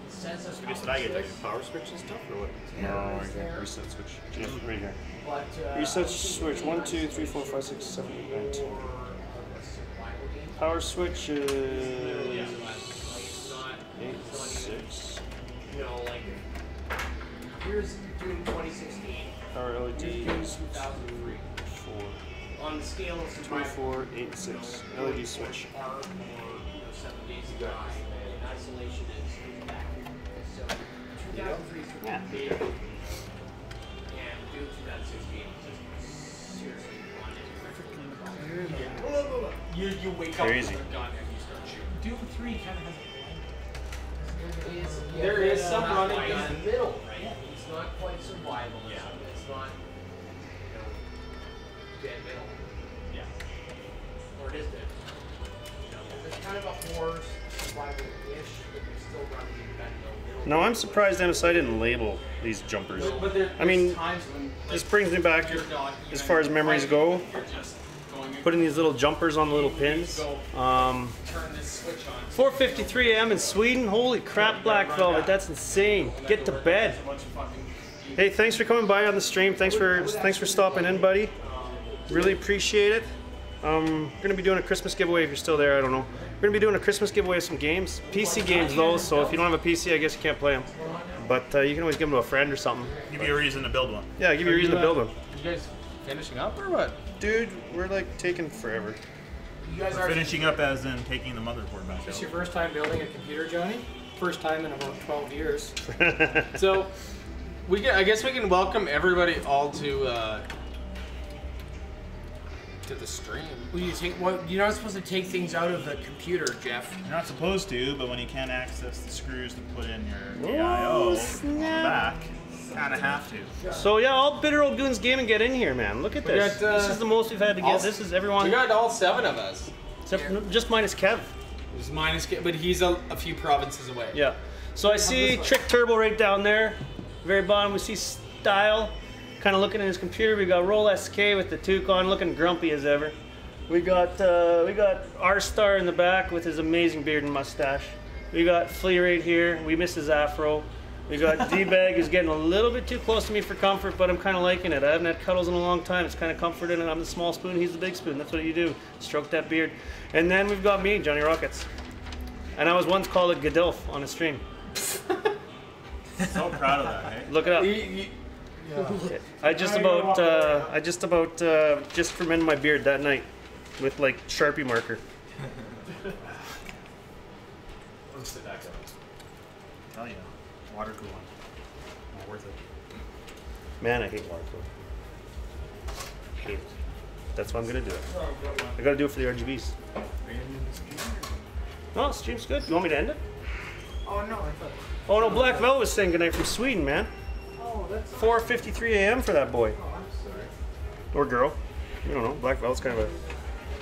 Sense of I guess what I get to do. Power switch and stuff, or what? No, right here. Reset switch. Yeah, right here. But Reset switch 1, 2, 3, 4, 5, 6, 7, 8, 9, 10. Power switch is 8, 6. you know, like here's June 2016. Power Here's June LEDs 2003. 4. On the scale of 2, survival, 4, 8, 6. LED switch. are or 7 days to die, and isolation is back. So 2003 is Yeah. big, and June 2016 is just seriously You wake Crazy. up with a gun and you start shooting. Doom 3 kind of has a blend. There is some running in gun. the middle, right? It's not quite survival. Yeah. It's not, you know, dead middle. Yeah. Or it is dead. You know, there's kind of a horror survival-ish, but you're still running in that middle. Now I'm surprised MSI didn't label these jumpers. But there, I mean, there's times when this brings me back you're not as even far as memories fighting, go. You're just going in, Putting these little jumpers on the little pins. turn this switch on. 4:53 a.m. in Sweden. Holy crap, Black Velvet, that's insane. Get to bed. There's a bunch of fucking Hey, thanks for coming by on the stream. Thanks for stopping in, buddy. Really appreciate it. We're gonna be doing a Christmas giveaway if you're still there. I don't know. We're gonna be doing a Christmas giveaway of some games, PC games though. So if you don't have a PC, I guess you can't play them. But you can always give them to a friend or something. Give you a reason to build one. Yeah, give you a reason to build one. You guys finishing up or what? Dude, we're like taking forever. You guys We're are. finishing up as in taking the motherboard back This out. your first time building a computer, Johnny? First time in about 12 years. So, I guess we can welcome everybody all to the stream. Well, you're not supposed to take things out of the computer, Jeff. You're not supposed to, but when you can't access the screws to put in your AIO on the back, you kind of have to. So yeah, all Bitter Old Goons Gaming, get in here, man. Look at this. This is the most we've had to get. This is everyone. We got all 7 of us. Except just minus Kev. There's minus, but he's a few provinces away. Yeah. So I see Trick Turbo right down there. Very bottom, we see STiol, kind of looking at his computer. We got Roll SK with the toque on, looking grumpy as ever. We got R-Star in the back with his amazing beard and mustache. We got Flea right here. We missed his afro. We got D-Bag, who's getting a little bit too close to me for comfort, but I'm kind of liking it. I haven't had cuddles in a long time. It's kind of comforting, and I'm the small spoon, he's the big spoon. That's what you do. Stroke that beard. And then we've got me, JonnyRockets. And I was once called a Gadilf on a stream. So proud of that, hey? Look it up. I just fermented my beard that night with like Sharpie marker. Let's sit back up. Hell yeah. Water cooling. Not worth it. Man, I hate water cooling. Hate it. That's why I'm gonna do it. I gotta do it for the RGBs. No, stream's good. You want me to end it? Oh no, I thought. Oh no, Black Velvet was saying goodnight from Sweden, man. Oh, that's. 4:53 a.m. for that boy. Oh, I'm sorry. Or girl. You don't know. Black Velvet's kind of a...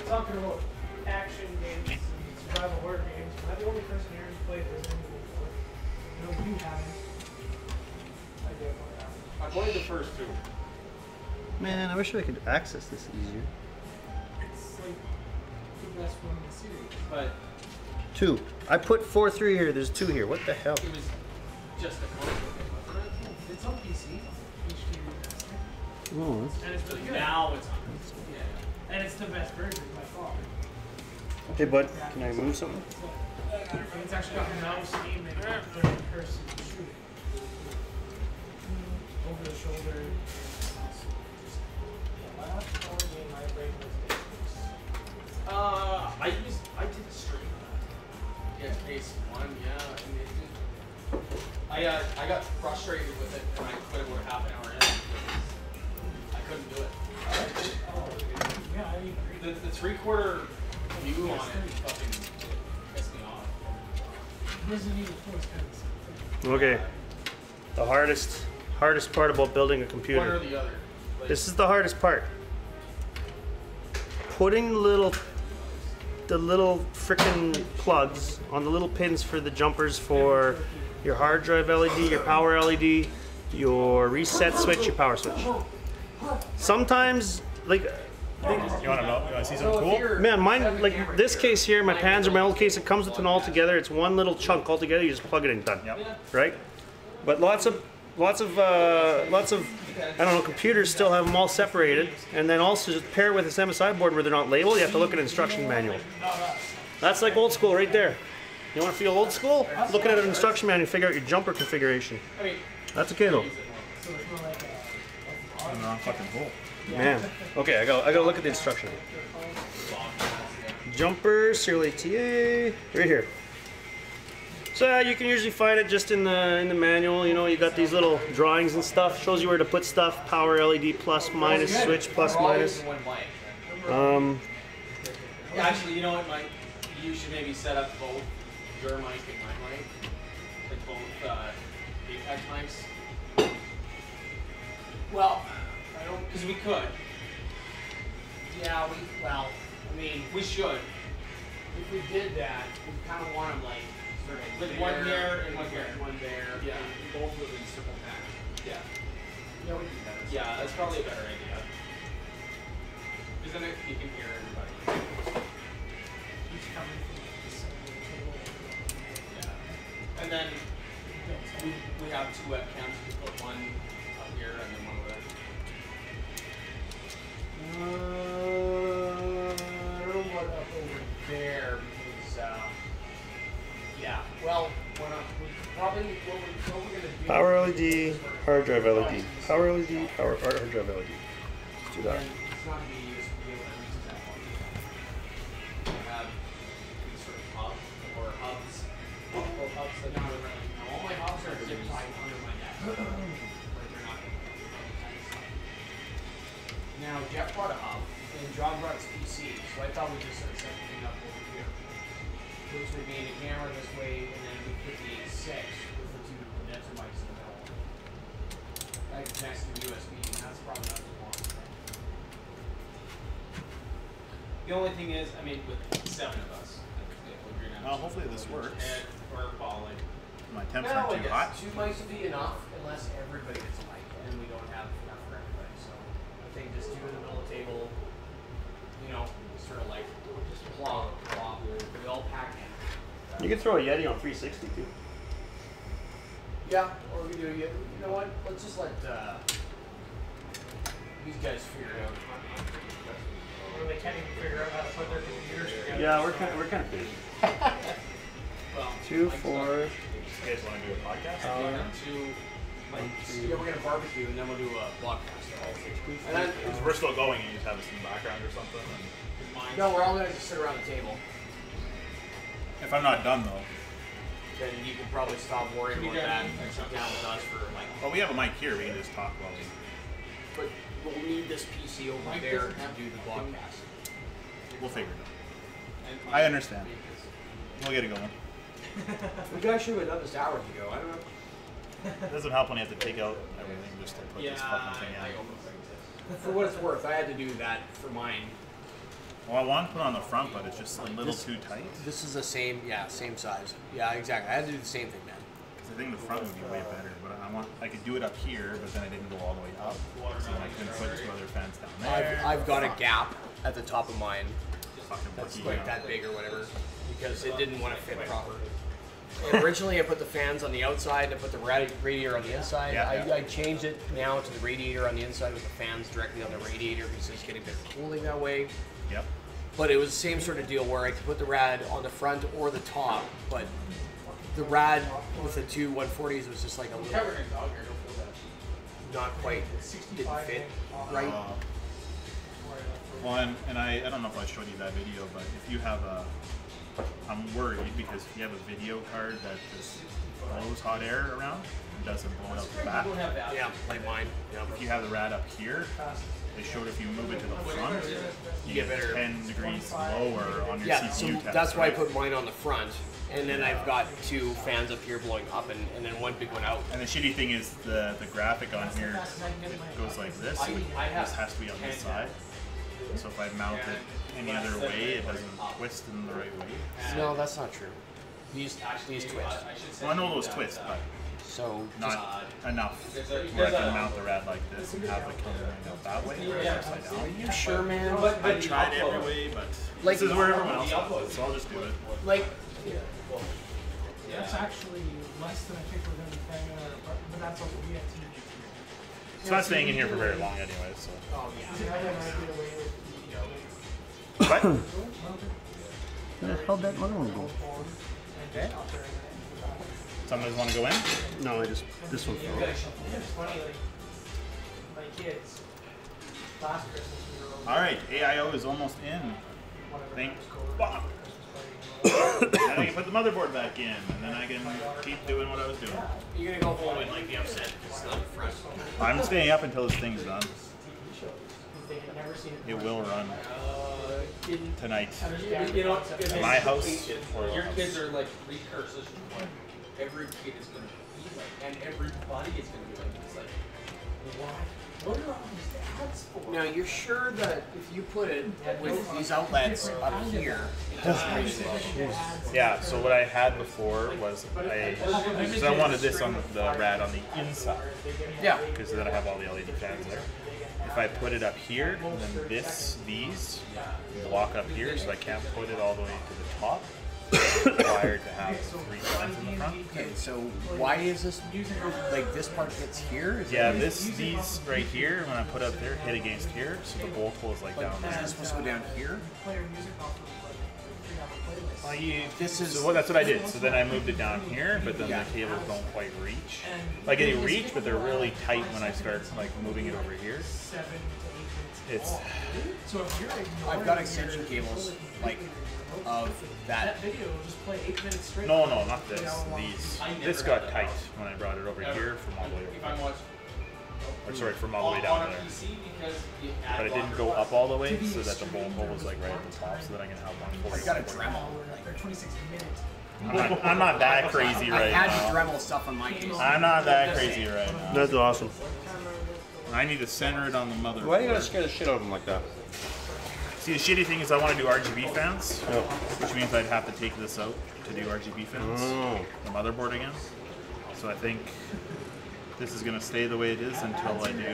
Talking about action games and survival horror games. Am I the only person here who's played Resident Evil 4? No, you haven't. I did one. I played the first 2. Man, I wish I could access this easier. It's like the best one in the series. But 2. I put 4-3 here. There's 2 here. What the hell? it was just a console game, wasn't it? It's on PC. HD remaster. Oh, And it's really good. Now it's on. And it's the best version by far. hey, bud. Can I move something? And it's actually got mouse aim and third person shooting. Over the shoulder. My last horror game I played was I did stream that. Yeah, Case 1, yeah. And it did. I got frustrated with it and I quit about half an hour in. I couldn't do it. yeah, I agree. The 3/4 view on it fucking pissed me off. Resident Evil 4 is kind of the same thing. Okay. The hardest part about building a One or computer. the other. Like, This is the hardest part. Putting the little frickin' plugs on the little pins for the jumpers for your hard drive LED, your power LED, your reset switch, your power switch. Sometimes, like, You want to see something cool? man, mine, like this case here, my Panzer, my old case, it comes with an all together. It's one little chunk all together. You just plug it in, done. Yep. Right? But lots of I don't know, computers still have them all separated, and then also just pair it with this MSI board where they're not labeled. You have to look at an instruction manual. That's like old school right there. You want to feel old school? Looking at an instruction manual, figure out your jumper configuration. That's okay though. I'm not fucking cool. Man. Okay, I gotta look at the instruction. Jumper, serial ATA, right here. So you can usually find it just in the manual. You know, you got these little drawings and stuff. Shows you where to put stuff. Power LED plus minus, switch plus minus. Actually, you know what, Mike? You should maybe set up both your mic and my mic, like both Apex mics. Well, I don't. Because we could. Yeah, well, I mean, We should. if we did that, we kind of want them like sort of Like there, one here and one here, one one there. Yeah. and both of them in circle pack. Yeah. Yeah, we do that. Yeah, that's probably a better idea. Because then you can hear everybody. Each coming from the center of the table. Yeah. And then we have 2 webcams. We put one up here and then one over there. I don't know what up over there because, yeah, well, we're not, probably what we're going to do. Power LED, hard drive LED. Power LED, hard drive LED. Let's do that. It's not going to be USB able to reach that one. We have these sort of hubs or hubs. Multiple hubs that not really. All my hubs are zip tied under my neck. Like they're not going to. Now, Jeff brought a hub, and John brought his PC, so I thought we'd just sort of set the thing up over here. Which would be the camera this way, and then we put the 6 with the 2 condenser mics in the middle. That connects to the USB, and that's probably not too long. The only thing is, I mean, with 7 of us, Well, hopefully this works. Ed or Paul, like, My temps Well, aren't I too guess hot. 2 mics would be enough unless everybody gets a mic, and we don't have enough for everybody. So I think just 2 in the middle of the table, you know, sort of like just plop. We all pack in. You can throw a Yeti on 360 too. Yeah, or we do. You know what? Let's just let these guys figure it out. Or they can't even figure out how to put their computers together. Yeah, we're kind of busy. well, 2, 4. You guys want to do a podcast? Yeah, we're gonna barbecue and then we'll do a blockcast. And then, Because we're still going and you just have us in the background or something. And no, we're all gonna just sit around the table. if I'm not done though. Then you can probably stop worrying about that and sit down with us for like. Well, we have a mic here. We can just talk while we. But we'll need this PC over there to do the broadcast. We'll figure it out. I understand. We'll get it going. We guys should have done this hours ago. I don't know. It doesn't help when you have to take out everything just to put this fucking thing in. For what it's worth, I had to do that for mine. Well, I want to put it on the front, but it's just a little too tight. This is the same, yeah, same size. Yeah, exactly. I had to do the same thing, man. Because I think the front would be way better. But I could do it up here, but then I didn't go all the way up. So then I couldn't put 2 other fans down there. I've got a gap at the top of mine. Fucking That's lucky, like you know. that big or whatever, because it didn't want to fit proper. And originally, I put the fans on the outside, I put the radiator on the inside. Yeah. I changed it now to the radiator on the inside with the fans directly on the radiator because it's getting better cooling that way. Yep. But it was the same sort of deal where I could put the rad on the front or the top, but the rad with the 2 140s was just like a little not quite, didn't fit right. Well, and I don't know if I showed you that video, but if you have I'm worried because if you have a video card that just blows hot air around, it doesn't blow it out the back. Yeah, like mine. If you have the rad up here, they showed if you move it to the front, you get better 10 degrees lower on your Yeah, CPU so test. that's why I right? put mine on the front. And then I've got 2 fans up here blowing up and then one big one out. And the shitty thing is the graphic on here goes like this. So this has to be on this side. So if I mount it any other way, it doesn't twist in the right way. No, that's not true. These twist. Well, I know those twist, but So not enough where I can mount the rad like this and have the camera going out that way or upside down. you sure, man? I tried every way, but Like- this is where everyone else does it, so I'll just do it. Like, That's actually less than I think we're going to be paying in our apartment, but that's also VAT. It's not staying in here for very long anyway, so. oh yeah. See, I might get away with What? Where the hell did that other one go? Someone doesn't want to go in? No, this one fell. It's funny, like, my kids, last Christmas we were over. All right, AIO is almost in. Whatever Thank that was called. fuck. Then I can put the motherboard back in, and then I can keep doing what I was doing. You're gonna go home and like be upset because it's not front. I'm staying up until this thing's done. They had never seen it. It will run tonight. You know, At my house or your house. kids are like precursors to what every kid is going to be like, and everybody is going to be like. It's like, what are all these ads for? Now you're sure that if you put it with these outlets up here, it doesn't raise the level? Yeah, so what I had before was I wanted this on the rad on the inside. Yeah. Because then I have all the LED fans there. If I put it up here, then these block up here, so I can't put it all the way to the top. required to have 3 fans in the front. Okay, so why is this like this part gets here? Is Yeah, these right here, when I put up there, hit against here, so the bolt hole is like down Is there. this supposed to go down here? This is So that's what I did. So then I moved it down here, but then the cables don't quite reach. Like they reach, but they're really tight when I start like moving it over here. It's I've got extension cables like of that. no, not this. These. This got tight when I brought it over here from all the way over. Or sorry, from all the way down there. But it didn't go up all the way, so that the bolt hole was like right at the top, so that I can have one I full. got a Dremel. I'm not that crazy I right had now. Dremel stuff on my case. I'm not that crazy right now. That's awesome. I need to center it on the motherboard. Why are you gonna scare the shit out of them like that? See, the shitty thing is I want to do RGB fans, which means I'd have to take this out to do RGB fans, the motherboard again. So I think this is going to stay the way it is until I do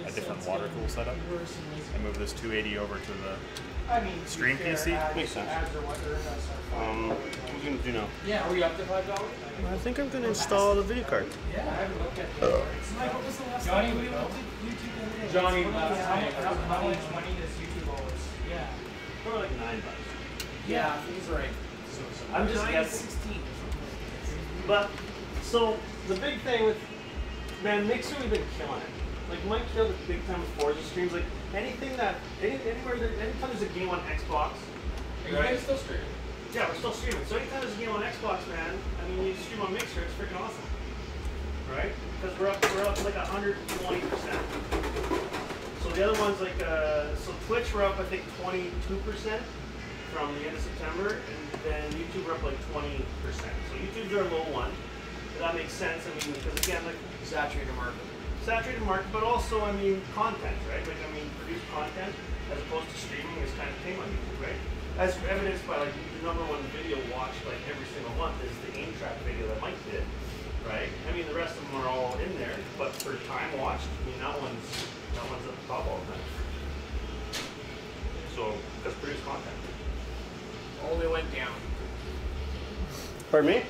a different water cool setup and move this 280 over to the stream PC. Makes sense. What are you gonna do now? Yeah, are we up to $5? I think I'm going to install the video card. Johnny, How much money does YouTube owe us? Yeah. Probably like $9. yeah, he's right. I'm just guessing. But, so, the big thing with, man, Mixer, we've been killing it. Like, Mike killed it big time with Forza streams. Like, anything that, anytime there's a game on Xbox. Are you guys still streaming? Yeah, we're still streaming. So anytime there's a game on Xbox, man, I mean, you stream on Mixer, it's freaking awesome. Right? Because we're up to like 120%. So the other one's like, so Twitch we're up, I think, 22% from the end of September, and then YouTube we're up like 20%. So YouTube's our low one. But that makes sense, I mean, because again, like, Saturated market. saturated market, but also, I mean, content, right? Like, I mean, produced content as opposed to streaming is kind of king on YouTube, right? As evidenced by, like, the #1 video watched, like, every single month is the aim track video that Mike did, right? I mean, the rest of them are all in there, but for time watched, I mean, that one's at the top all the time. So, because produced content. Only went down. Pardon me?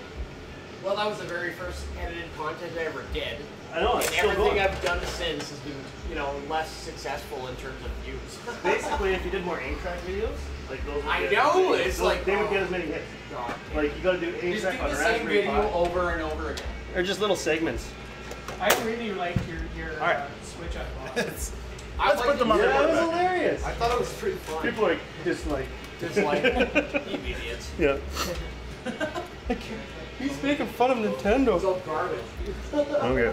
Well, that was the very first edited content I ever did. I know, it's And still everything going. I've done since has been, you know, less successful in terms of views. Basically, if you did more aim track videos, like those would I get, know, it's those- like, they would get as many hits. God. Like, you gotta do aim Just track do on the a same Raspberry video Pi. over and over again. Or just little segments. I really like your All right. switch up. Let's Let's put them on the Yeah, that was board. hilarious. I thought it was pretty fun. People are just like, Just like, you idiots. yeah. He's making fun of Nintendo. It's all garbage. Okay.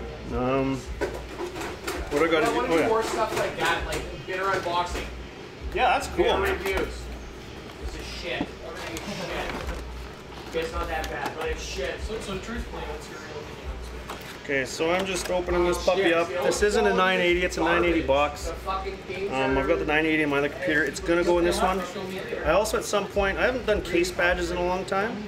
What I I gotta want do? to do Oh, more yeah. stuff like that, like bitter unboxing, Yeah, that's cool, bitter man. reviews. This is shit. Everything is shit. It's not that bad, but it's shit. So truthfully, what's your real opinion on Switch? Okay, so I'm just opening this puppy Shit, up. the This old isn't a phone 980, it's a 980 garbage. box. The fucking games I've got the 980 in my other computer. It's gonna go in this one. I also, at some point, I haven't done case badges in a long time.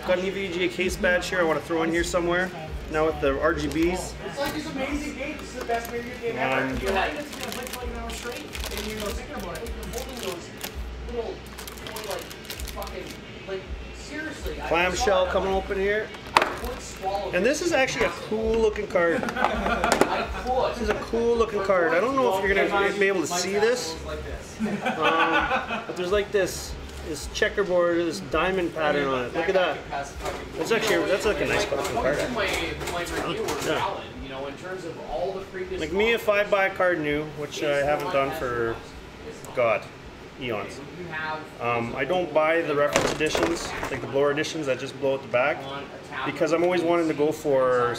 Got an EVGA case badge here I want to throw in here somewhere. Now with the RGBs. It's like this amazing game. This is the best video game ever. Um, You're like, It's gonna play for like an hour straight, and you're thinking about it. you're holding those little, like, fucking, like, seriously. I Clamshell saw it, coming I'm like, open here. I could swallow And this is actually a cool looking card. I could. This is a cool looking card. I don't know if you're gonna be able to see this, but there's like this checkerboard, this diamond pattern on it. Look at that. That's actually that's like a nice looking card. My review was Yeah. valid, you know, in terms of all the previous. Like me, if I buy a card new, which I haven't done for God, eons. You have I don't buy the reference editions, like the blower editions that just blow at the back, because I'm always wanting to go for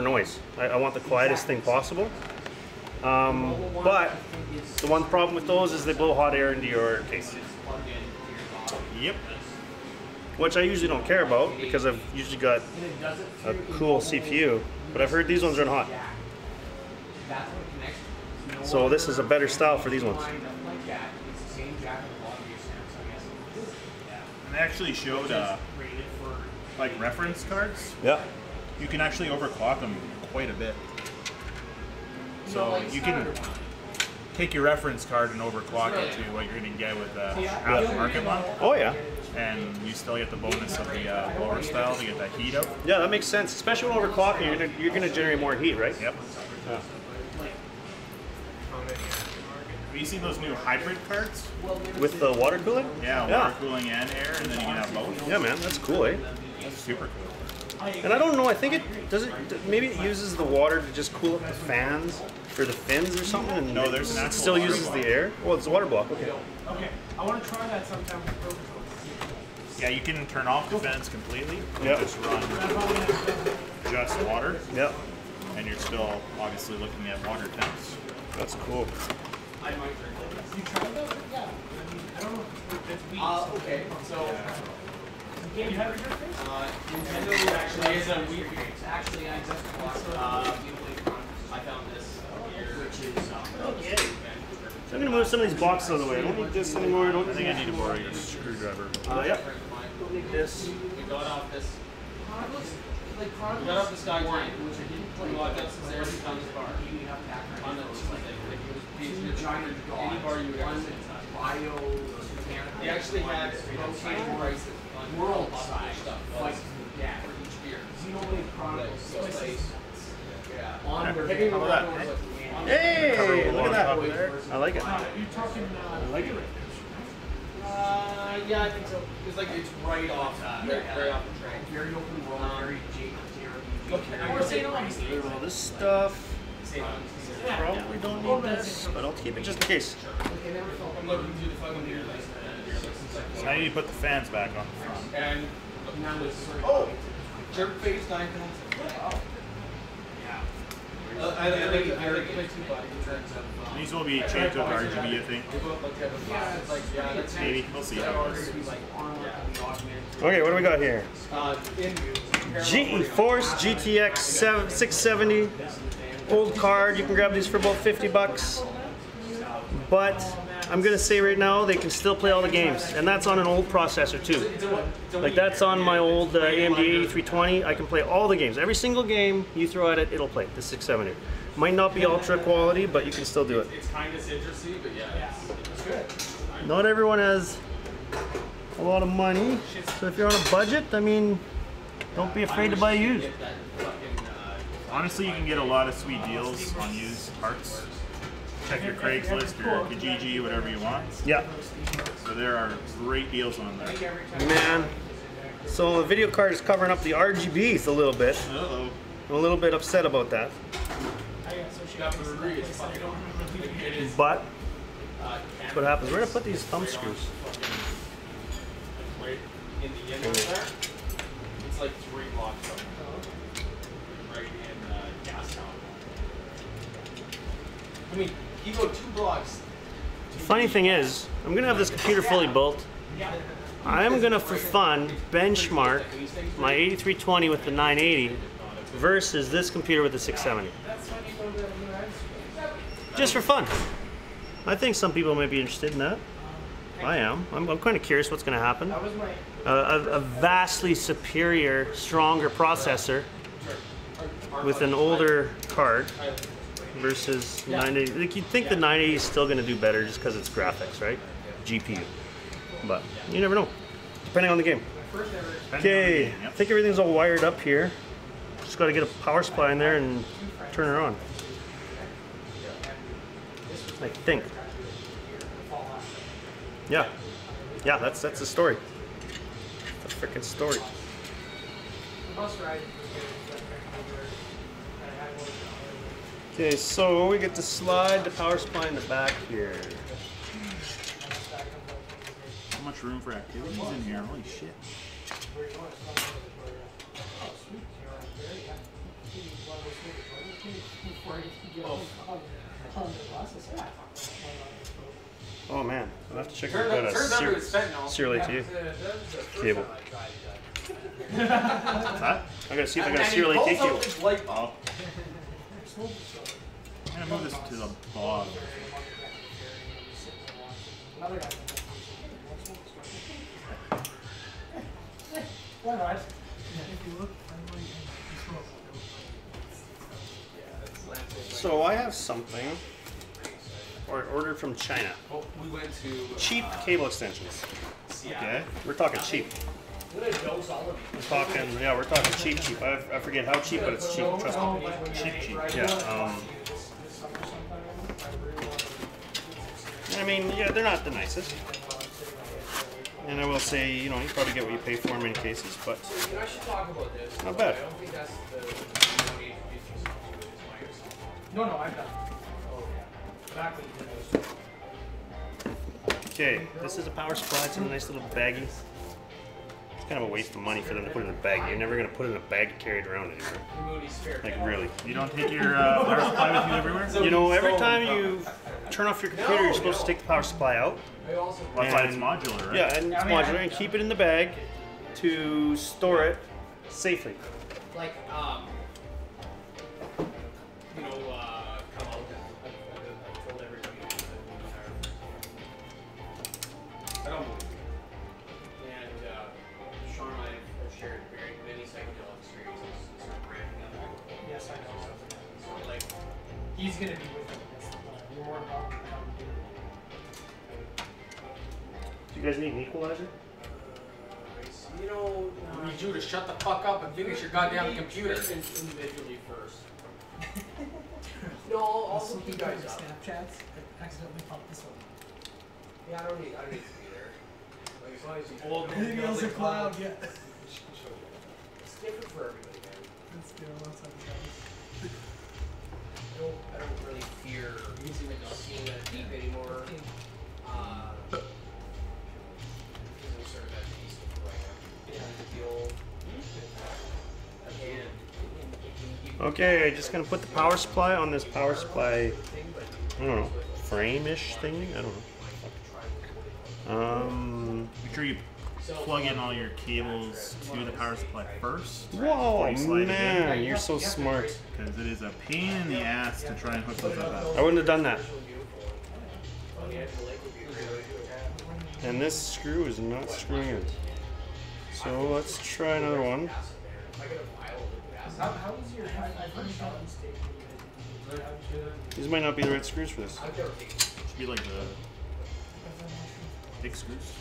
noise. I want the quietest thing possible. But the one problem with those is they blow hot air into your case. Yep. Which I usually don't care about because I've usually got a cool CPU. But I've heard these ones run hot. So this is a better style for these ones. And they actually showed like reference cards. Yeah. You can actually overclock them quite a bit. So you can take your reference card and overclock it to what you're going to get with the aftermarket one. Oh yeah. And you still get the bonus of the lower style to get that heat out. Yeah, that makes sense. Especially when overclocking, you're gonna generate more heat, right? Yep. Yeah. Have you seen those new hybrid cards? With the water cooling? Yeah, water cooling and air, and then you can have both. Yeah, man, that's cool, eh? That's super cool. And I don't know. I think it does it. Maybe it uses the water to just cool up the fans or the fins or something. And No, there's an it actual still water uses block. the air. Well, it's a water block. Okay. Okay, I want to try that sometime with Pro Control. Yeah, you can turn off the fans completely and Yep. just run just water, Yep. and you're still obviously looking at water temps. That's cool. You tried that? Yeah. I mean, I don't know if it's weak. Okay, so You can't have it in your face? Nintendo actually is a Wii. Actually, I just I found this here, which is Okay. So I'm gonna move some of these boxes out of the way. I don't need this anymore. I don't I think I need to borrow your screwdriver. Yeah. Don't need this. we got off this. We got off the Sky Giant, which I didn't. We walked upstairs and found this bar. On the the giant any bar you would ever see. They actually had rotating prices on world stuff, like for each beer. Xenoblade Chronicles. Yeah. On their How about that? Hey, look at that. I like it. You're talking. I like it. Yeah, I think so. It's like it's right off, right off the train. Very open world, very I want to say no. All this stuff. Probably don't need this, but I'll keep it just in case. I'm looking through the fucking beer list. So now you need to put the fans back on the front. And now it's jerk face 9 pounds. I think it's very good in terms of. These will be changed with RGB, I think. Yeah, it's like that's Maybe. We'll see how it goes. Okay, what do we got here? GeForce GTX 670. Old card. You can grab these for about 50 bucks. But I'm gonna say right now they can still play all the games, and that's on an old processor too. Like that's on my old AMD 8320. I can play all the games. Every single game you throw at it, it'll play. The 670. Might not be ultra quality, but you can still do it. It's kind of citrusy, but yeah, it's good. Not everyone has a lot of money, so if you're on a budget, I mean, don't be afraid to buy used. Honestly, you can get a lot of sweet deals on used parts. Check your Craigslist or Kijiji, whatever you want. Yeah. So there are great deals on there. Man. So the video card is covering up the RGBs a little bit. Uh-oh. I'm a little bit upset about that. But that's what happens. We're gonna put these thumb screws. Right in the end of there, it's like 3 blocks up. Right in Gastown. I mean, you go 2 blocks. Funny thing is, I'm gonna have this computer fully built. I'm gonna, for fun, benchmark my 8320 with the 980 versus this computer with the 670. Just for fun. I think some people might be interested in that. I am. I'm kind of curious what's going to happen. A vastly superior, stronger processor with an older card versus 980. Like you'd think the 980 is still going to do better just because it's graphics, right? GPU. But you never know, depending on the game. Okay, I think everything's all wired up here. Just got to get a power supply in there and turn it on. I think. Yeah. Yeah, that's the story. The freaking story. Okay, so we get to slide the power supply in the back here. So much room for activities in here. Holy shit. Oh man, I'll have to check if I've got a serial ATA cable. What's that? I gotta see if I got a serial ATA cable. Oh. I'm gonna move this to the BOGG. So I have something or ordered from China. Oh, we went to Cheap cable extensions. Okay, we're talking cheap. I'm gonna dose all of you. We're talking, yeah, we're talking cheap. I forget how cheap, but it's cheap. Trust me. Cheap. Yeah. I mean, yeah, they're not the nicest. And I will say, you know, you probably get what you pay for in many cases, but You know, I should talk about this. not bad. I don't think that's the No, I've done. Oh, yeah. Back when you did those. Okay, this is a power supply. It's in a nice little baggie. It's kind of a waste of money for them to put it in a bag. You're never going to put it in a bag carried around anywhere. Like, really. You don't take your power supply with you everywhere? You know, every time you turn off your computer, you're supposed to take the power supply out. That's why it's modular, right? Yeah, and it's modular, and keep it in the bag to store it safely. Like, you know, come out. I've told everybody I don't believe it. And Sean and I have shared very many psychedelic experiences sort of ramping up. Yes, I know. So, like, He's gonna be with him. You're more involved. Do you guys need an equalizer? you know, I need you to shut the fuck up and finish your goddamn computer. Individually first. No, I'll hook you guys up. Snapchats, I accidentally popped this one. Yeah, I don't need to be there. Like, as long as you Old man Maybe feels it's a like cloud, yeah. It's different for everybody, man. Let's do it once I don't really fear seeing that deep anymore. Because I'm sort of at peace with who I am. Okay, just gonna put the power supply on this power supply, I don't know, frame-ish thing? I don't know. Make sure you plug in all your cables to the power supply first. Whoa, Slide it man, in. you're so smart. Because it is a pain in the ass to try and hook those up. I wouldn't have done that. And this screw is not screwing in. So let's try another one. How is your These might not be the right screws for this. Should be like the big screws.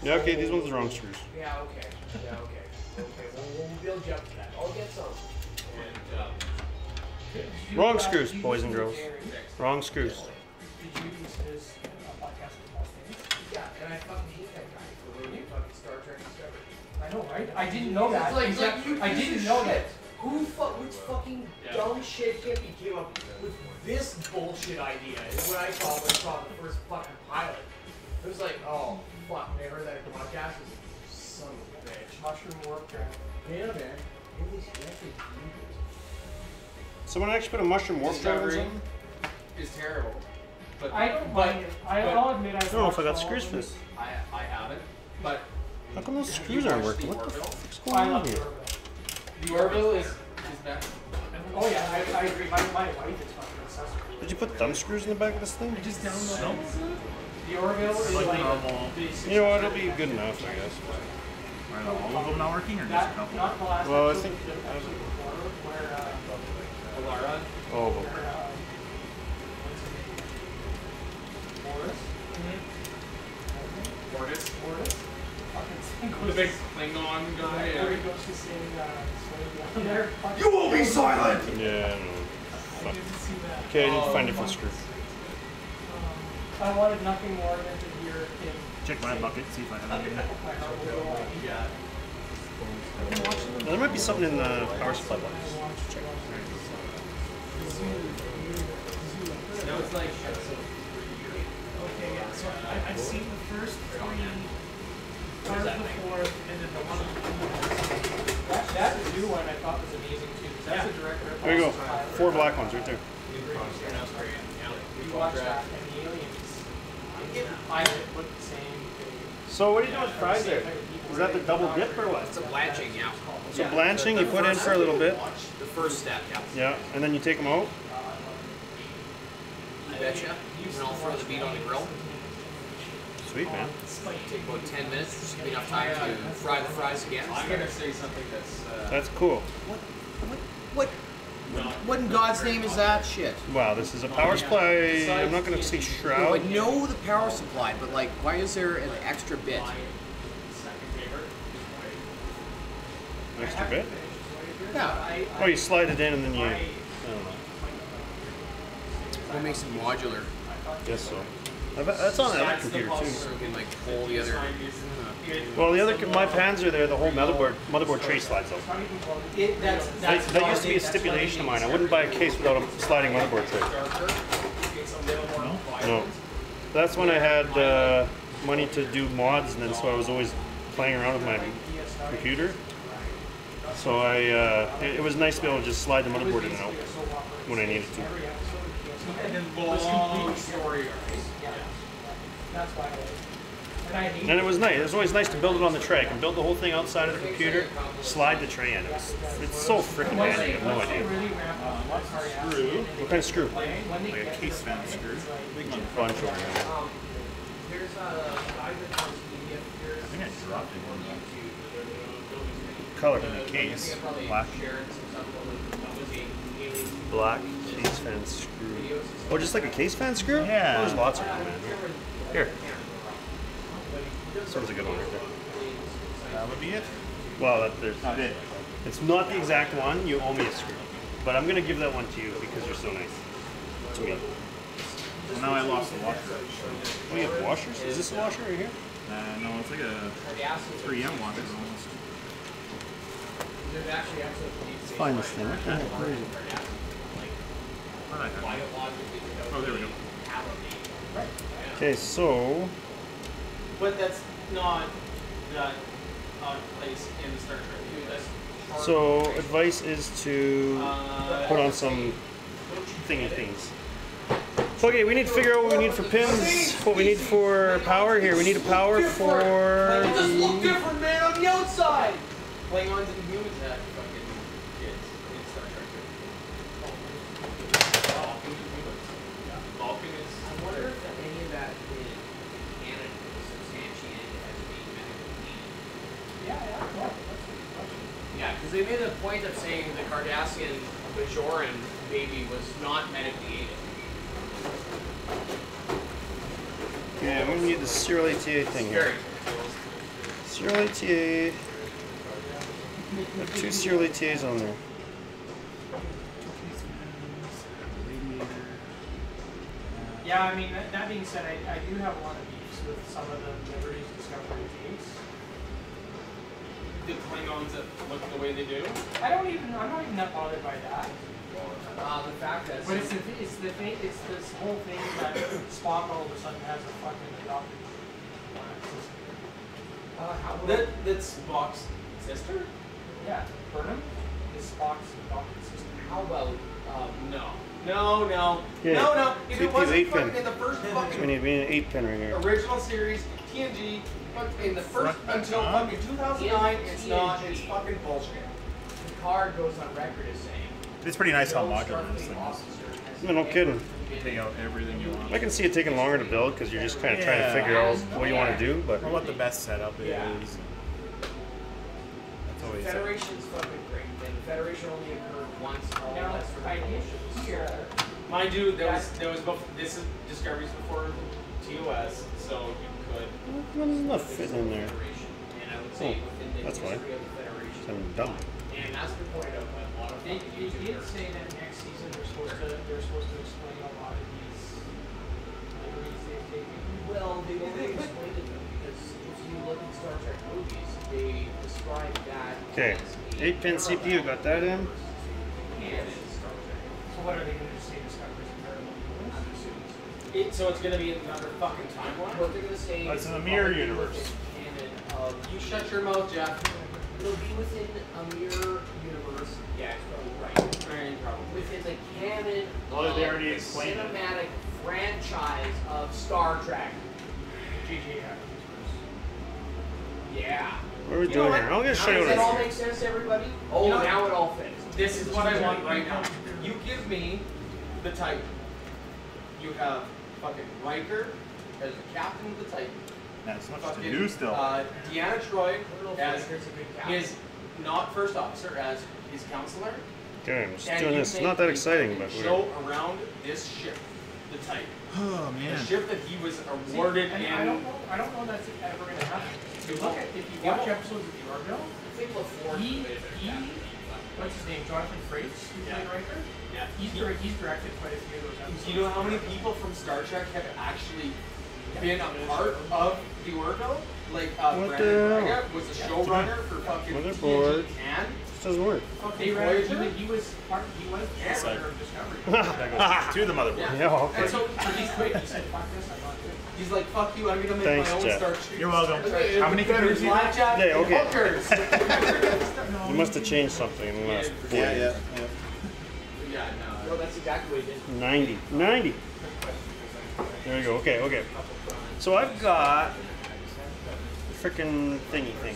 Yeah, okay, these ones are the wrong screws. Yeah, okay. Yeah, okay. Okay, we'll build you up to that. I'll get some. And, Wrong screws, boys and girls. Wrong screws. Did you use his podcast with Paul Stevens? yeah, and I fucking hate that guy for ruining fucking Star Trek Discovery. I know, right? I didn't know that. It's like you I piece didn't of know shit. that. Who which fucking dumb shit hippie came up with this bullshit idea? Is what I saw when I saw the first fucking pilot. It was like, oh fuck, they heard that podcast. It was like, son of a bitch. Mushroom warp drive. Yeah, man. Someone actually put a mushroom warp drive in Discovery something? is terrible. But I don't mind it. I'll admit I I don't know if I got screws for this. I haven't. But How come those screws aren't working? What the fuck's going I on love here? the orbital. the orbital is bad. Oh yeah, I agree. My wife is fucking obsessed with it. Did you put thumb screws in the back of this thing? I just downloaded it. The orbital is Like like normal. You know what, it'll be good enough, I guess. Are all of them not working or just a that, couple? not the last Well, I episode think- we did actually before, where Alara. Oh, what's his name? Mortis. Mortis? Fucking thing The goes big to- Klingon guy. where he goes to sing Slave down there. Fucking- You will be silent! yeah, no. I Fuck. didn't see that. Okay, I need to find different screws. I wanted nothing more than to hear him. Check my bucket, see if I have anything. My heart will go on. Yeah. Now, there might be something in the power supply box. Check. No, it's like Okay, yeah, so I've seen the first three, part of the fourth, and then the one. that new one I thought was amazing too. That's a direct rip. There you go. 4 black ones right there. You watch that. And the aliens, I put the same thing. So what are you doing with fries there? Is that the double dip or what? It's a blanching, yeah. So blanching, you put in for a little bit. The first step, yeah. Yeah, and then you take them out. I betcha. And I'll throw the meat on the grill. Sweet, man. Take about 10 minutes, just give me enough time to fry the fries again. I'm gonna say something that's That's cool. What? What in God's name is that shit? Wow, this is a power supply. I'm not going to say No, shroud. I know the power supply, but like, why is there an extra bit? Extra bit? Yeah. Oh, you slide it in and then you. I don't know. What makes it modular? Guess so. That's on the other computer too. So you can like pull the other. Well, the other my pans are there. The whole motherboard tray slides out. That used to be a stipulation of mine. I wouldn't buy a case without a sliding motherboard tray. No. That's when I had money to do mods, and then so I was always playing around with my computer. So it was nice to be able to just slide the motherboard in and out when I needed to. And it was nice. It was always nice to build it on the tray. I can build the whole thing outside of the computer, slide the tray in. It's so freaking handy. You have no idea. Screw. What kind of screw? Like a case fan screw. Big bunch over there. I think I dropped it Color. in the case. Black. Black case fan screw. Oh, just like a case fan screw? Yeah. Oh, there's lots of them. Here. This one's a good one right there. That would be it. Well, there's. Not it. It's not the exact one. You owe me a screw. But I'm going to give that one to you because you're so nice to me. Well, now I lost the washer. Oh, you have washers? Is this a washer right here? No, it's like a 3M washer almost. Let's find this thing. What the heck? Where is it? Oh, there we go. Okay, so. But that's not the place in the Star Trek. That's So, advice is to put on some thingy things. Okay, we need to figure out what we need for pins, what we need for power here. We need a power for. It does look different, man, on the outside! Klingons and humans had fucking kids in Star Trek. Vulcan is. I wonder if any of that in canon is substantiated as being medically needed. Yeah, because they made a point of saying the Cardassian Bajoran baby was not medically aided. Yeah, we need the serial ATA thing here. Serial ATA. I have 2 serial ATAs on there. Yeah, I mean, that being said, I do have a lot of beefs with some of the Liberty's Discovery tapes. The Klingons that look the way they do. I'm not even that bothered by that. The fact that But it's this whole thing that Spock all of a sudden has a fucking adopted system. That's Spock's sister? Yeah, Burnham is Spock's adopted sister. how about No. Yeah. No. If CPU it wasn't 8 fucking pin. in the first fucking We need an 8 pin right here. original series, TNG, in the first until fucking 2009, it's not. It's fucking bullshit. Picard goes on record as saying It's pretty nice how modular this thing is. No kidding. Take out everything you want. I can see it taking longer to build because you're just kind of trying to figure out what you want to do. But Or what the best setup is. Yeah. That's always the Federation's fucking great, and the Federation only occurred once. All Now, that sort of I bullshit. here. Mind you, there was before, this is Discovery's before TOS, so you could. what is enough fitting in there? Federation, and I would say Oh, within the that's history fine. of the Federation. I'm dumb. And that's been pointed out by a lot of They fucking did YouTubers. say that next season they're supposed to explain a lot of these liberties they've taken. Well, they already explained it though, because if you look at Star Trek movies, they describe that Okay, as 8 pin CPU, got that in. canon Star Trek. So what are they going to say? Discovery's a terrible universe? So it's gonna be another fucking timeline. What they're gonna say It's is in the mirror probably universe. within canon of You shut your mouth, Jeff. it'll be within a mirror universe. Yeah, it's probably Right. probably. Within the canon Well, they of already the explained it. cinematic franchise of Star Trek. J.J. Abrams. Yeah. What are we You know doing what? here? I'm gonna show you Does what that all I make sense to everybody? Oh, You know- now it all fits. This is what I want right now. You give me the Titan. You have fucking Riker as the captain of the Titan. That's much to Fucking, do still. Deanna Troi I don't know if as Riker's a good captain. his not first officer, as his counselor. Okay, I'm just And doing you this. make Not that a exciting, fucking but show we're... around this ship, the Titan. Oh The man. ship that he was awarded and in. I don't know that's ever gonna happen. If you watch episodes of the Orville, he what's his name? Jonathan Frakes, who played Riker? Yeah. He's directed quite a few of those episodes. Do you know how many people from Star Trek have actually been a part of the Orville? Like What Brandon the hell? Braga was a showrunner for fucking Motherboard. TNG and This doesn't work. They ran, he was showrunner of Discovery. That goes to the motherboard. Yeah, okay. And so He's quick. He said, "Fuck this, I'm not doing it." he's like, "Fuck you! I'm gonna make Thanks, my own Jeff. Star Trek." You're welcome. How many computers do you have? Blackjack Yeah, okay. and hookers. You must have changed something in the last 4 years. Yeah, no, that's exactly what he did. 90. 90. There you go. Okay, okay. So I've got the frickin' thingy thing.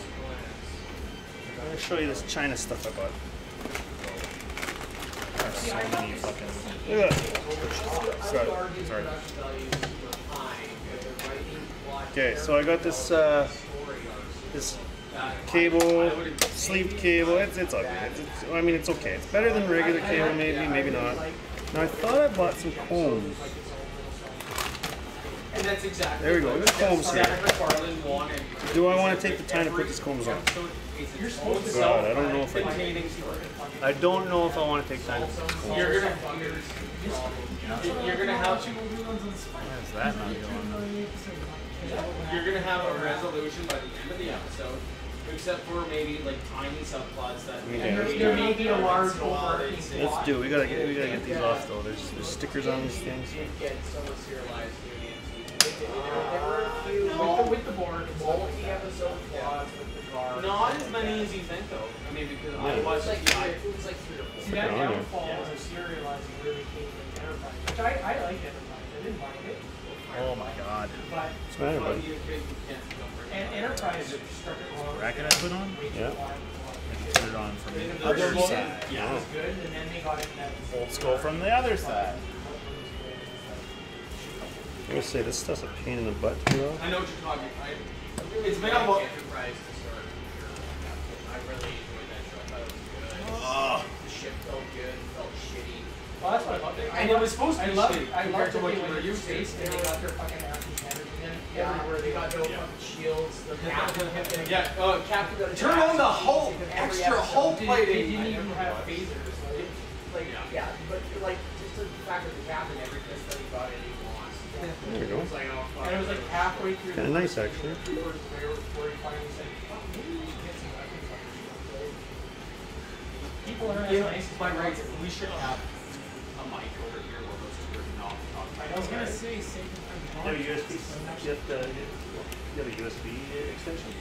I'm gonna show you this China stuff I bought. So many fucking. Look at that. Sorry. Okay, so I got this this cable, sleeved cable. It's ugly. I mean, it's okay. It's better than regular cable, maybe not. Now I thought I bought some combs. And that's exactly. There we go. There's combs here. McFarlane wanted. Do I want to take the time to put these combs on? You're supposed to God, I don't know if I don't know if I want to take time to put these combs on. You're gonna have to. Why is that not going? You're gonna have a resolution by the end of the episode, except for maybe like tiny subplots that. Okay, let's do There it. may be a large overarching Let's do it. We gotta get these off though. There's stickers on these things. with the board. Multi-episode plots with the car. Not as many as you think though. I mean, because I watched like it was like 3 or 4. See, that downfall of serializing really came from Enterprise, which I like Enterprise. I didn't mind it, Oh my god. but What's the matter, buddy? Enterprise struck it wrong. Bracket I put on? Yeah. I put it on from the other Version one, side. yeah, it was good, and then they got it that. Old school from the other side. I'm gonna say this stuff's a pain in the butt to do. I know what you're talking about. It's been a while. Enterprise to start. I really enjoyed that show. I thought it was good. Oh. The ship felt good, felt shitty. Well, that's what I loved. And it was supposed to be shitty I compared loved to what it you when were they used to. space and they got their fucking action handed to them Everywhere they got no fucking shields. The captain kept getting. Yeah, Captain got turn on the whole extra hull They plating. didn't even have phasers. Like, yeah, but like just the fact that the captain every fist that he got in, he lost. There we go. It was like, oh fuck. And it was like halfway through. Kinda nice, actually. Where he finally said, "Fuck, maybe we should get some weapons on this ship." People are You as know, nice as by they rights, are. we should have a mic over here where those two are not talking. I was gonna say, save them from You have a USB. You have a USB extension.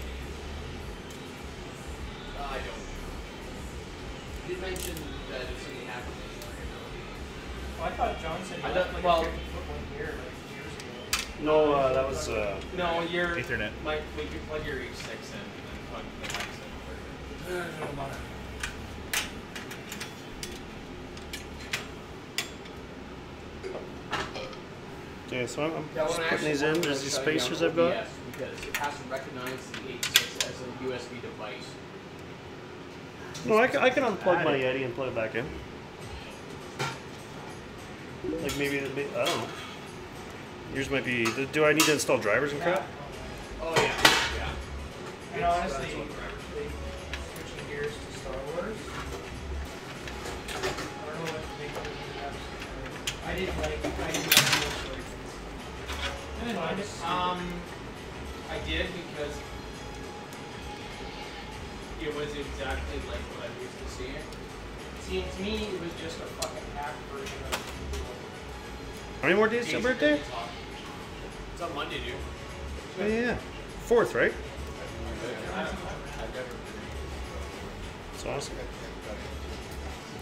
I don't. You did mention that if something happened, Well, I thought John said he I left don't- like well- a 50-foot one here like years ago. No, that was No, your Ethernet. Mic, we could plug your H6 in and then plug the mics in. okay. So I'm that just one putting these in. There's these spacers I've got. Yes, because it has to recognize the H6 as a USB device. No, I can unplug my Yeti and plug it back in. Like maybe I don't know. Yours might be. Do I need to install drivers and crap? Oh yeah, yeah. And honestly, switching gears to Star Wars, I don't know what to think of the episode. I didn't like those stories. I didn't mind it. I did because it was exactly like what I used to see. See, to me, it was just a fucking hack version of. How many more days till birthday? It's on Monday, dude. Oh, yeah. 4th, right? That's awesome.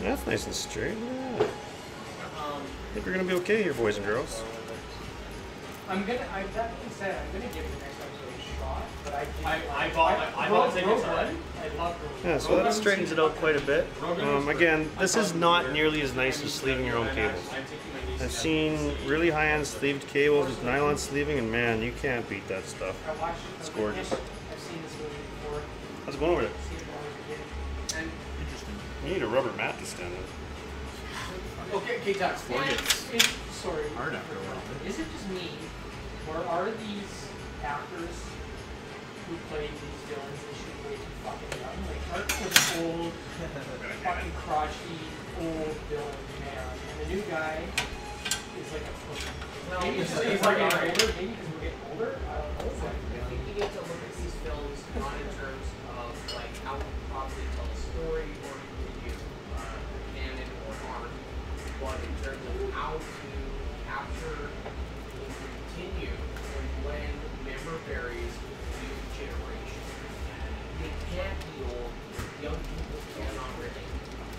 That's nice and straight. Yeah. I think we're gonna be okay here, boys and girls. I'm gonna. That being said, I'm gonna give the next episode a shot, but I bought tickets Rogue already. One. I love Rogue One. Yeah, so that straightens it out quite a bit. Again, this is not nearly as nice as sleeving your own cables. I've seen really high-end sleeved cables with nylon sleeving, and man, you can't beat that stuff. I watched it. It's gorgeous. I've seen this movie before. How's it going over there? I've seen it when I was a kid. And You need a rubber mat to stand on. Okay, K-Tax. Sorry. Hard after a while. Is it just me, or are these actors who played these villains they should way too fucking young? Like, Art was an old, fucking crotchety, old villain man, and the new guy is like a pussy. Maybe because he's like older, maybe because we're getting older, I don't know. I think you need to look at these films not in terms of like how to properly tell a story or continue canon or art, but in terms of how to capture and continue and blend member berries with new generation. They can't be old. Young people cannot relate.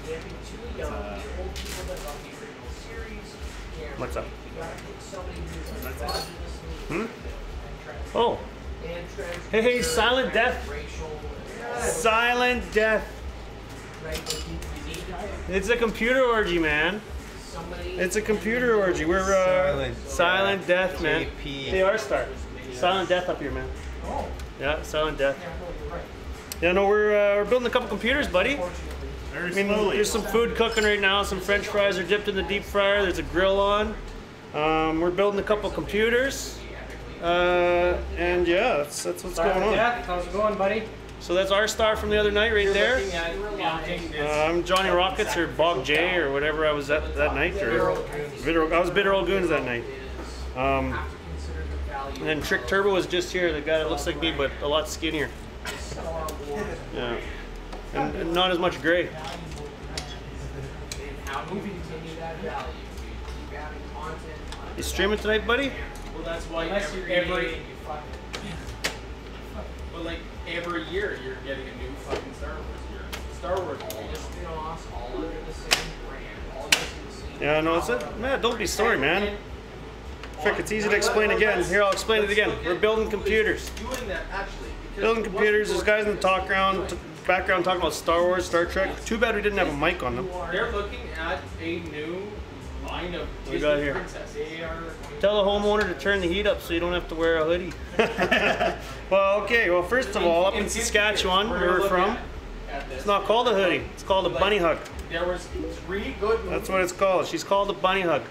They can't be too young. The old people that love the original series can't What's up? relate. You gotta pick somebody who's androgynously Oh. and Hey, Silent Death. Silent Death. It's a computer orgy, man. It's a computer orgy. We're Silent Death, man. They are star. Silent Death up here, man. Oh. Yeah, Silent Death. Yeah, no, you're right. Yeah, no, we're building a couple computers, buddy. Very I mean, slowly. there's some food cooking right now. Some French fries are dipped in the deep fryer. There's a grill on. We're building a couple computers. And yeah, that's what's going on. Yeah, how's it going, buddy? So that's our star from the other night right there. I'm JonnyRockets or BOGG J or whatever I was at that night. Or I was Bitter Old Goons that night. And then Trick Turbo was just here. The guy that looks like me but a lot skinnier. Yeah. And not as much gray. You streaming tonight, buddy? Well, that's why Unless you're but like every year you're getting a new fucking Star Wars movie. Spin-offs all under the same brand, all using the same. Yeah, no, it's it. Man, don't be sorry, man. Frick, it's easy to explain again. Here, I'll explain it again. We're building computers. Doing that actually. Building computers. There's guys in the background talking about Star Wars, Star Trek. Too bad we didn't have a mic on them. They're looking at a new line of What we got Disney here? princesses. They are. Tell the homeowner to turn the heat up so you don't have to wear a hoodie. Well, okay. Well, first of all, up in Saskatchewan, where we're from, it's not called a hoodie. It's called a bunny hug. There was 3 good movies. That's what it's called. She's called a bunny hug.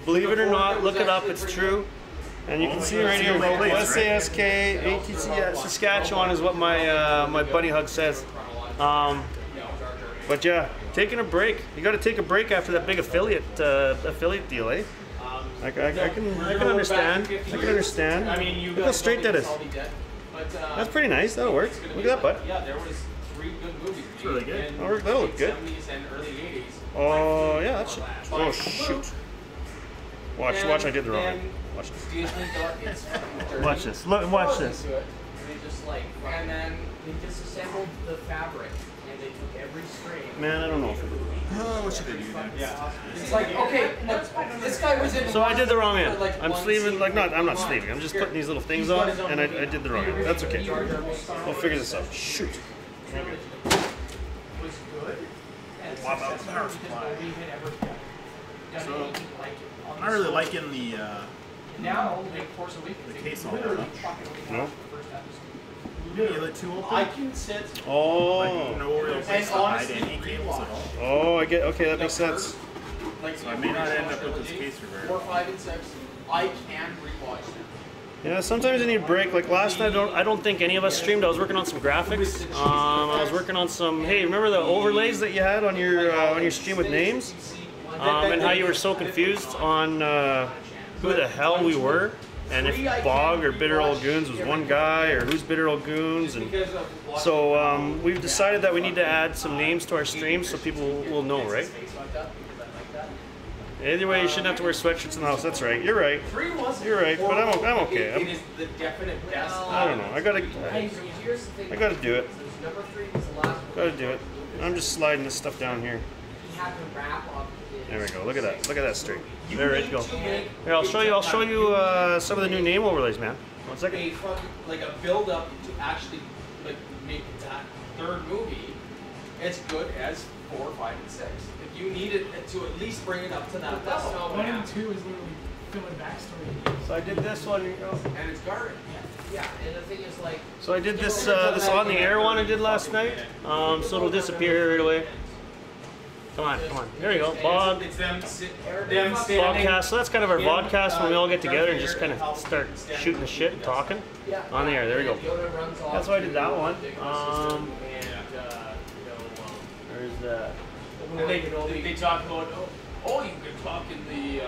Believe it or not, look it up. It's true. And you can see right here, SASK ATC Saskatchewan is what my my bunny hug says. But yeah, taking a break. You got to take a break after that big affiliate deal, eh? I can understand. I can understand. I mean, you Look how straight that is. That's pretty nice. That'll work. Look at that butt. Yeah, there was 3 good movies. It's really good. That'll look good. 70s and early 80s. Oh yeah, that should. Oh shoot. Watch! I did the wrong way. Watch this. Disney thought it's fucking dirty. Watch this. Look, watch this. They just like, And then they disassembled the fabric and they took every string. Man, I don't know if it would. What should they do next? yeah. It's like, okay, this guy was in. So I did the wrong end. like I'm one sleeving, scene. like I'm not sleeving. I'm just putting these little things on, and I did the wrong end. That's okay. We'll figure this out. Shoot. Was good. And What about successful power because supply? nobody had ever done So, anything like it. on I'm not this really level. liking the Now, like Force Awakens, the they case on literally that, fucking only No? have the first episode. maybe the two open. I can sit. Oh. Like no real place to hide honestly, any cables at all. Oh, I get. Okay, that makes sense. Like, So I may not end up with this case for very 4, long. 5, and 6. I can rewatch them. Yeah, sometimes I need a break. Like last night, I don't think any of us streamed. I was working on some graphics. I was working on some. Hey, remember the overlays that you had on your stream with names, and how you were so confused on who the hell we were, and if BOGG or Bitter Old Goons was one guy, or who's Bitter Old Goons, and so we've decided that we need to add some names to our streams so people will know, right? Either way, you shouldn't have to wear sweatshirts in the house. That's right. You're right. You're right, but I'm okay. It is the definite best. I don't know. I gotta do it. Number 3 was the last one. Gotta do it. I'm just sliding this stuff down here. He had to wrap up his There we go. Look at that. Look at that straight. There it go. Here, I'll show you some of the new name overlays, man. 1 second. A fucking, like a build up to actually like make that 3rd movie as good as 4, 5, and 6. If you need it to at least bring it up to that level. 1 and 2 is literally filling backstory. So I did this one. And it's garbage. Yeah, and the thing is like. So I did this this on the air one I did last night. So it'll disappear right away. Come on. There you go. BOGG. It's them standing. Vodcast. So that's kind of our vodcast when we all get together and just kind of start shooting the shit and talking on the air. There we go. That's why I did that one. There's that. They talk about, oh, you could talk in the,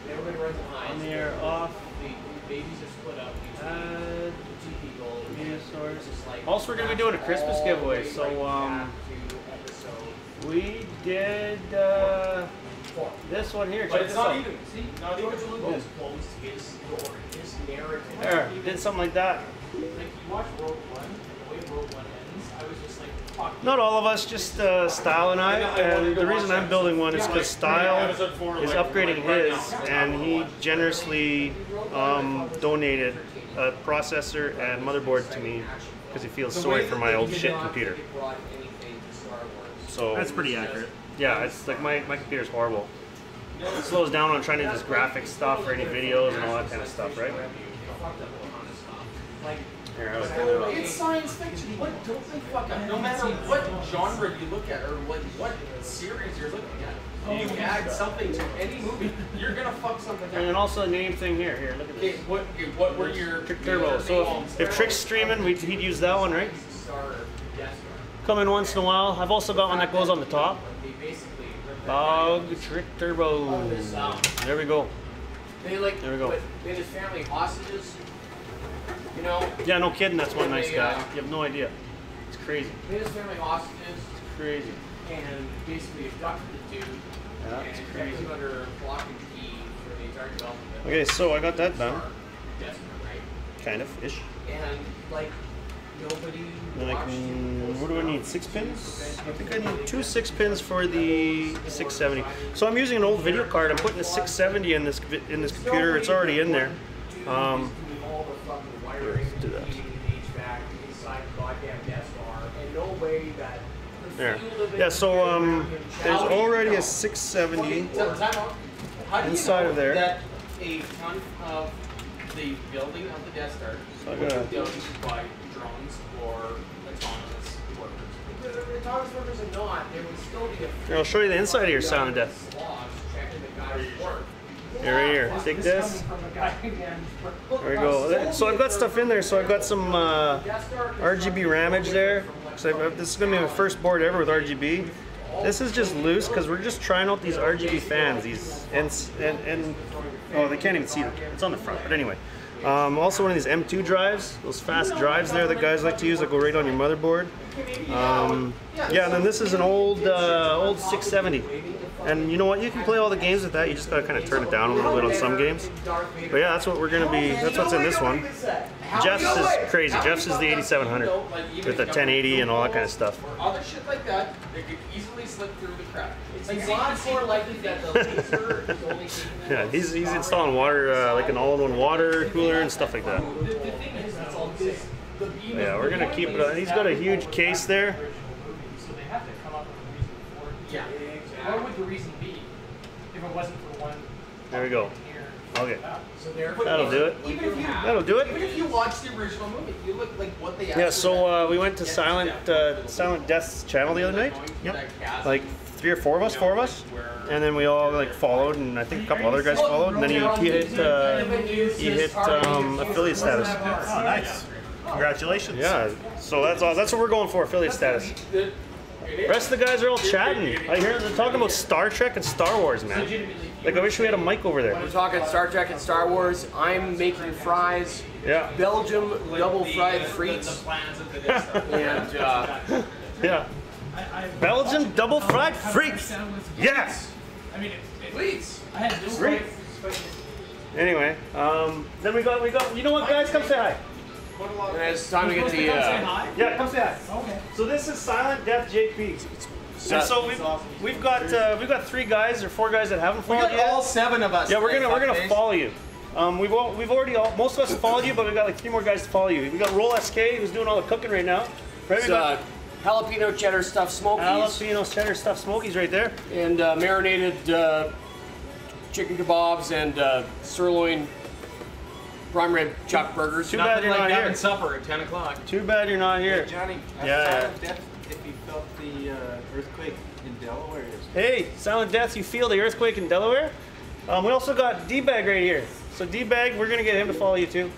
everybody runs on the air off. The babies are split up. Two people. Media source. Also, we're going to be doing a Christmas giveaway. So, we did this one here. But Check it's this not out. even. See, not George even. Lucas closed his door, his narrative. There, did something like that. Like, you watch Rogue One, the way Rogue One ends, I was just like, fuck. Not all of us, just STiol and I. And the reason I'm building one is because STiol is upgrading his, and he generously donated a processor and motherboard to me because he feels sorry for my old shit computer. So That's pretty accurate. yeah, it's like my computer's horrible. It slows down when I'm trying to do this graphic stuff or any videos and all that kind of stuff, right? Here, I was pulling it up. It's science fiction. What don't they fuck up? No matter what genre you look at or what series you're looking at, you add something to any movie, you're gonna fuck something And then up. also a name thing here. Here, look at this. What were your Trick Turbo. So if Trick's streaming, he'd use that one, right? Come in once in a while. I've also got one that goes on the top. BOGG Trick Turbo. There we go. They like There we go. Made his family hostages. You know. Yeah, no kidding. That's one nice guy. You have no idea. It's crazy. Made his family hostages. It's crazy. And basically abducted the dude. Yeah, it's and crazy. kept him under lock and key for the entire development. Okay, so I got that done. Desperate, right? Kind of ish. And like nobody. Then I can. What do I need? 6 pins? I think I need 2 6 pins for the 670. So I'm using an old video card. I'm putting a 670 in this computer. It's already in there. Let's do that. There. Yeah. So there's already a 670 inside of there. That a ton of the building of the Death Star So I was gotta. built by drones or autonomous workers. If the autonomous workers are not, there would still be a Here, I'll show you the inside of your Silent Death. slogs checking the guy's work. Here, right here. Take this. There we go. So I've got stuff in there. So I've got some RGB ramage there. So this is going to be my first board ever with RGB. This is just loose because we're just trying out these RGB fans. These and oh, they can't even see them. It's on the front. But anyway, also one of these M.2 drives. Those fast drives there that guys like to use that go right on your motherboard. Yeah, and then this is an old 670. And you know what? You can play all the games with that. You just gotta kind of turn it down a little bit on some games. But yeah, that's what we're gonna be. That's what's in this one. Jeff's is crazy. Jeff's is the 8700 with the 1080 and all that kind of stuff. Other shit like that, they could easily slip through the crack. It's a lot more likely that the laser is only taking Yeah, he's installing water, like an all-in-one water cooler and stuff like that. The thing is, that's all it is. The beam Yeah, we're gonna keep it on. He's got a huge case there. So they have to come up with a reason for it. Yeah, What would the reason be if it wasn't for one? There we go. Okay, so there. that'll do it. Even if you, That'll do even it. if you watch the original movie, you look like what they. Yeah, so we went to Silent Death's channel the other night. Yep. Like 3 or 4 of us, and then we all like followed, and I think a couple other guys followed, and then he hit affiliate status. Oh, nice. Congratulations. Yeah, so that's all. That's what we're going for, affiliate status. The rest of the guys are all chatting. I hear they're talking about Star Trek and Star Wars, man. Like I wish we had a mic over there. We're talking Star Trek and Star Wars. I'm making fries. Yeah. Belgium double fried frites. And Yeah. Belgian double fried frites. Yes. I mean, please. I had this Frites. Anyway, then we got. You know what, guys? Come say hi. And it's time to get the. Yeah, come say hi. Okay. So this is Silent Death JP. And so we've got 3 guys or 4 guys that haven't followed yet. All 7 of us. Yeah, we're gonna follow you. We've already most of us have followed you, but we've got like 3 more guys to follow you. We got Roll SK who's doing all the cooking right now. Right? We got Jalapeno cheddar stuffed smokies. jalapeno cheddar stuffed smokies right there. And marinated chicken kebabs and sirloin prime rib chuck burgers. Too bad you're not here. supper at 10 o'clock. Too bad you're not here. Johnny, Yeah. Silent Death, if you felt the earthquake In Delaware. Hey, Silent Death, you feel the earthquake in Delaware? We also got D-Bag right here. So D-Bag, we're gonna get him to follow you too.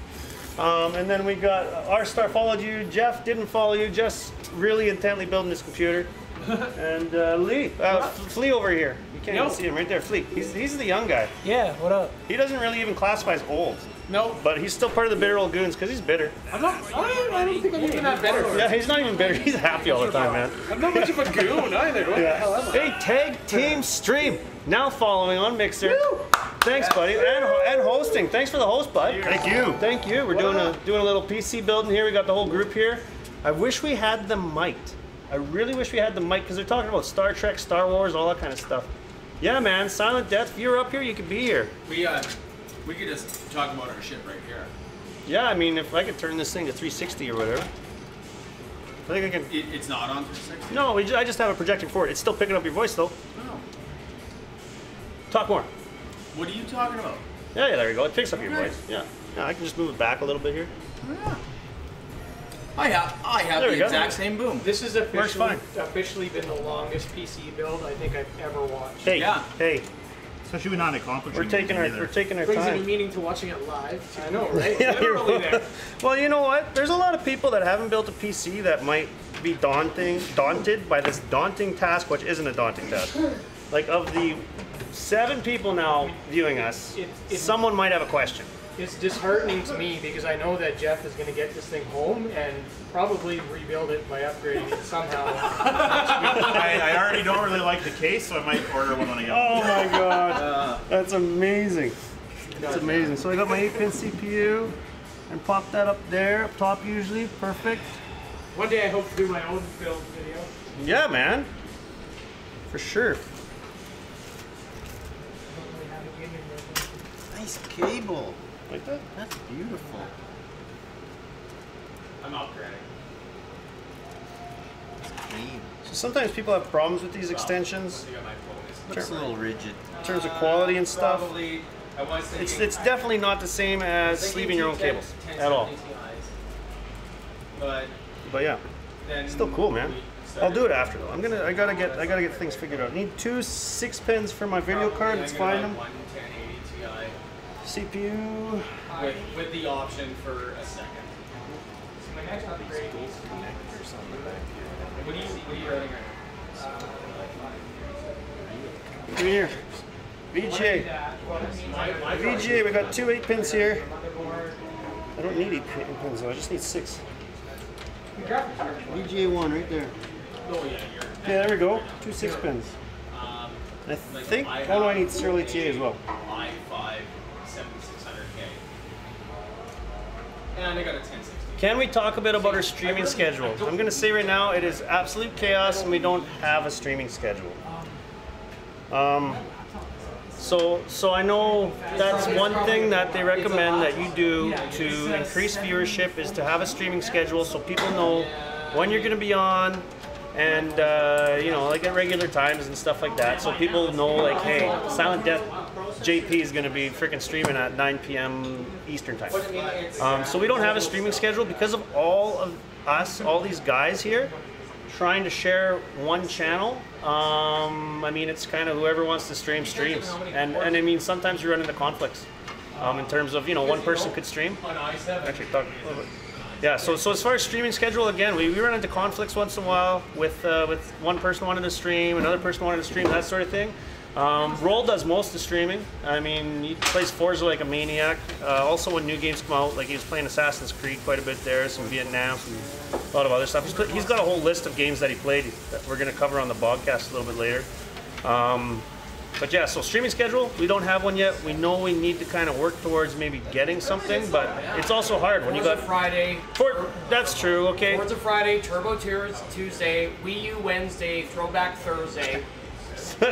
And then we got R-Star followed you. Jeff didn't follow you, just really intently building his computer. And Lee, Flea over here. You can't even see him right there, Flea. He's the young guy. Yeah, what up? He doesn't really even classify as old. No. But he's still part of the bitter old goons because he's bitter. I don't think I'm even that better. Yeah, he's not even bitter. He's happy all the time, man. I'm not much of a goon either. What the hell am I? Hey, Tag Team Stream. Now following on Mixer. Thanks, buddy. And hosting. Thanks for the host, bud. Thank you. Thank you. We're doing a little PC building here. We got the whole group here. I wish we had the mic. I really wish we had the mic because they're talking about Star Trek, Star Wars, all that kind of stuff. Yeah, man. Silent Death. If you're up here, you could be here. We could just talk about our shit right here. Yeah, I mean, if I could turn this thing to 360 or whatever. I think I can. It's not on 360? No, I just have a projecting forward. It's still picking up your voice, though. Oh. Talk more. What are you talking about? Yeah, there you go. It picks up your voice. Yeah. Yeah, I can just move it back a little bit here. Yeah. I have There we the go. exact same boom. This has Works fine. officially been the longest PC build I think I've ever watched. Hey, Yeah. hey, Especially with not accomplishing. we're taking our Brings any time. meaning to watching it live? I know, right? Yeah, Literally there. Well, you know what? There's a lot of people that haven't built a PC that might be daunted by this daunting task, which isn't a daunting task. Like of the 7 people now viewing us, someone might have a question. It's disheartening to me because I know that Jeff is going to get this thing home and probably rebuild it by upgrading it somehow. I already don't really like the case, so I might order one when I get home. Oh my god, that's amazing. That's amazing. So I got my 8-pin CPU and pop that up there, up top usually, perfect. One day I hope to do my own build video. Yeah, man, for sure. Hopefully have a gaming version. Nice cable. Like that? That's beautiful. I'm upgrading. It's clean. So sometimes people have problems with these extensions I got my focus. Looks a little rigid. in terms of quality and stuff. Probably, I was thinking, It's definitely not the same as sleeving your own cables at all. But But yeah, then still cool, man. we I'll started- do it after though. I gotta get things figured out. Need 2 6-pins for my video card. Let's find them. One 1080 Ti CPU. with the option for a second. So my next upgrade needs to be What are you running right Come here. VGA. now? VGA, we got 2 8-pins here. I don't need 8 pins though, I just need 6. VGA 1 right there. Oh yeah, Yeah, there we go. 2 6-pins. I think, oh no, I need serial ATA as well. i5 7600K. And I got a 1060. Can we talk a bit about our streaming schedule? I'm going to say right now it is absolute chaos and we don't have a streaming schedule. So I know that's one thing that they recommend that you do to increase viewership is to have a streaming schedule so people know when you're going to be on and you know, like at regular times and stuff like that, so people know like, hey, Silent Death JP is going to be freaking streaming at 9 p.m. Eastern time. So we don't have a streaming schedule because of all of us, all these guys here trying to share one channel. I mean, it's kind of whoever wants to stream streams, and I mean sometimes you run into conflicts in terms of, you know, one person could stream. Actually, talk a little bit. Yeah, so as far as streaming schedule, again, we run into conflicts once in a while with one person wanting to stream, another person wanting to stream, that sort of thing. Roll does most of the streaming. I mean, he plays Forza like a maniac. Also, when new games come out, like he was playing Assassin's Creed quite a bit there, some Vietnam, a lot of other stuff. He's got a whole list of games that he played that we're going to cover on the BOGcast a little bit later. But yeah, so streaming schedule, we don't have one yet. We know we need to kind of work towards maybe getting something, but it's also hard when you got Friday. That's true. Okay. Forza Friday, Turbo Tuesday, Wii U Wednesday, Throwback Thursday.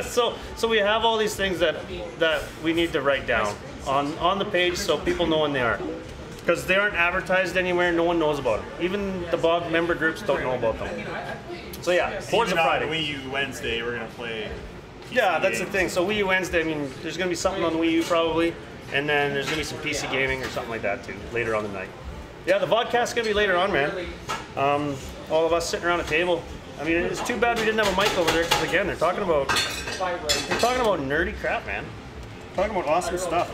so we have all these things that we need to write down on the page so people know when they are, because they aren't advertised anywhere. No one knows about them. Even the BOGG member groups don't know about them. So yeah, Forza Friday. Wii U Wednesday, we're gonna play. Yeah, that's the thing. So Wii U Wednesday, I mean, there's gonna be something on the Wii U probably, and then there's gonna be some PC gaming or something like that too later on the night. Yeah, the vodcast's gonna be later on, man. All of us sitting around a table, I mean, it's too bad we didn't have a mic over there because again, they're talking about nerdy crap, man. Talking about awesome stuff.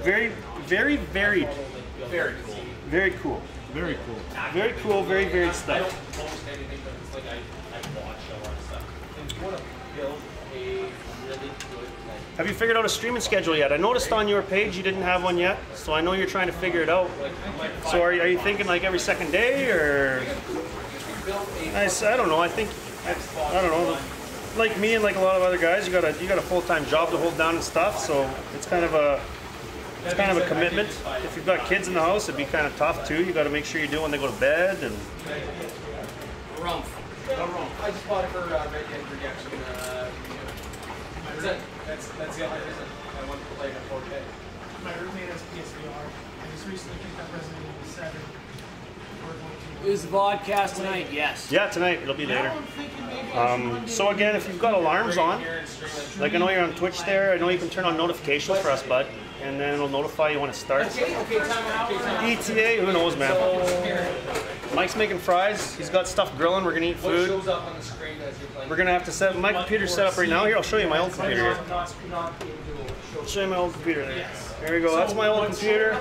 Very, very varied. Very cool. Very cool. Very cool. Very cool. Very varied stuff. I don't post anything, but it's like I watch a lot of stuff. And you want to build a really good like. Have you figured out a streaming schedule yet? I noticed on your page you didn't have one yet, so I know you're trying to figure it out. So are you thinking like every second day, or? I don't know. I think I don't know. Like me and like a lot of other guys, you got a full-time job to hold down and stuff. So it's kind of a commitment. If you've got kids in the house, it'd be kind of tough too. You got to make sure you do when they go to bed and. I just bought it for Red Dead Redemption. That's the only reason I want to play it at 4K. My roommate has PSVR. I just recently picked up Resident Evil 7. Is the vodcast tonight? Yes. Yeah, tonight. It'll be later. So again, if you've got alarms on, like I know you're on Twitch there, I know you can turn on notifications for us, bud, and then it'll notify you when it starts. ETA, who knows, man. Mike's making fries. He's got stuff grilling. We're gonna eat food. We're gonna have to set my computer's set up right now. Here, I'll show you my old computer here. I'll show you my old computer there. There we go. That's my old computer.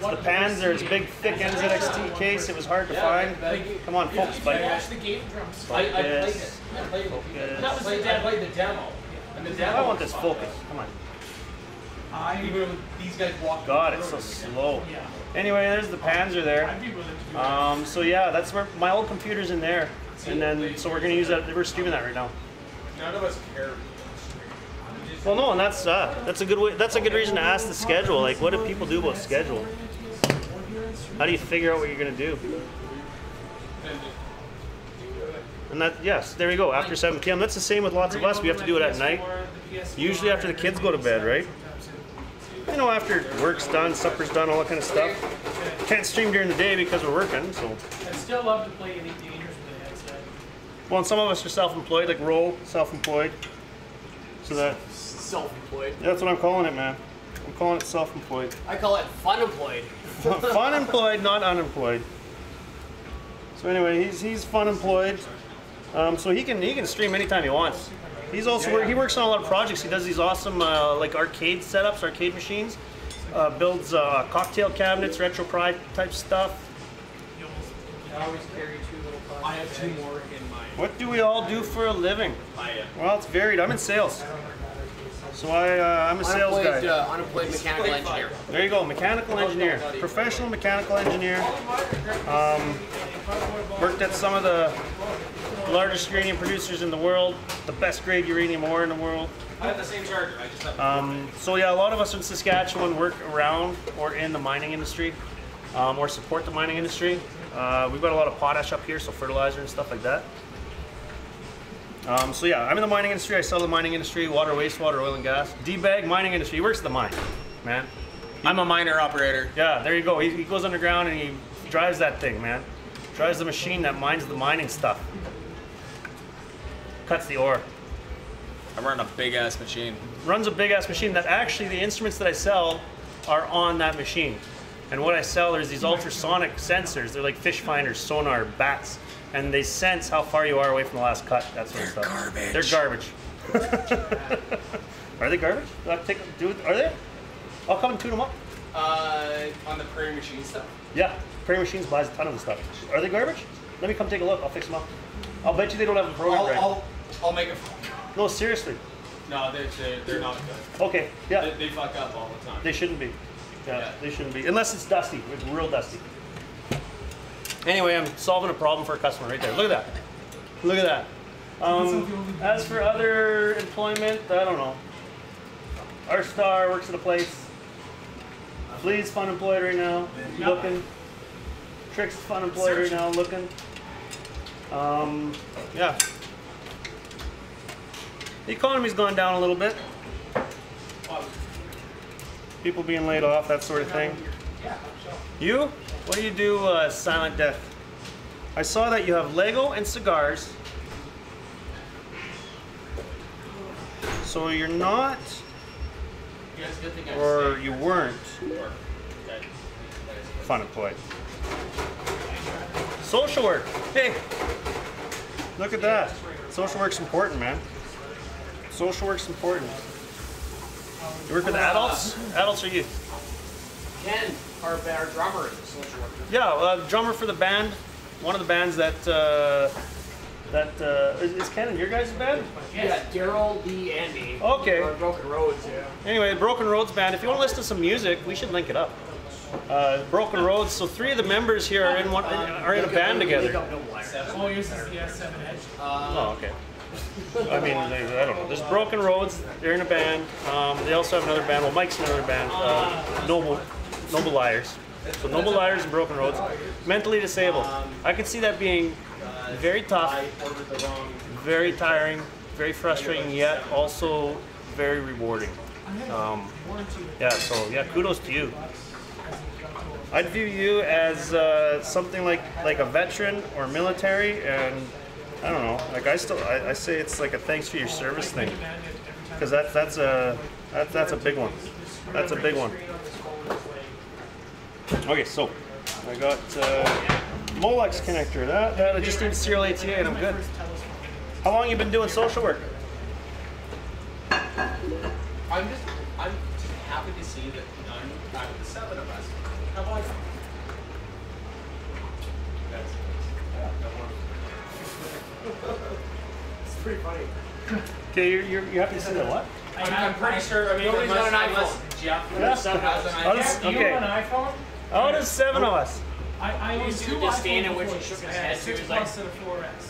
The pans there. It's a big, thick NZXT case. It was hard to find. Come on, focus, buddy. I played it. I played the demo. And the demo. I want this focus. Come on. Even when these guys walk. God, it's so slow. Anyway, there's the pans are there. So yeah, that's where my old computer's in there. And then, so we're gonna use that. We're streaming that right now. None of us care. Well, no, and that's a good way. That's a good reason to ask the schedule. Like, what do people do about schedule? How do you figure out what you're gonna do? And that, yes, there we go. After 7 p.m. That's the same with lots of us. We have to do it at night. Usually after the kids go to bed, right? You know, after work's done, supper's done, all that kind of stuff. Can't stream during the day because we're working. So. I'd still love to play Elite Dangerous with a headset. Well, and some of us are self-employed, like Ro, self-employed. So that. Self-employed. That's what I'm calling it, man. I'm calling it self-employed. I call it fun-employed. Fun-employed, not unemployed. So anyway, he's fun-employed. So he can stream anytime he wants. He's also he works on a lot of projects. He does these awesome like arcade setups, arcade machines. Builds cocktail cabinets, retro pry type stuff. I always carry 2 little cards. I have 2 more in my. What do we all do for a living? Well, it's varied. I'm in sales. So I'm a sales guy. Unemployed mechanical engineer. There you go, mechanical engineer. Professional mechanical engineer. Worked at some of the largest uranium producers in the world, the best grade uranium ore in the world. I have the same charger. I just have. So yeah, a lot of us in Saskatchewan work around or in the mining industry, or support the mining industry. We've got a lot of potash up here, so fertilizer and stuff like that. So yeah, I'm in the mining industry. I sell the mining industry, water, wastewater, oil and gas. D-bag, mining industry. He works at the mine, man. I'm a miner operator. Yeah, there you go. He goes underground and he drives that thing, man. Drives the machine that mines the mining stuff. Cuts the ore. I run a big-ass machine. Runs a big-ass machine that actually the instruments that I sell are on that machine. And what I sell, there's these ultrasonic sensors. They're like fish finders, sonar, bats. And they sense how far you are away from the last cut, that sort of stuff. Garbage. They're garbage. Are they garbage? Are they? I'll come and tune them up. On the Prairie Machine stuff. Yeah, Prairie Machines buys a ton of the stuff. Are they garbage? Let me come take a look. I'll fix them up. I'll bet you they don't have a program right. I'll make a. No, seriously. No, they're not good. Okay, yeah. They fuck up all the time. They shouldn't be. Yeah, they shouldn't be. Unless it's dusty. It's real dusty. Anyway, I'm solving a problem for a customer right there. Look at that. Look at that. As for other employment, I don't know. Our star works at a place. Flea's fun employed right now, looking. Trick's fun employed right now, looking. Yeah. The economy's gone down a little bit. People being laid off, that sort of thing. You? What do you do, Silent Death? I saw that you have Lego and cigars. So you're not, or you weren't, fun employed. Social work. Hey, Look at that. Social work's important, man. Social work's important. You work with adults? Adults or youth? Ken, our drummer, is a social worker. Yeah, drummer for the band. One of the bands that is Ken in your guys' band? Yeah, Daryl, Lee, and me. Okay. We're on Broken Roads, yeah. Anyway, Broken Roads band. If you want to listen to some music, we should link it up. Broken Roads. So 3 of the members here are in a band together. Oh, yours is the S7 Edge. Oh, okay. I mean, I don't know. There's Broken Roads. They're in a band. They also have another band. Well, Mike's in another band. Noble Liars. So Noble Liars and Broken Roads. Mentally disabled. I could see that being very tough, very tiring, very frustrating, yet also very rewarding. Yeah. So yeah, kudos to you. I'd view you as something like a veteran or military, and I don't know. Like I say it's like a thanks for your service thing, because that's a big one. That's a big one. Okay, so I got Molex connector. That I just need serial ATA and I'm good. How long you been doing social work? I'm just happy to see that none out of the 7 of us have iPhones. It's pretty funny. Okay, you're happy to see that what? I'm pretty sure. I mean, Nobody's got an iPhone. Jeff Yeah. has an iPhone. Do you have an iPhone? Out of 7 of us. I own You see 2 the disdain in iPhone which he 4s. shook his I head. had He 6 was like- Plus and a 4S.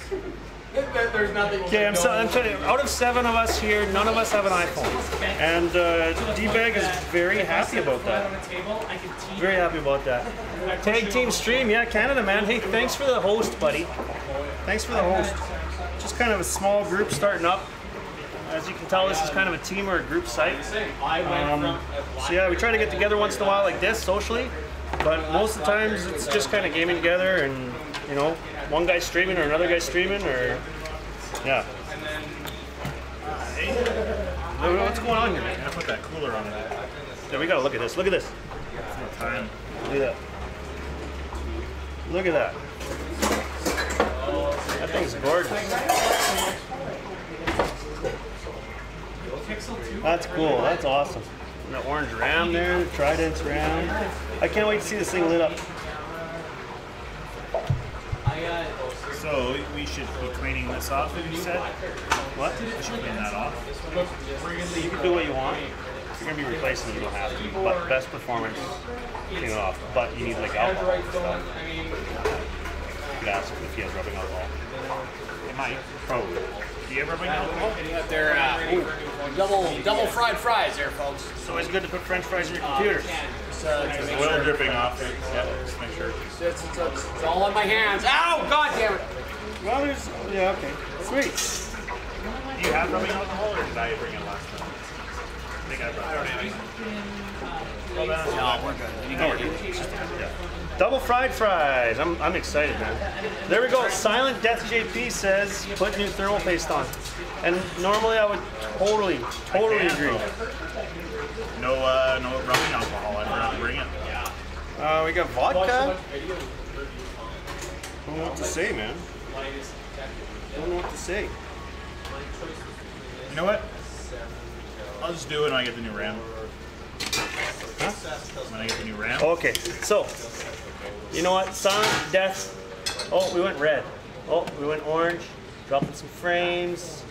There's nothing. Okay, I'm telling you, out of 7 of us here, none of us have an iPhone. And D-Bag is very happy about Flat that. on the table, I can tease Very happy about that. Tag team stream, yeah, Canada, man. Hey, thanks for the host, buddy. Thanks for the host. Just kind of a small group starting up. As you can tell, this is kind of a team or a group site. So yeah, we try to get together once in a while like this, socially. But most of the times, it's just kind of gaming together and, you know, one guy's streaming or another guy's streaming or, yeah. Hey, what's going on here, man? I put that cooler on it. Yeah, we gotta look at this. Look at this. Time. Look at that. Look at that. That thing's gorgeous. That's cool. That's awesome. And the orange RAM there, the Trident RAM. I can't wait to see this thing lit up. So we should be cleaning this off, you said? What? We should clean that off. You can do what you want. If you're gonna be replacing it, you don't have to. But best performance, clean it off. But you need like alcohol and stuff. You could ask him if he has rubbing alcohol. It might. Probably. Do you ever bring alcohol? They're double fried fries there, folks. It's always good to put French fries in your computer. Oil dripping off it. Yeah, just make sure. It's all on my hands. Ow! God damn it! Well, there's, yeah, okay. Sweet. Do you have rubbing alcohol, or did I bring it last time? I think I brought it. No, we're good. No, we're good. Yeah. Double fried fries. I'm excited, man. There we go. Silent Death JP says put new thermal paste on. And normally I would totally agree. No rubbing alcohol. I forgot to bring it. We got vodka. Don't know what to say, man. Don't know what to say. You know what? I'll just do it when I get the new RAM. Huh? When I get the new RAM. Okay, so you know what? Silent Death. Oh, we went red. Oh, we went orange. Dropping some frames.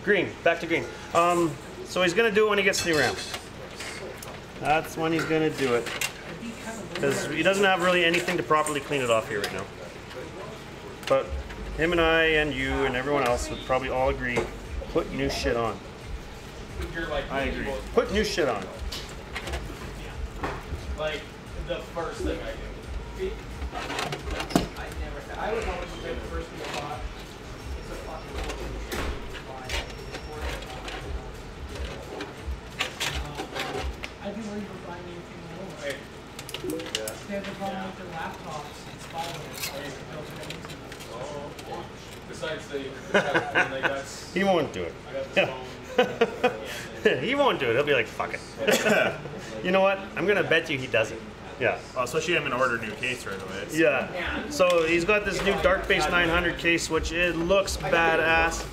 Green. Back to green. So he's gonna do it when he gets the new RAM. That's when he's gonna do it. Because he doesn't have really anything to properly clean it off here right now. But him and I and you and everyone else would probably all agree, put new shit on. I agree. Put new shit on. Like the first thing I do. I was always the first thing I bought. It's a fucking I'd be worried about buying anything more. They have the problem with their laptops and followers. Besides the He won't do it. He won't do it. He'll be like, fuck it. You know what? I'm gonna bet you he doesn't. Yeah. Well, especially I'm gonna order a new case right away. So. Yeah. So he's got this new Dark Base 900 case, which it looks badass.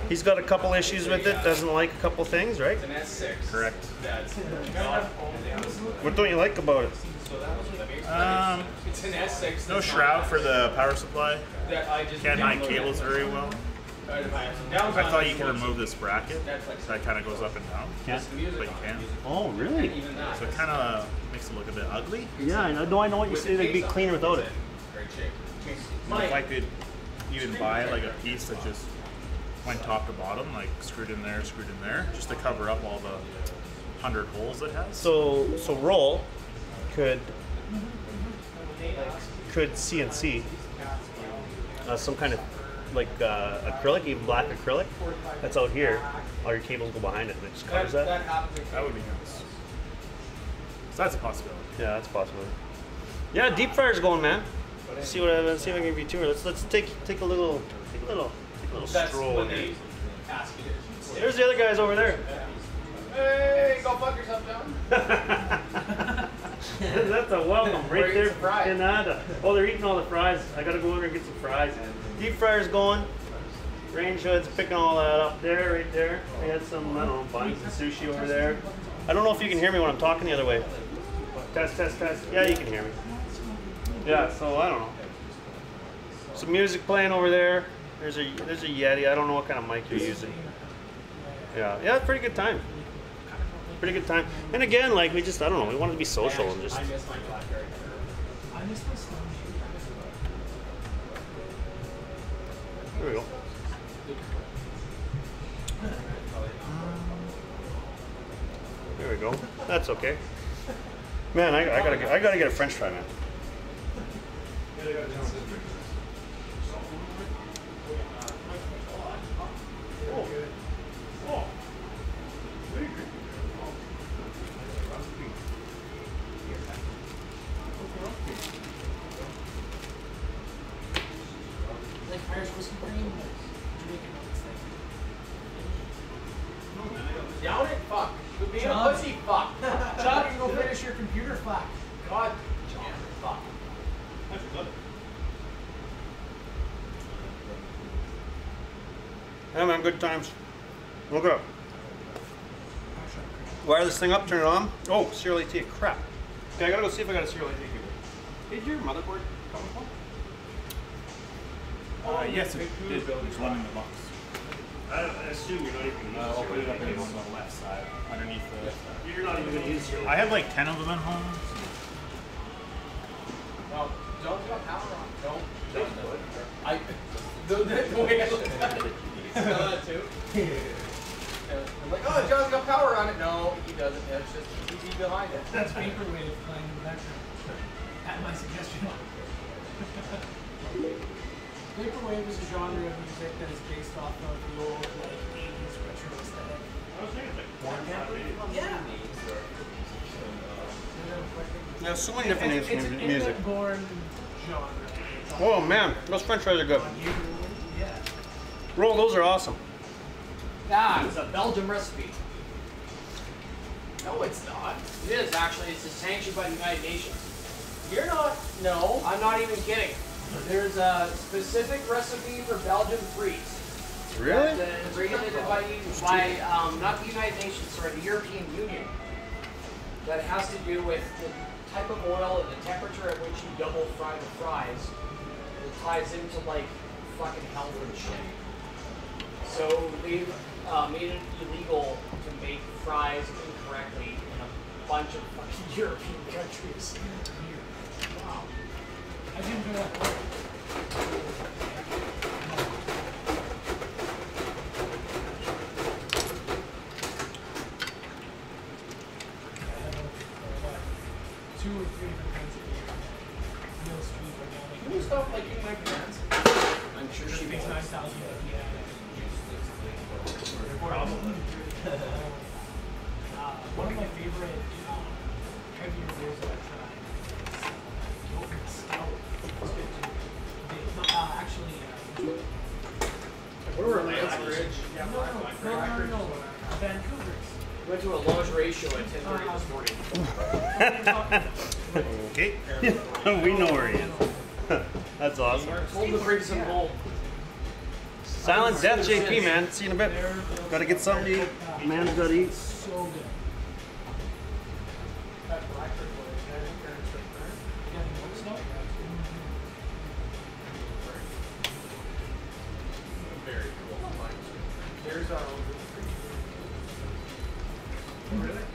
He's got a couple issues with it. Doesn't like a couple things, right? It's an S6. Correct. What don't you like about it? It's an S6. No shroud for the power supply. That I just Can't hide downloaded. cables very well. I thought you could remove this bracket. That kind of goes up and down. Yeah. But you can't. Oh, really? So it kind of makes it look a bit ugly. Yeah, I know what you say. They'd be cleaner without it. If I could even buy like a piece that just went top to bottom, like screwed in there, just to cover up all the 100 holes it has. So Roll could CNC some kind of like acrylic, even black acrylic that's out here. All your cables go behind it and it just covers that. That would be nice. So that's a possibility. Yeah, that's possible. Yeah, deep fryer's going, man. See what I see if I can give you a tour. Let's take a little stroll in here. There's the other guys over there. Hey, go fuck yourself, John. That's a welcome right there. Canada. Oh, they're eating all the fries. I gotta go over and get some fries. Deep fryer's going. Range hood's picking all that up there, right there. We had some, I don't know, buying some sushi over there. I don't know if you can hear me when I'm talking the other way. Test, test, test. Yeah, you can hear me. Yeah, so I don't know. Some music playing over there. There's a Yeti. I don't know what kind of mic you're using. Yeah, pretty good time. Pretty good time. And again, like I don't know, we wanted to be social and just. I miss my BlackBerry. There we go. There we go. That's okay. Man, I gotta get a French fry, man. Down it, fuck. Quit being a pussy, fuck. John, you go finish your computer fuck. God damn it, fuck. Yeah, man, good times. Look up. Wire this thing up, turn it on. Oh, serial AT, crap. Okay, I gotta go see if I got a serial AT here. Did your motherboard come with one? Yes, it did. There's one in the box. I assume you're not even going to use I'll put it up on the left side, underneath the... You're not even going to use serial. I have like 10 of them at home. Well, John's got power on. Don't do it. The way I look at it, you can smell that too. I'm like, oh, John's got power on it. No, he doesn't. It's just the TV behind it. That's Vaporwave playing in the background. At my suggestion. Vaporwave is a genre of music that is based off of the old, like, 80s retro aesthetic. Yeah. There's so many different names It's for an music. England-born genre. Oh man, those French fries are good. Yeah. Roll, those are awesome. Ah, it's a Belgium recipe. No, it's not. It is actually. It's sanctioned by the United Nations. You're not. No. I'm not even kidding. There's a specific recipe for Belgian freeze. Really? That is regulated by not the United Nations, sorry, the European Union. That has to do with the type of oil and the temperature at which you double fry the fries. It ties into like fucking health and shit. So they've made it illegal to make fries incorrectly in a bunch of fucking European countries. Wow. I didn't know that. Two or three different kinds of beer. Mill Street organic. Can you stop liking my pants? I'm sure she Makes makes 9,000. Probably. One of my favorite heavier beers that I've tried is Yogurt Stout. It's good too. Actually, Where were Lance Bridge? no. Vancouver's. Went to a lingerie show at 10:30 this morning. Okay. We know where he is. That's awesome. Hold the bring some home. Silent Death JP, man. See you in a bit. Gotta get something to eat. Man's gotta eat. So good. That black triple is very burnt. Yeah, what's not? Very cool. There's our own. Really?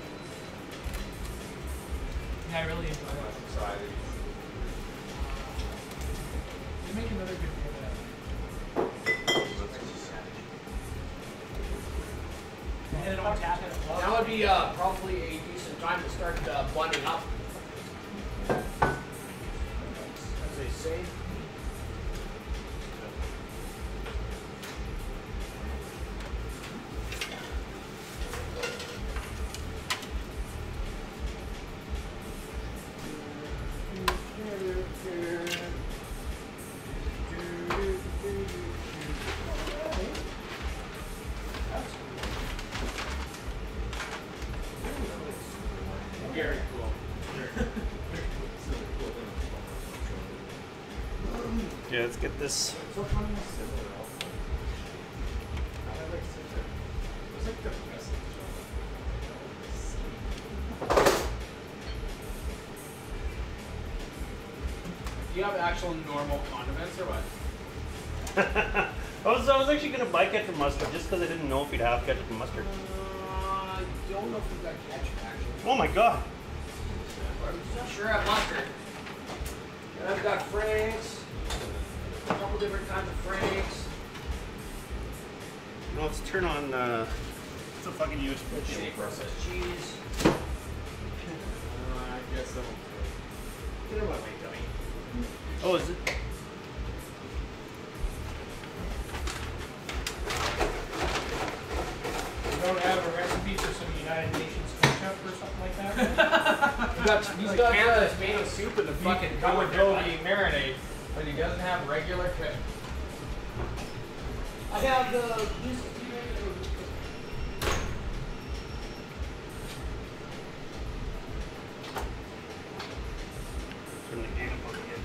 Yeah, I really enjoy it. I'm excited. They make another good video of that. And then on tap it. That would be probably a decent time to start blending up. As they say. Very cool. Yeah, let's get this. Do you have actual normal condiments or what? I was actually gonna buy ketchup and mustard just because I didn't know if you'd have ketchup and mustard. I don't know if we've got ketchup actually. Oh my god. Sure have mustard. And I've got Franks. A couple different kinds of Franks. No, let's turn on. It's a fucking USB Shake cable process. processed cheese. I guess that'll do. You know what, my dummy. Oh, is it? You don't have a recipe for some United Nations ketchup or something like that? He's got Canada tomato soup in the fucking Got cupboard. adobe marinade, but he doesn't have regular ketchup. I have the. Turn the game up again.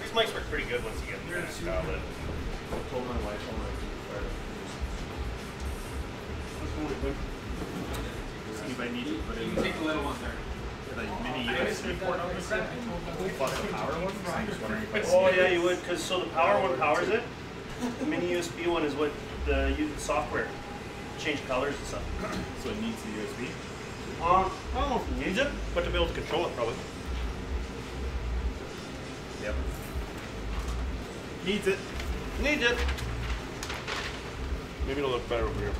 These mics work pretty good once you get them dialed in. I told my wife I want to try to See if I need to put You in can take the little one there. the mini USB port on this. Plus the power one. So I'm just wondering if I Oh see yeah, it. you would, because so the power one powers it. The mini USB one is what uses software, change colors and stuff. So it needs the USB. I don't know if it needs it, but to be able to control it probably. Yep. Needs it. Needs it. Maybe it'll look better over here.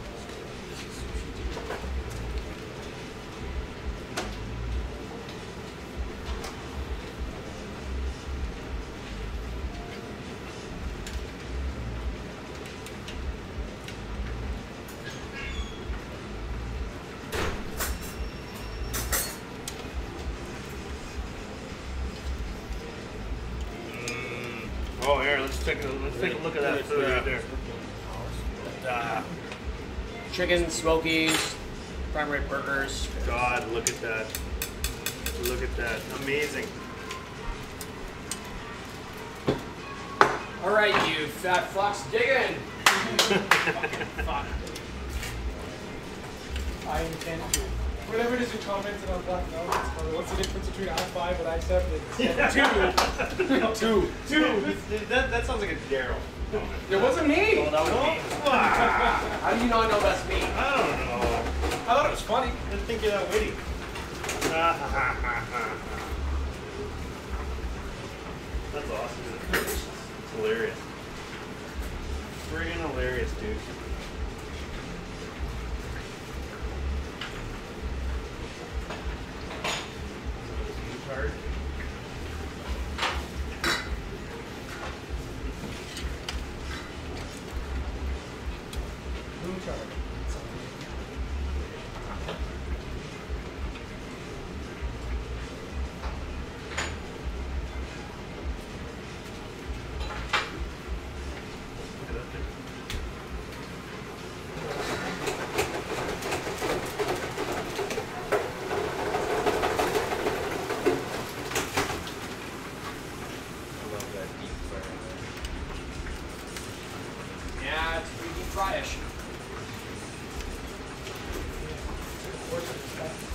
Oh, here, let's take a look at that food right there. Chicken, smokies, prime rib burgers. God, look at that. Look at that. Amazing. All right, you fat fucks, dig in. Fuck. I intend to. Whatever it is you commented on Black Mountain, what's the difference between I5 and I7? It's two. That sounds like a Daryl. It wasn't me. Oh, that was me. How do you not know that's me? I don't know. I thought it was funny. I didn't think you're that witty. That's awesome. It's hilarious. Friggin' hilarious, dude. Card. Moon chart.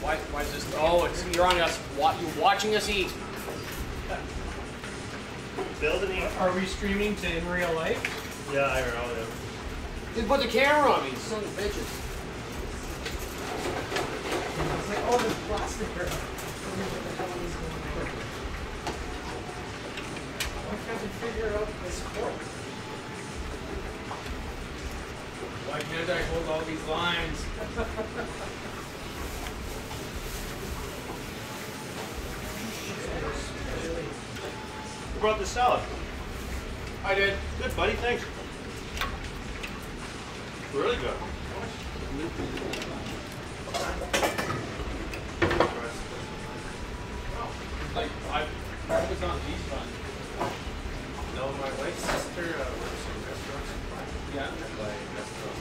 Why is this? Oh, you're on us. You're watching us eat. Building it. Are we streaming to in real life? Yeah, I know. Yeah. They put the camera on me, son of bitches. It's like, oh, there's plastic here. Why can't we figure out this sport? Why can't I hold all these lines? Who brought the salad? I did. Good, buddy. Thanks. Really good. Like, I was on these fun. No, my wife's sister works in restaurants. Yeah. And by restaurants.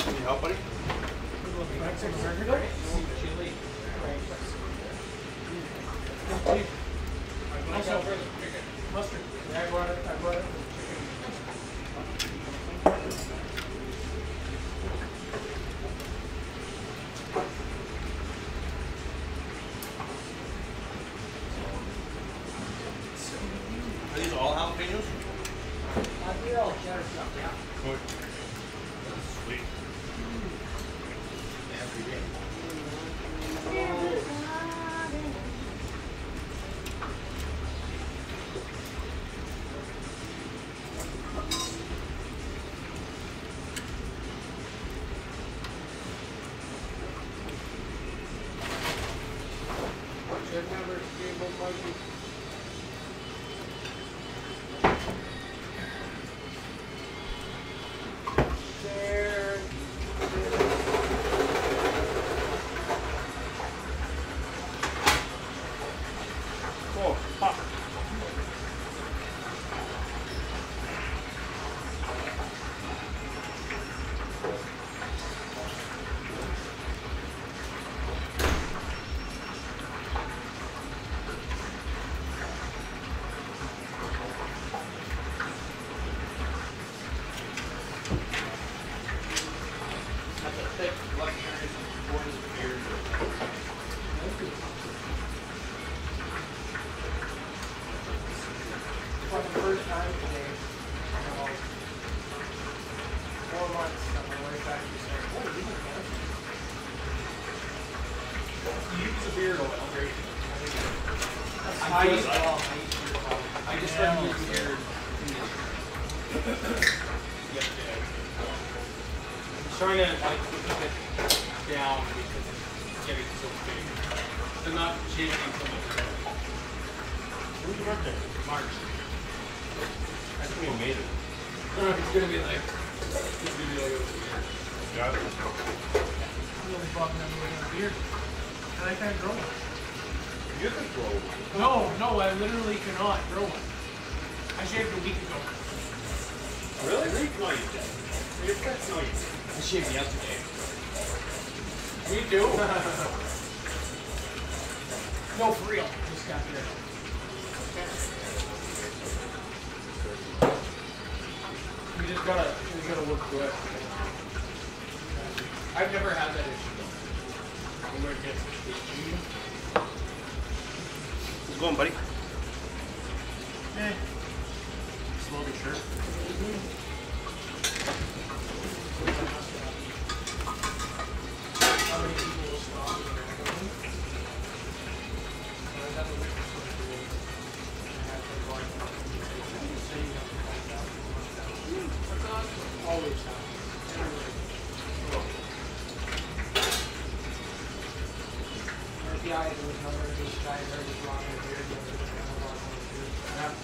Need help, buddy? Mustard. Yeah, I brought it. Are these all jalapenos? They're all cheddar stuff, yeah. Sweet. Oh, pop. That's a thick, luxurious, gorgeous beer. For the first time today, 4 months, on my way back, you said, oh, you can cancel. You use a beard oil, right? I use it all. I just started using beard. Yesterday. I'm trying to like keep it down because it's getting so big. I'm not shaving so much. When's your birthday? March. That's gonna be amazing. It's gonna be like over here. Yeah. I'm really bugging them with a beard. And I can't grow one. You can grow. No, I literally cannot grow one. I shaved a week ago. Really? No, you didn't. Your pets know you did. I shaved yesterday. Me too. No, for real. Just got here. We gotta work through it. I've never had that issue though. Where it gets itchy. How's it going, buddy? Slowly sure. How many people will stop me? I got the liquor store today. I have to go out. So you have to find out. That's awesome. Always happens. The guy who was number this guy there was wrong in here. He was in the wrong one too. Yeah.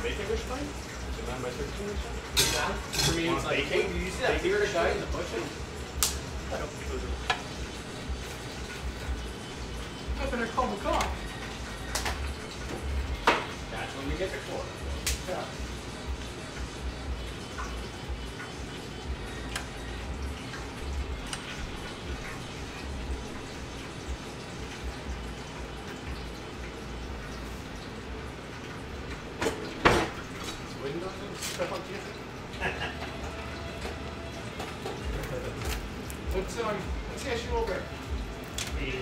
Bacon fish fine? Is it 9 by 13 or something? Yeah. For me, it's like, hey, do you see that bearded guy in the bushes? I don't think those are. I better call the cop. That's when we get the core. Yeah. What's the issue over there? Need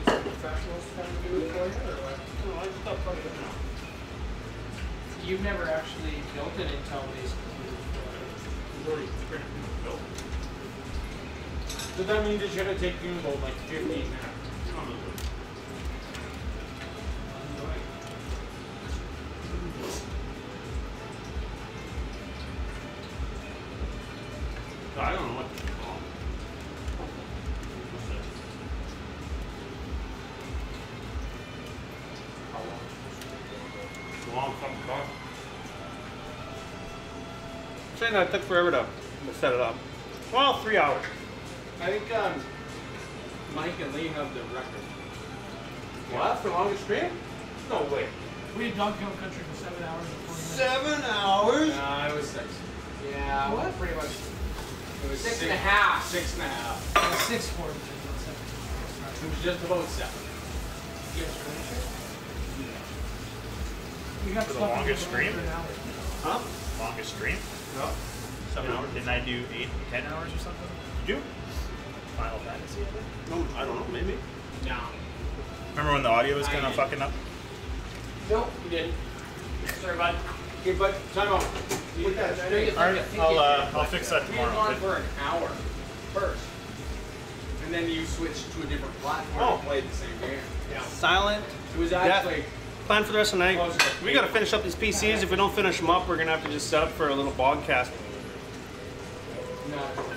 some professionals to come do it for you, or what? No, I just got plugged in now. You've never actually built an Intel-based computer before. It's already printed and built. So that means it should have taken you about like 15 minutes. I don't know what to do. It's a long fucking car. I'm saying that it took forever to set it up. Well, 3 hours. I think Mike and Lee have the record. Well, that's the longest stream? No way. We had Dog Hill Country for 7 hours and 40 minutes. 7 hours? Nah, it was 6. Yeah, What? well, pretty much. It was 6 and a half. 6 and a half. 640. It was just about 7. Yes, right? We got For the stuck in longest for stream? an hour. Huh? Longest stream? No. 7 hours. Didn't I do 8, 10 hours or something? You do? Final Fantasy, I think. No, I don't know, maybe. No. Remember when the audio was I kind of did. fucking up? Nope, you didn't. Sorry, bud. Okay, but time out. Put that straight. I'll fix that We tomorrow. had gone but- for an hour first. And then you switched to a different platform Oh. and played the same game. Yeah. Silent. It was actually Plan for the rest of the night. Closer to We gotta finish up these PCs. If we don't finish them up, we're gonna have to just set up for a little BOGcast. not okay.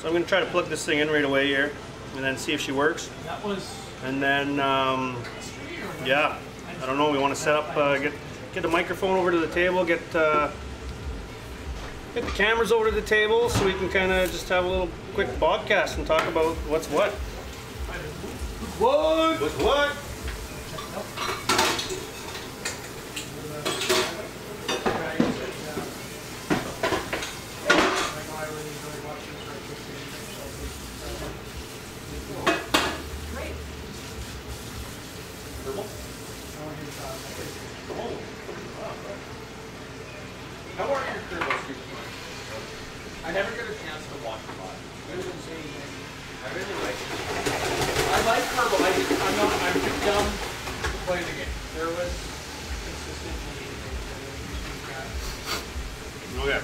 So I'm gonna try to plug this thing in right away here, and then see if she works. That was And then, yeah, I don't know. We want to set up, get the microphone over to the table, get the cameras over to the table, so we can kind of just have a little quick podcast and talk about what's what. What? What's what? How are your turbos doing? I never get a chance to watch a lot. I really like it. I like Turbo. I'm too dumb to play the game. there was consistently Okay.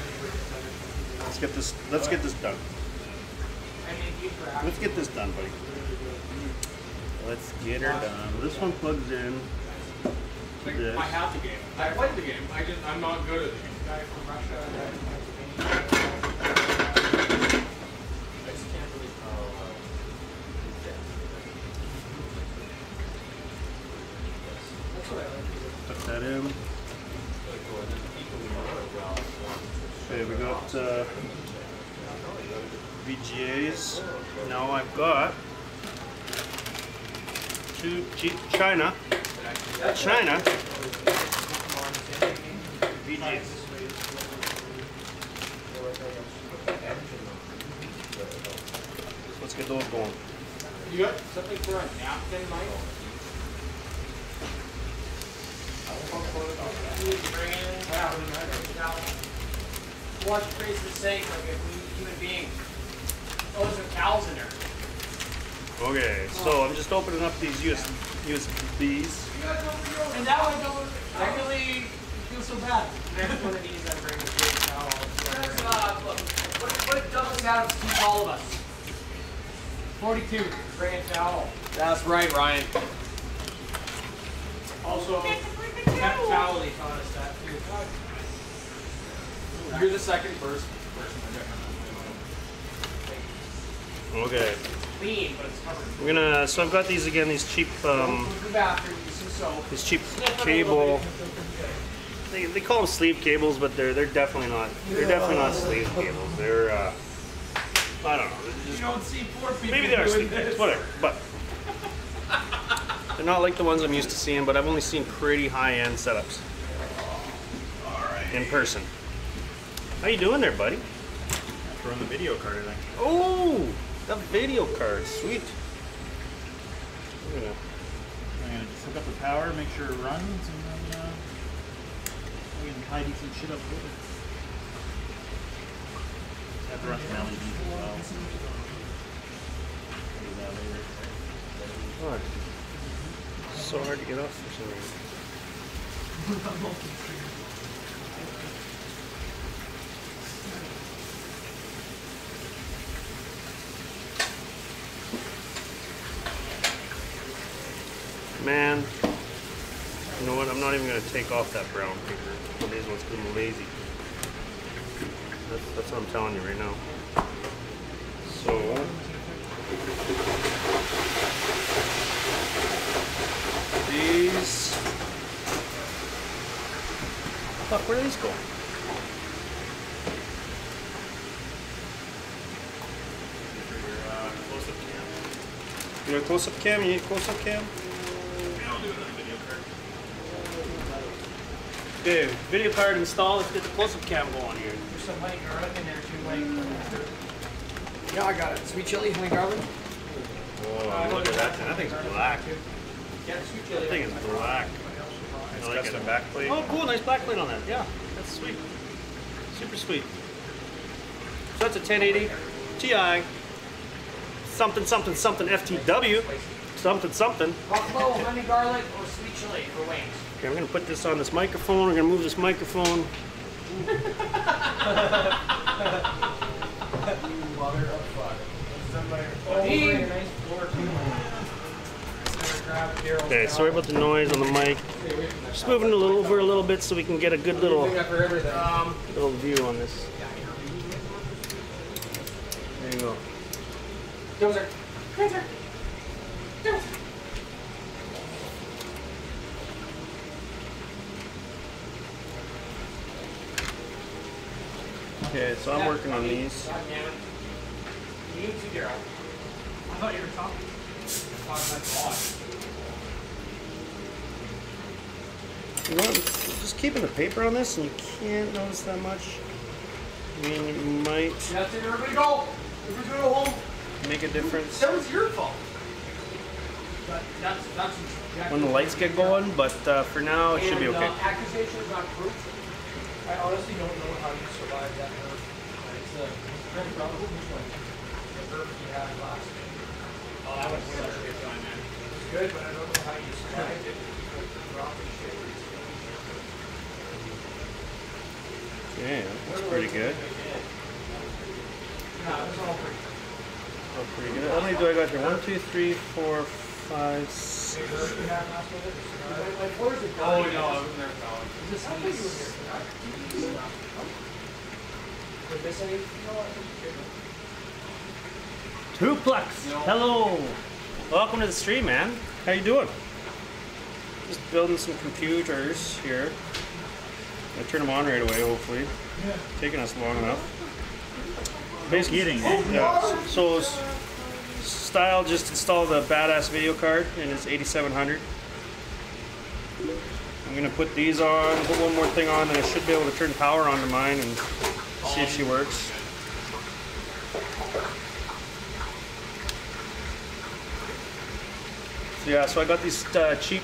Let's get this done. Let's get this done, buddy. Let's get her done. This one plugs in. Like, This. I have the game. I played the game. I'm not good at the game. guy from Russia. I just can't really That's what I like to do. Put that in. Okay, we got VGAs. Now I've got two China VGAs. Let's get those going. You got something for a napkin, Mike? Wash your face in the sink like a human being. Oh, there's some towels in there. Okay, so I'm just opening up these USBs. And now I don't really feel so bad. Next one of these, I'm bringing a big towel. Look, what Douglas Adams teach all of us? 42. Bring a towel. That's right, Ryan. Also, Pep Towley taught us that too. You're the second person I Okay, Clean, but it's covered. we're gonna. So I've got these again. These cheap, Go to the bathroom, use some soap. these cheap cable. They call them sleeve cables, but they're definitely not. They're definitely not sleeve cables. They're I don't know. They're You just, don't see poor people maybe they are doing sleeve this. cables, whatever. But they're not like the ones I'm used to seeing. But I've only seen pretty high-end setups in person. How you doing there, buddy? Throwing the video card in there. Oh, the video card, sweet. I'm gonna just hook up the power, make sure it runs, and then we can high decent shit up there. Have to run some LEDs as well. God. So hard to get off for some reason. Man, you know what? I'm not even going to take off that brown paper. These ones because I'm lazy. That's what I'm telling you right now. So, these. Fuck, where do these go? You need a close-up cam? You need a close-up cam? Okay, video card installed. Let's get the close-up cam going here. There's some white garlic in there too, like. Yeah, I got it. Sweet chili, honey garlic. Oh, look at that thing. That thing's black. Yeah, sweet chili. That thing is black. Nice I like custom it. back plate. Oh, cool. Nice back plate on that. Yeah, that's sweet. Super sweet. So that's a 1080 Ti. Something, something, something FTW. Something, something. Buffalo, honey garlic, or sweet chili for wings. Okay, I'm going to put this on this microphone. We're going to move this microphone. Okay, sorry about the noise on the mic. Just moving it over a little bit so we can get a good little view on this. There you go. Dozer. Dozer. Dozer. Okay, so I'm working on these. God damn it. You need to, Daryl. I thought you were talking. You know, I'm just keeping the paper on this, and you can't notice that much. I mean, it might That's it, everybody go. Everybody's gonna go home. make a difference That was your fault. That's exactly when the lights get going, but for now, it should be okay. Accusation is not proof. I honestly don't know how you survived that nerve. It's very probable. Which one? The nerve you had last. Oh, that was such a good time, man. It's good, but I don't know how you survived it. Rock and shit. Yeah, that's pretty good. No, it was all pretty good. Oh, pretty good. How many do I got here? 1, 2, 3, 4, 5, 6. The nerve you had last with it? Like, where's it Oh, going? no, I was never going. Is this how you were here? Did this any? No, I think you did. Tuplex, hello. Welcome to the stream, man. How you doing? Just building some computers here. I turn them on right away, hopefully. Yeah. Taking us long enough. Kidding, eh? Yeah. So STiol just installed a badass video card in his 8700. I'm gonna put these on, put one more thing on, and I should be able to turn power on to mine and see if she works. So yeah, so I got these cheap.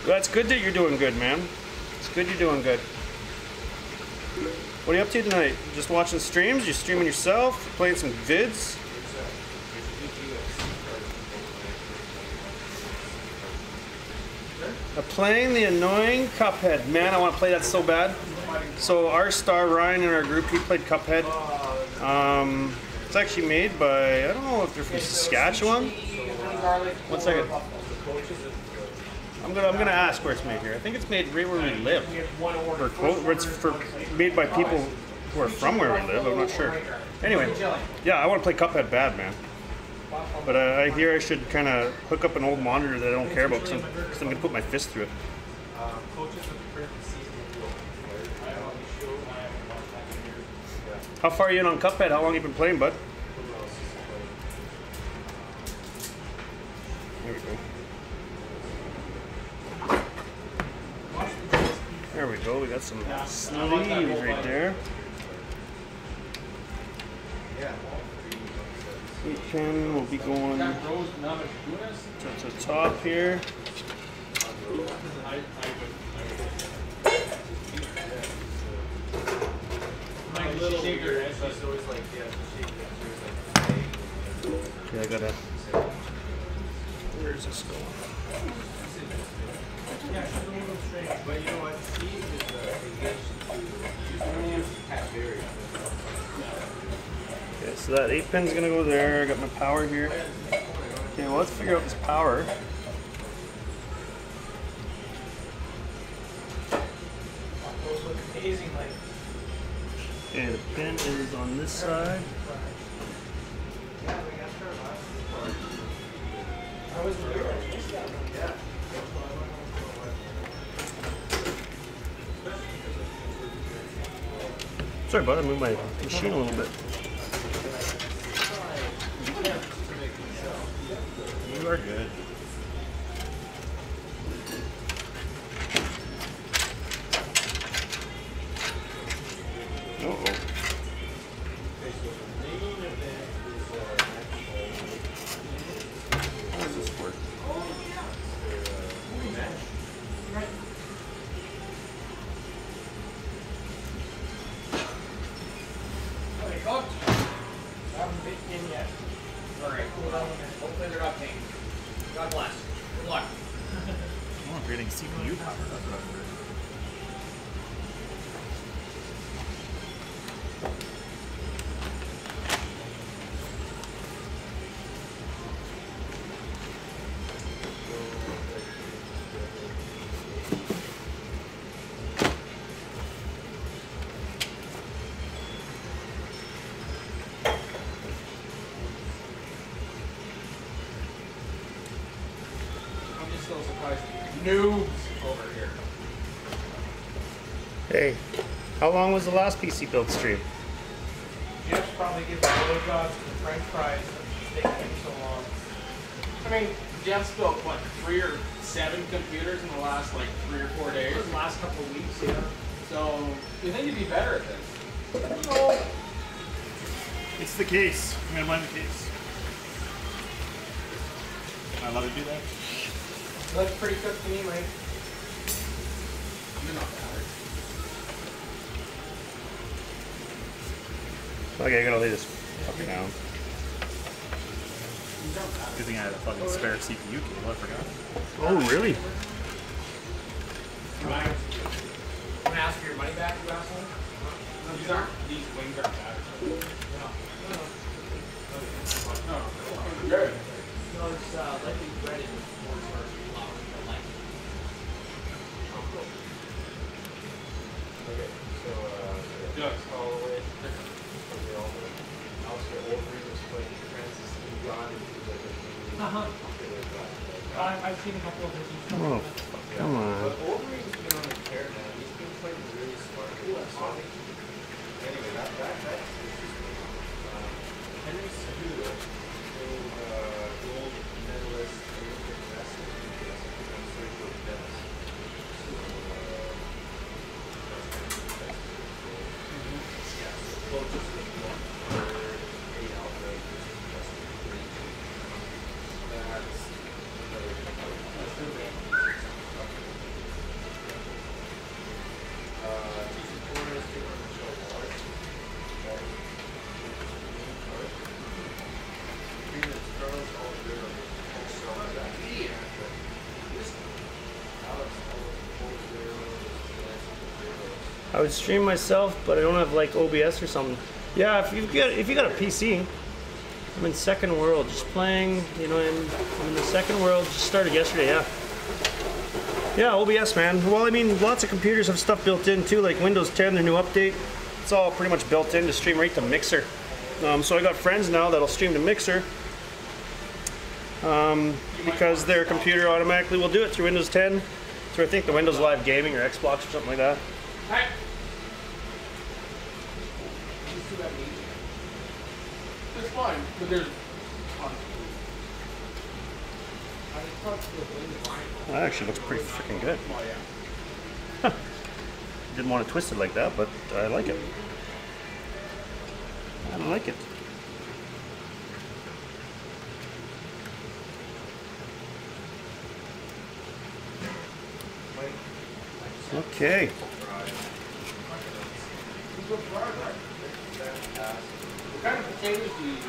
That's good that you're doing good, man. It's good you're doing good. What are you up to tonight? Just watching streams? You streaming yourself? Playing some vids? Playing the annoying Cuphead. Man, I want to play that so bad. So our star Ryan in our group, he played Cuphead. It's actually made by, I don't know if they're from Saskatchewan. 1 second. I'm gonna ask where it's made here. I think it's made right where we live. Or it's made by people who are from where we live. I'm not sure. Anyway, yeah, I want to play Cuphead bad, man. But I hear I should kind of hook up an old monitor that I don't care about because I'm gonna put my fist through it. How far are you in on Cuphead? How long have you been playing, bud? There we go. There we go. We got some sleeves right there. Heat pin will be going to the top here. little bigger, weird, it's but always like, yeah, it's like, Okay, I gotta. Where's this going? Yeah, it's a little strange. but you know what, Steve is engaged to Pat Berry. Okay, so that 8 pin's gonna go there. I got my power here. Okay, well, let's figure out this power. Those look amazing, like. Okay, the pin is on this side. Yeah, we got her. I was there. Yeah. Sorry, bud, I moved my machine a little bit. You are good. Uh-oh. How does this work? Okay, cooked. I haven't bitten in yet. Alright, cool down a minute. Hopefully they're not pink. God bless. Good luck. Oh, I'm creating CPU power. That's what I'm doing. I'm just so surprised. Noobs over here. Hey, how long was the last PC build stream? Jeff's probably giving blowjobs to the French fries for taking him so long. I mean, Jeff's built what, 3 or 7 computers in the last like 3 or 4 days. The last couple of weeks, yeah. So you think you'd be better at this? No. It's the case. I'm gonna blame the case. I love to do that. Looks pretty cooked to me, Mike. You're not bad. Okay, I gotta lay this fucker down. Good thing I had a fucking spare CPU cable. I forgot. Oh, really? You mind? Want to ask for your money back, you asshole? These wings aren't bad. No. Good. No, it's lightly breaded with cornstarch flour. I like it. Okay, so, Good. all the way from the altar. Also, ovaries was quite Francis and John into I've seen a couple of those. Oh, come on. But ovaries has been on his hair now. He's been playing really smart. Anyway, that's Henry Cejudo, gold medalist, Olympic wrestling. I'm sorry for Dennis. Well, just like 8 outright. That's I would stream myself, but I don't have like OBS or something. Yeah, if you got a PC, I'm in second world, just playing. You know, I'm in the second world. Just started yesterday. Yeah. Yeah, OBS, man. Well, I mean, lots of computers have stuff built in too, like Windows 10, their new update. It's all pretty much built in to stream right to Mixer. So I got friends now that'll stream to Mixer because their computer automatically will do it through Windows 10, through I think the Windows Live Gaming or Xbox or something like that. Hey! It's fine, but there's That actually looks pretty freaking good. oh yeah. Didn't want to twist it like that, but I like it. I like it. Okay. What kind of potatoes do you use?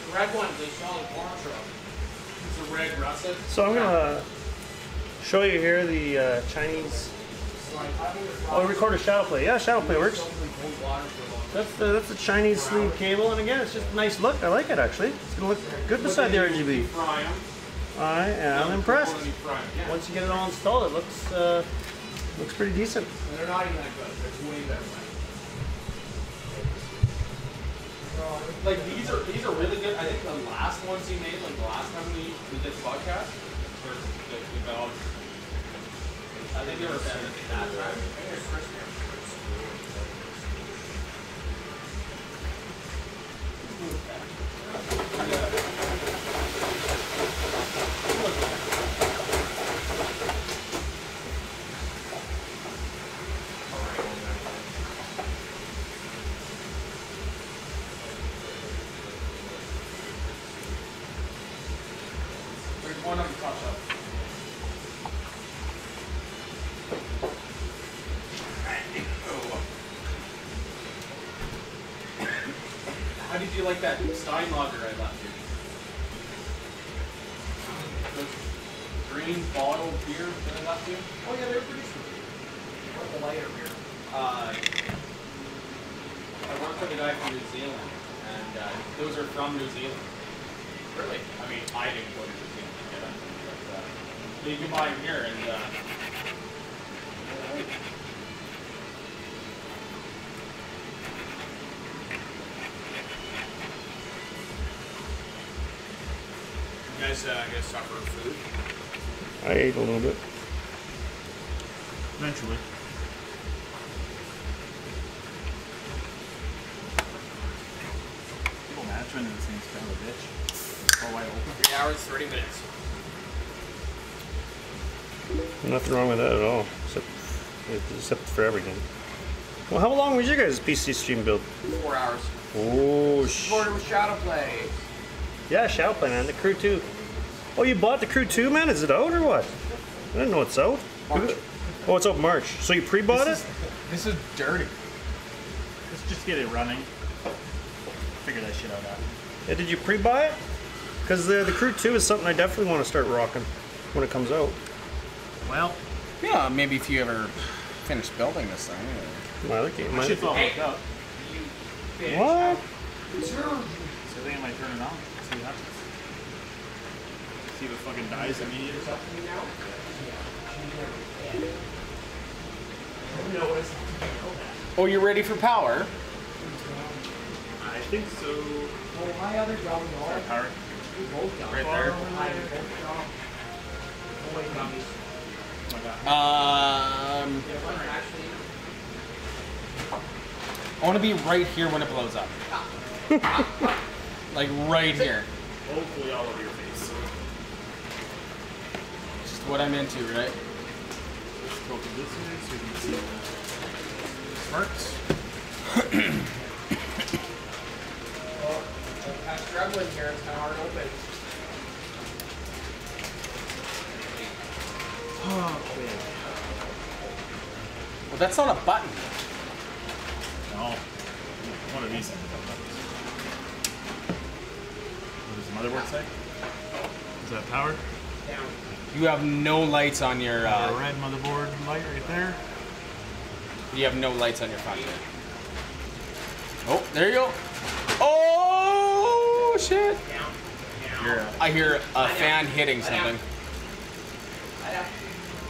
The red ones they sell in corn shop. It's a red russet. So I'm gonna show you here the Chinese. Oh, record a shadow play. Yeah, shadow play works. That's the Chinese sleeve cable, and again, it's just a nice look. I like it actually. It's gonna look good beside the RGB. I am impressed. Once you get it all installed, it looks pretty decent. And they're not even that good. They're way better. Like these are really good. I think the last ones he made, like the last time we did the podcast, were the BOGG. I think they were better than that time. One of them pops up. How did you like that Steinlager I left you? Those green bottle beer that I left you? Oh yeah, they're pretty sweet. What's the lighter beer? I worked with a guy from New Zealand, and those are from New Zealand. Really? I mean, I didn't go to New Zealand to get them, but you can buy them here, and you guys stop for food? I ate a little bit. Eventually. People management in this thing's kind of a bitch. All wide open. 3 hours, 30 minutes. Nothing wrong with that at all, except for everything. Well, how long was your guys' PC stream build? 4 hours. Oh, Recorded with Shadow Play. yeah, Shadow Play, man. The Crew 2. Oh, you bought the Crew 2, man? Is it out or what? I didn't know it's out. March. Oh, it's out March. So you pre-bought it? This is dirty. Let's just get it running. Figure that shit out after. Yeah, did you pre-buy it? Because the Crew 2 is something I definitely want to start rocking when it comes out. Well, Yeah, maybe if you ever finish building this thing. I like it. shit's all hooked up. What? So I think I might turn it on. See what happens. See if it fucking dies immediately or something. Oh, you're ready for power? I think so. Oh, my other job is all Power. Right there. I both job. Oh, wait, dummies. I want to be right here when it blows up. Like right here. Hopefully all over your face. Just what I'm into, right? Go to this way so you can see the sparks. I'm struggling here. It's kind of hard to open. Well, that's not a button. No. One of these. What does the motherboard say? Is that power? You have no lights on your. A red motherboard light right there. You have no lights on your phone. Oh, there you go. Oh shit! I hear a fan hitting something.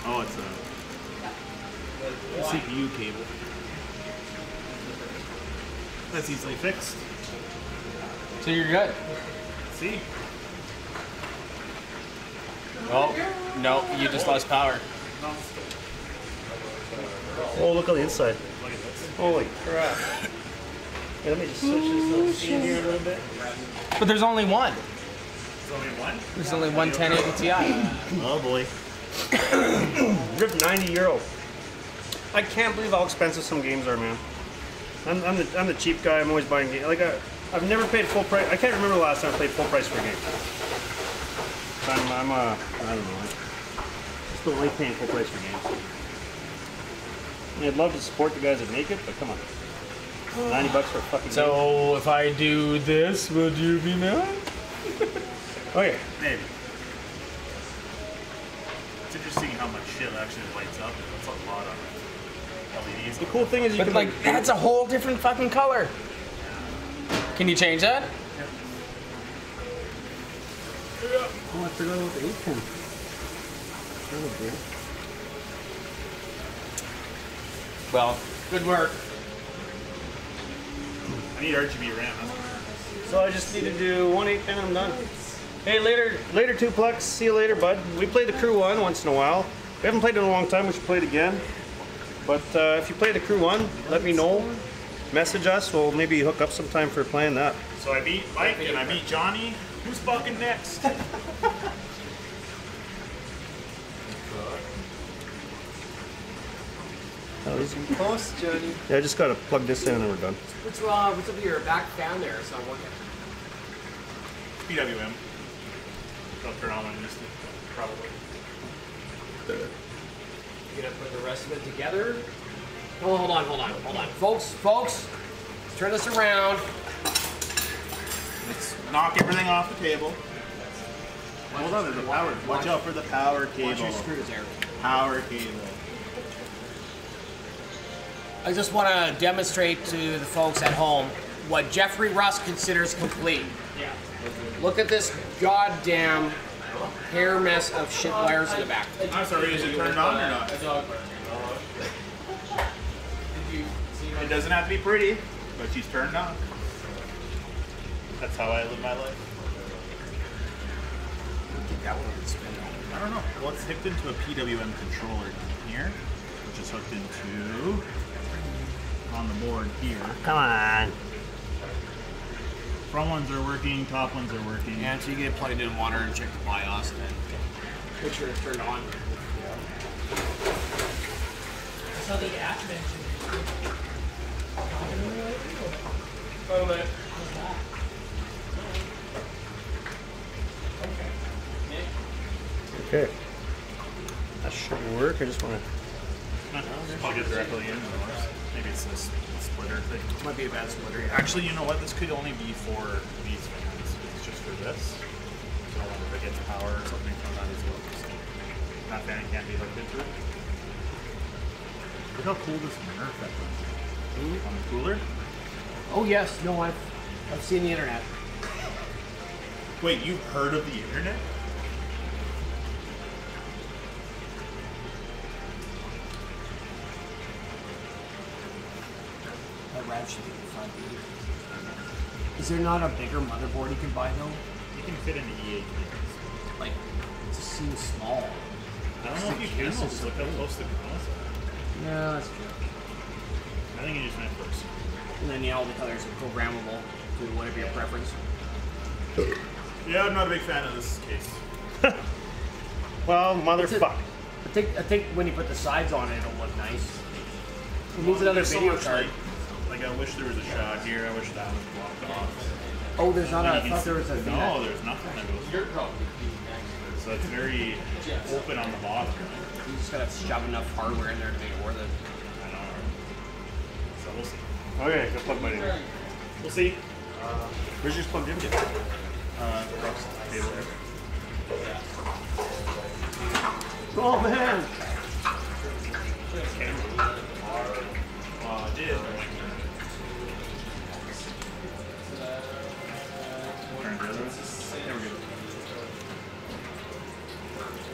Oh, it's a CPU cable. That's easily fixed. So you're good. See? Oh no, you just lost power. Oh, look on the inside. Look at this. Holy crap. Yeah, let me just switch this little scene here a little bit. But there's only one. There's only one? There's only one 1080 Ti. Oh boy. Ripped €90. I can't believe how expensive some games are, man. I'm the cheap guy. I'm always buying games. Like I've never paid full price. I can't remember the last time I paid full price for a game. I don't know. I just don't like paying full price for games. I mean, I'd love to support the guys that make it, but come on. $90 for a fucking game. So if I do this, would you be mad? Okay. Maybe. It's interesting how much shit actually lights up. That's a lot of LEDs. The cool thing is you But can like, that's a whole different fucking color. Can you change that? Oh, I forgot about the 8 pin. Well, good work. I need RGB RAM. So I just need to do 1 8 pin and I'm done. Hey, later 2 Plex. See you later, bud. We play the Crew 1 once in a while. We haven't played it in a long time. We should play it again. But if you play the Crew 1, let me know. Message us. We'll maybe hook up sometime for playing that. So I beat Mike and I beat Johnny. Who's fucking next? Close, Johnny. Yeah, I just gotta plug this in and we're done. What's wrong? What's up with your back fan there? It's not working. PWM. Don't turn on when I missed it. Probably. You gonna put the rest of it together? Oh, hold on. Folks, let's turn this around. Let's knock everything off the table. Hold on, there's a power. Watch out for the power cable. Watch your screws there. Power cable. I just want to demonstrate to the folks at home what Jeffrey Russ considers complete. Yeah. Look at this goddamn hair mess of shit wires in the back. I'm sorry, is it turned on or not? It doesn't have to be pretty, but she's turned on. That's how I live my life. I don't know. Well, it's hooked into a PWM controller down here, which is hooked into on the board here. Come on. Front ones are working, top ones are working. Yeah, so you get plugged in water and check the BIOS and then make sure it's turned on. So the app mentioned. Wait a minute. Okay. That should work. I just want to. Plug it directly in. Maybe it's this splitter thing. Might be a bad splitter. Actually, you know what? This could only be for these fans. It's just for this. So if it gets power or something from that as well. So that fan can't be hooked into it. Look how cool this Nerf is on the cooler. Oh yes, no, I've seen the internet. Wait, you've heard of the internet? That rad should be in front, dude. Is there not a bigger motherboard you can buy though? You can fit into E8 cables. Like, it just seems small. I don't know if you can. Just look how close the ground is. Yeah, that's true. I think you just meant first. And then yeah, all the colors are programmable to whatever your preference. Yeah, I'm not a big fan of this case. Well, motherfuck. I think when you put the sides on it, it'll look nice. It needs another There's so video much, card. Like I wish there was a shot here. I wish that was blocked off. Oh, there's not And a. you I can thought there was a. No, there's nothing that goes. You're probably so it's very open on the bottom. You just gotta shove enough hardware in there to make it worth it. I know. So we'll see. Okay, go plug mine in. We'll see. Where's yours plugged in? Across the table there. Oh man! Did. There we go.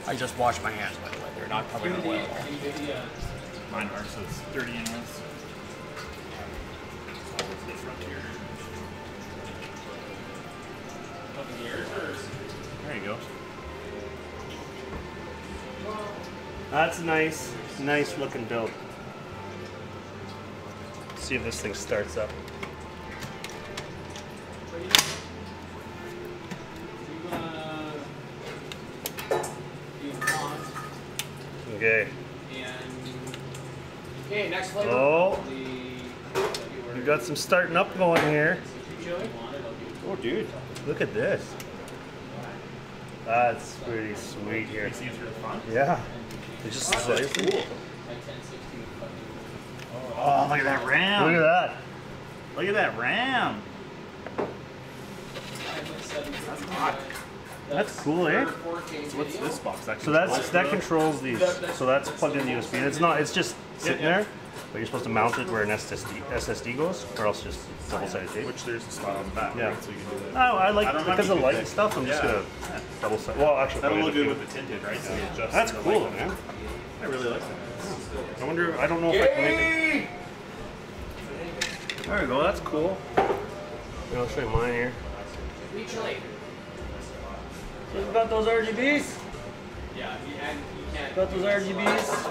I just washed my hands, by the way. They're not covered in oil. Mine are, so it's 30 inches. The front here. There you go. That's nice. Nice looking build. See if this thing starts up. Okay. Okay, next flavor. Oh, we got some starting up going here. Oh, dude, look at this. That's pretty sweet here. You see it through the front? Yeah. It's just cool. Oh, look at that RAM. Look at that. Look at that RAM. That's hot. That's cool, eh? So what's this box? So that controls these. So that's plugged into USB. And it's not. It's just sitting there. But you're supposed to mount it where an SSD goes, or else just double-sided tape. Which there's a spot on the back. Yeah. Right? So you can do that. I like don't because mind of light you and stuff. I'm just Yeah. gonna double-sided. Well, actually, That'll probably look good look with the tinted, right? So you adjust That's the cool, light. man. I really like that. I wonder. I don't know if I can make it. There we go. That's cool. I'll show you mine here. Be chilly. So we've got those RGBs. Yeah, and you can't. Got those RGBs.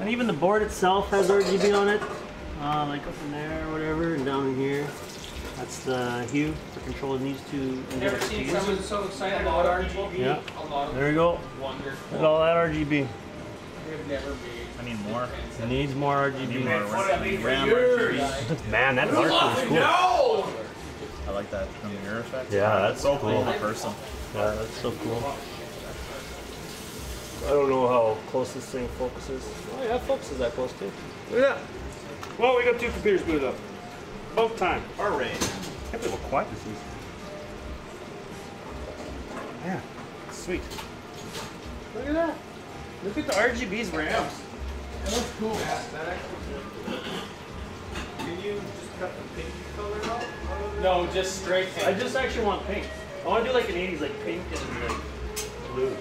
And even the board itself has RGB on it. Like up in there or whatever, and down in here. That's the hue for controlling these two Never seen NZXTs. someone so excited about RGB. Yeah. A lot of There you go. wonderful. Look at all that RGB. They've never made. I need more. It needs more I need RGB. more RAM RGB. Man, that dark one's cool. No! I like that the mirror effect. Yeah, that's so cool. cool in person. Yeah, that's so cool. I don't know how close this thing focuses. Oh yeah, it focuses that close too. Look at that. Well, we got two computers booted up. Both time. Heart rate. Can't believe how quiet this is. Yeah, sweet. Look at that. Look at the RGB's RAMs. That looks cool. Can you just cut the pink color out? No, just straight pink. I just actually want pink. I want to do like an 80s, like pink and like blue.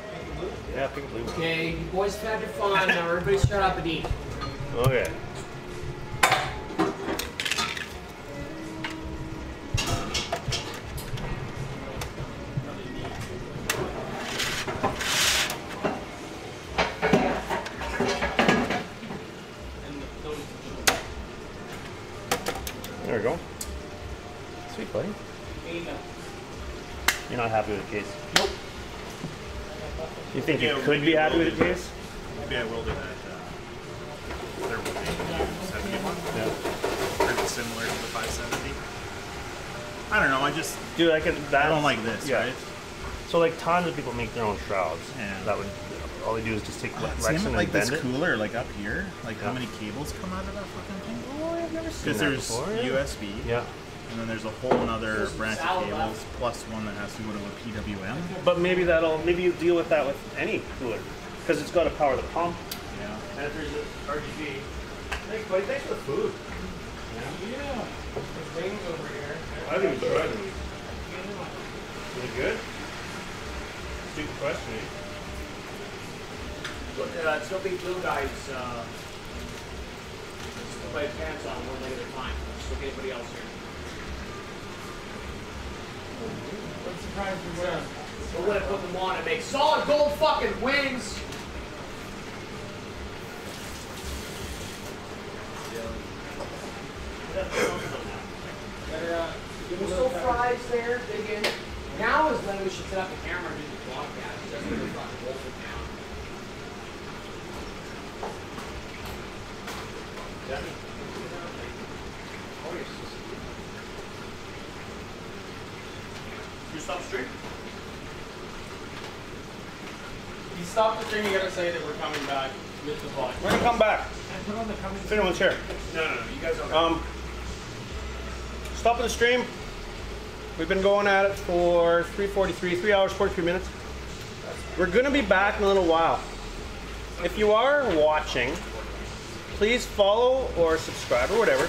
Yeah, pink blue. Okay, you boys have had your fun. Now everybody shut up and eat. Okay. There we go. Sweet, buddy. You're not happy with the case? Nope. You think you could be happy with the case? Maybe I will do that. There will be 71. Yeah. Pretty similar to the 570. I don't know. I just Dude, I could. I don't like this, yeah. right? So like tons of people make their own shrouds. Yeah. That would. All they do is just take Same Lexan with like and bend this it. cooler, like up here. Like Yeah. how many cables come out of that fucking thing? Oh, I've never seen Because that there's before. Yeah. USB, Yeah. and then there's a whole other branch of salad cables, left. plus one that has to go to a PWM. But maybe maybe you deal with that with any cooler, because it's got to power the pump. Yeah. And if there's an RGB. Thanks, buddy. Thanks for the food. Yeah. There's wings over here. I haven't even tried them. Is it good? Stupid question. Eh? Look, it's no big blue guys. Just put my pants on one leg at a time. Just look at anybody else here. What surprise was that? So when I put them on, it makes solid gold fucking wings. There's still fries there, digging. Now is when we should set up a camera and do the broadcast. That's when we're fucking wolfing down. You stop stream? You stop the stream, you gotta say that we're coming back with the vlog. We're gonna come back. Put on the coming. If anyone's here. No, you guys don't. Stopping the stream. We've been going at it for 3 hours, 43 minutes. We're gonna be back in a little while. If you are watching, please follow or subscribe or whatever.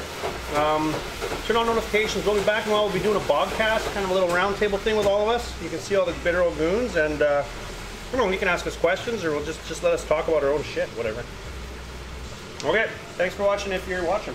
Turn on notifications. We'll be back in a while. We'll be doing a BOGcast, kind of a little roundtable thing with all of us. You can see all the bitter old goons, and you can ask us questions, or we'll just let us talk about our own shit, whatever. Okay, thanks for watching if you're watching.